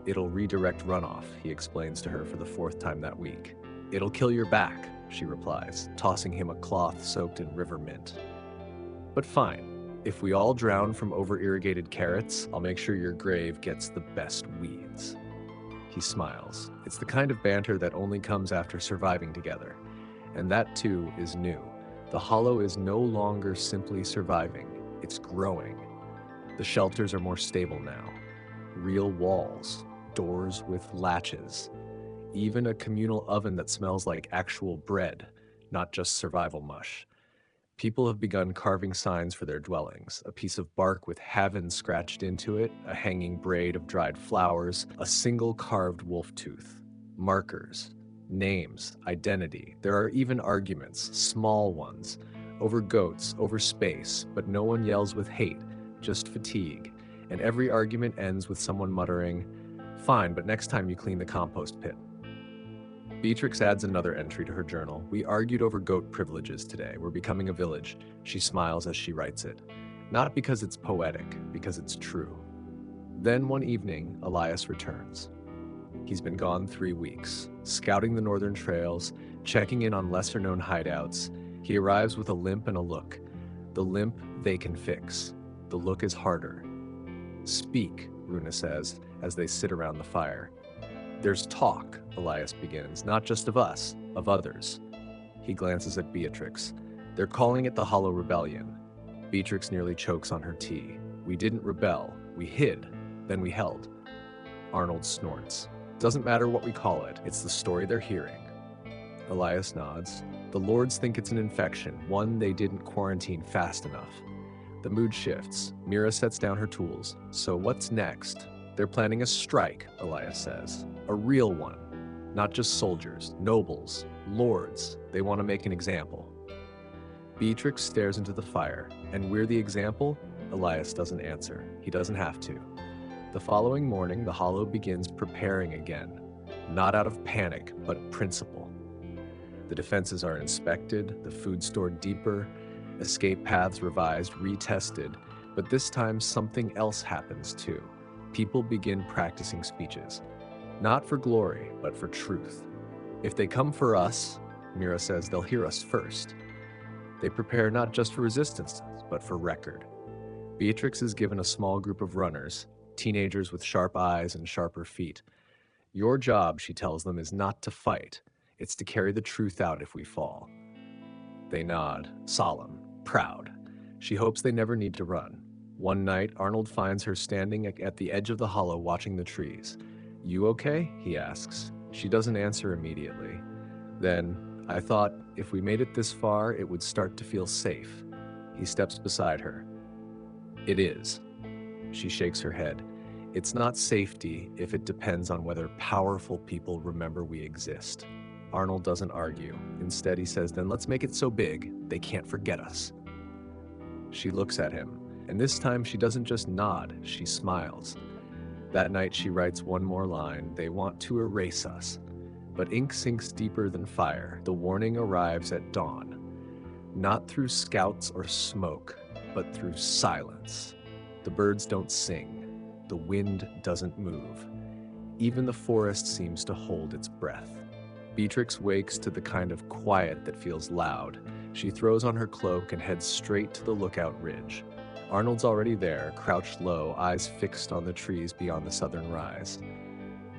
It'll redirect runoff, he explains to her for the fourth time that week. It'll kill your back, she replies, tossing him a cloth soaked in river mint. But fine. If we all drown from over-irrigated carrots, I'll make sure your grave gets the best weeds. He smiles. It's the kind of banter that only comes after surviving together. And that, too, is new. The hollow is no longer simply surviving, it's growing. The shelters are more stable now. Real walls, doors with latches, even a communal oven that smells like actual bread, not just survival mush. People have begun carving signs for their dwellings, a piece of bark with heaven scratched into it, a hanging braid of dried flowers, a single carved wolf tooth. Markers, names, identity. There are even arguments, small ones, over goats, over space, but no one yells with hate, just fatigue. And every argument ends with someone muttering, "Fine, but next time you clean the compost pit." Beatrix adds another entry to her journal. We argued over goat privileges today. We're becoming a village. She smiles as she writes it. Not because it's poetic, because it's true. Then one evening, Elias returns. He's been gone 3 weeks, scouting the northern trails, checking in on lesser-known hideouts. He arrives with a limp and a look. The limp they can fix. The look is harder. Speak, Runa says, as they sit around the fire. There's talk, Elias begins, not just of us, of others. He glances at Beatrix. They're calling it the Hollow Rebellion. Beatrix nearly chokes on her tea. We didn't rebel. We hid. Then we held. Arnold snorts. Doesn't matter what we call it. It's the story they're hearing. Elias nods. The lords think it's an infection, one they didn't quarantine fast enough. The mood shifts. Mira sets down her tools. So what's next? They're planning a strike, Elias says. A real one. Not just soldiers, nobles, lords. They want to make an example. Beatrix stares into the fire. And we're the example? Elias doesn't answer. He doesn't have to. The following morning, the Hollow begins preparing again. Not out of panic, but principle. The defenses are inspected, the food stored deeper, escape paths revised, retested, but this time something else happens too. People begin practicing speeches. Not for glory, but for truth. If they come for us, Mira says, they'll hear us first. They prepare not just for resistance, but for record. Beatrix is given a small group of runners, teenagers with sharp eyes and sharper feet. Your job, she tells them, is not to fight. It's to carry the truth out if we fall. They nod, solemn, proud. She hopes they never need to run. One night, Arnold finds her standing at the edge of the hollow watching the trees. You okay? He asks. She doesn't answer immediately. Then, I thought, if we made it this far, it would start to feel safe. He steps beside her. It is. She shakes her head. It's not safety if it depends on whether powerful people remember we exist. Arnold doesn't argue. Instead, he says, then let's make it so big they can't forget us. She looks at him, and this time she doesn't just nod, she smiles. That night she writes one more line, they want to erase us. But ink sinks deeper than fire. The warning arrives at dawn. Not through scouts or smoke, but through silence. The birds don't sing. The wind doesn't move. Even the forest seems to hold its breath. Beatrix wakes to the kind of quiet that feels loud. She throws on her cloak and heads straight to the lookout ridge. Arnold's already there, crouched low, eyes fixed on the trees beyond the southern rise.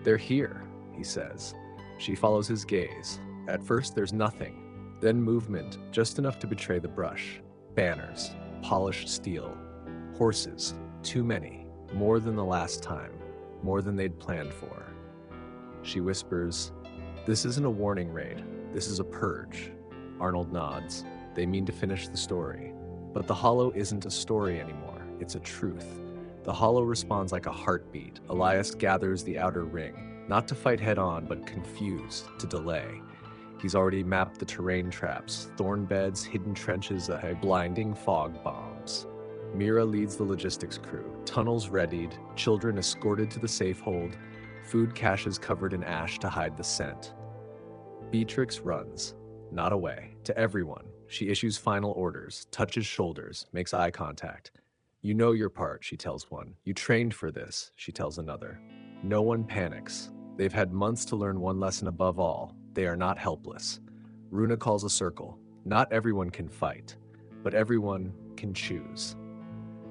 They're here, he says. She follows his gaze. At first, there's nothing. Then movement, just enough to betray the brush. Banners, polished steel. Horses, too many. More than the last time. More than they'd planned for. She whispers, this isn't a warning raid. This is a purge. Arnold nods. They mean to finish the story. But the Hollow isn't a story anymore. It's a truth. The hollow responds like a heartbeat. Elias gathers the outer ring, not to fight head on, but confused, to delay. He's already mapped the terrain traps, thorn beds, hidden trenches, blinding fog bombs. Mira leads the logistics crew, tunnels readied, children escorted to the safe hold, food caches covered in ash to hide the scent. Beatrix runs, not away, to everyone. She issues final orders, touches shoulders, makes eye contact. You know your part, she tells one. You trained for this, she tells another. No one panics. They've had months to learn one lesson above all. They are not helpless. Runa calls a circle. Not everyone can fight, but everyone can choose.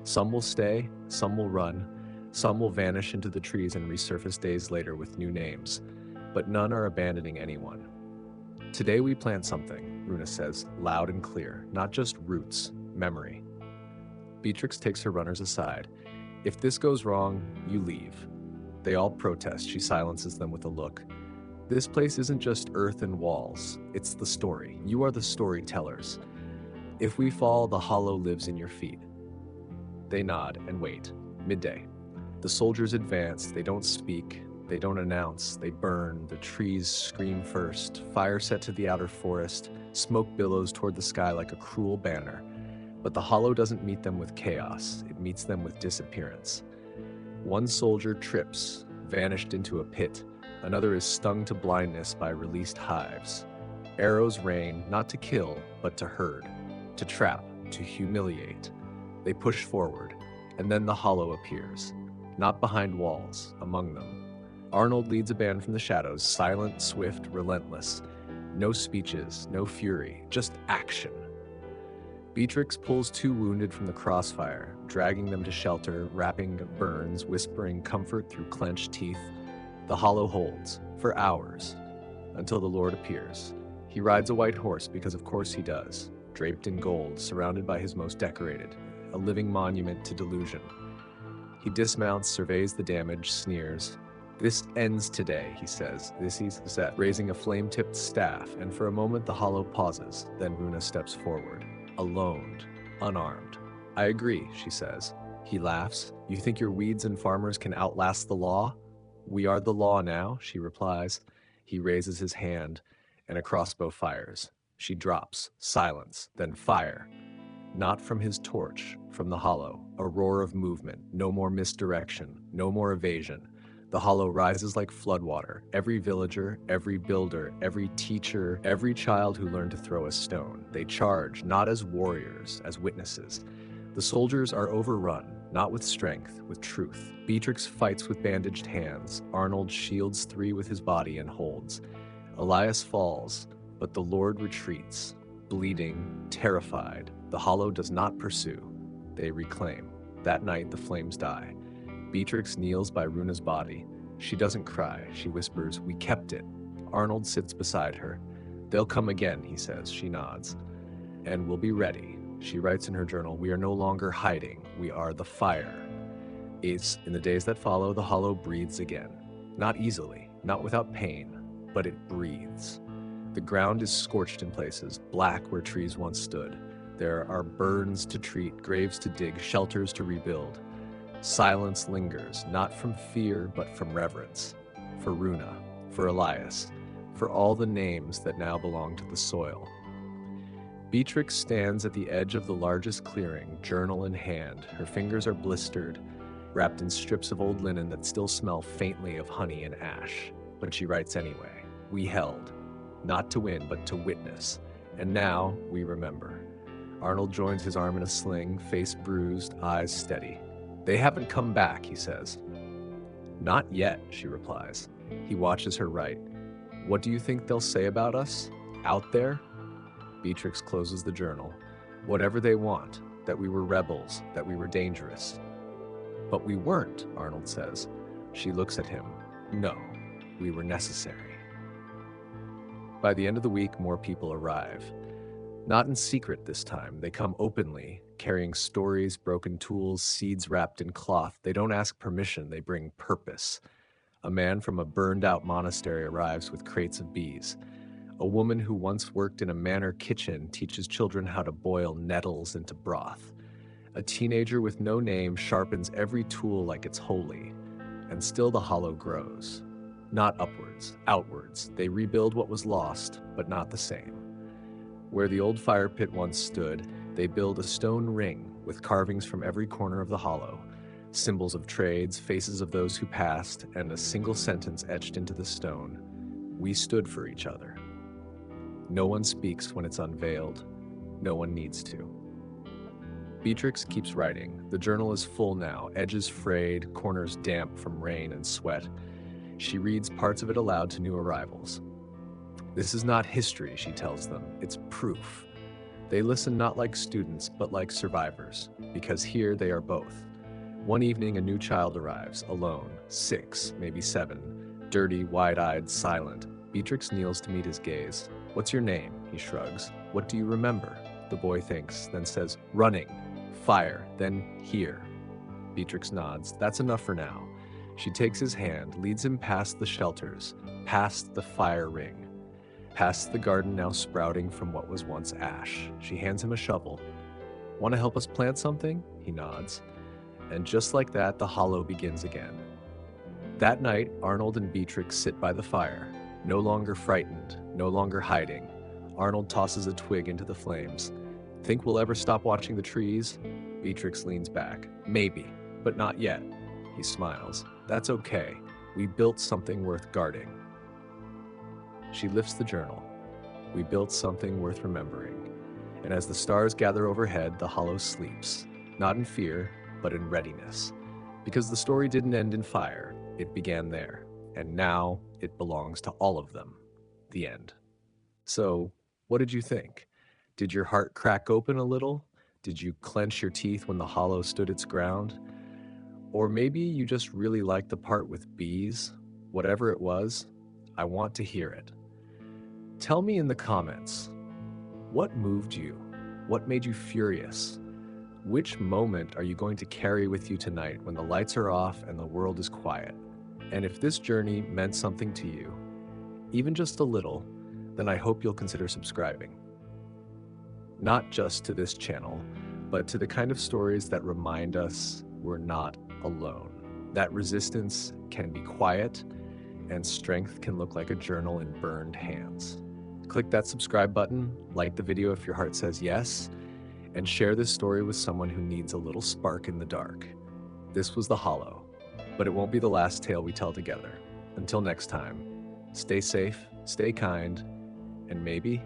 Some will stay, some will run, some will vanish into the trees and resurface days later with new names, but none are abandoning anyone. Today we plant something, Runa says, loud and clear, not just roots, memory. Beatrix takes her runners aside. If this goes wrong, you leave. They all protest. She silences them with a look. This place isn't just earth and walls. It's the story. You are the storytellers. If we fall, the hollow lives in your feet. They nod and wait. Midday. The soldiers advance. They don't speak. They don't announce. They burn. The trees scream first. Fire set to the outer forest. Smoke billows toward the sky like a cruel banner. But the hollow doesn't meet them with chaos. It meets them with disappearance. One soldier trips, vanished into a pit. Another is stung to blindness by released hives. Arrows rain, not to kill, but to herd, to trap, to humiliate. They push forward, and then the hollow appears. Not behind walls, among them. Arnold leads a band from the shadows, silent, swift, relentless. No speeches, no fury, just action. Beatrix pulls two wounded from the crossfire, dragging them to shelter, wrapping burns, whispering comfort through clenched teeth. The hollow holds, for hours, until the Lord appears. He rides a white horse because of course he does, draped in gold, surrounded by his most decorated, a living monument to delusion. He dismounts, surveys the damage, sneers. This ends today, he says. This he's set, raising a flame-tipped staff, and for a moment the hollow pauses, then Runa steps forward. Alone, unarmed. I agree, she says. He laughs. You think your weeds and farmers can outlast the law? We are the law now, she replies. He raises his hand, and a crossbow fires. She drops, silence, then fire. Not from his torch, from the hollow, a roar of movement, no more misdirection, no more evasion. The hollow rises like floodwater. Every villager, every builder, every teacher, every child who learned to throw a stone. They charge, not as warriors, as witnesses. The soldiers are overrun, not with strength, with truth. Beatrix fights with bandaged hands. Arnold shields three with his body and holds. Elias falls, but the Lord retreats, bleeding, terrified. The hollow does not pursue. They reclaim. That night the flames die. Beatrix kneels by Runa's body. She doesn't cry. She whispers, "We kept it." Arnold sits beside her. "They'll come again," he says. She nods. "And we'll be ready." She writes in her journal, "We are no longer hiding. We are the fire." It's in the days that follow, the hollow breathes again. Not easily, not without pain, but it breathes. The ground is scorched in places, black where trees once stood. There are burns to treat, graves to dig, shelters to rebuild. Silence lingers, not from fear, but from reverence. For Runa, for Elias, for all the names that now belong to the soil. Beatrix stands at the edge of the largest clearing, journal in hand. Her fingers are blistered, wrapped in strips of old linen that still smell faintly of honey and ash. But she writes anyway. We held, not to win, but to witness. And now we remember. Arnold joins his arm in a sling, face bruised, eyes steady. "They haven't come back," he says. "Not yet," she replies. He watches her write. "What do you think they'll say about us? Out there?" Beatrix closes the journal. "Whatever they want, that we were rebels, that we were dangerous." "But we weren't," Arnold says. She looks at him. "No, we were necessary." By the end of the week, more people arrive. Not in secret this time. They come openly, carrying stories, broken tools, seeds wrapped in cloth. They don't ask permission, they bring purpose. A man from a burned-out monastery arrives with crates of bees. A woman who once worked in a manor kitchen teaches children how to boil nettles into broth. A teenager with no name sharpens every tool like it's holy, and still the hollow grows. Not upwards, outwards. They rebuild what was lost, but not the same. Where the old fire pit once stood, they build a stone ring with carvings from every corner of the hollow, symbols of trades, faces of those who passed, and a single sentence etched into the stone: we stood for each other. No one speaks when it's unveiled. No one needs to. Beatrix keeps writing. The journal is full now, edges frayed, corners damp from rain and sweat. She reads parts of it aloud to new arrivals. This is not history, she tells them. It's proof. They listen not like students, but like survivors, because here they are both. One evening, a new child arrives, alone, 6, maybe 7, dirty, wide-eyed, silent. Beatrix kneels to meet his gaze. What's your name? He shrugs. What do you remember? The boy thinks, then says, running, fire, then here. Beatrix nods. That's enough for now. She takes his hand, leads him past the shelters, past the fire ring, past the garden now sprouting from what was once ash. She hands him a shovel. Want to help us plant something? He nods. And just like that, the hollow begins again. That night, Arnold and Beatrix sit by the fire, no longer frightened, no longer hiding. Arnold tosses a twig into the flames. Think we'll ever stop watching the trees? Beatrix leans back. Maybe, but not yet. He smiles. That's okay. We built something worth guarding. She lifts the journal. We built something worth remembering. And as the stars gather overhead, the hollow sleeps, not in fear, but in readiness. Because the story didn't end in fire, it began there. And now it belongs to all of them. The end. So, what did you think? Did your heart crack open a little? Did you clench your teeth when the hollow stood its ground? Or maybe you just really liked the part with bees? Whatever it was, I want to hear it. Tell me in the comments, what moved you? What made you furious? Which moment are you going to carry with you tonight when the lights are off and the world is quiet? And if this journey meant something to you, even just a little, then I hope you'll consider subscribing. Not just to this channel, but to the kind of stories that remind us we're not alone. That resistance can be quiet, and strength can look like a journal in burned hands. Click that subscribe button, like the video if your heart says yes, and share this story with someone who needs a little spark in the dark. This was The Hollow, but it won't be the last tale we tell together. Until next time, stay safe, stay kind, and maybe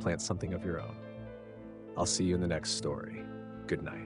plant something of your own. I'll see you in the next story. Good night.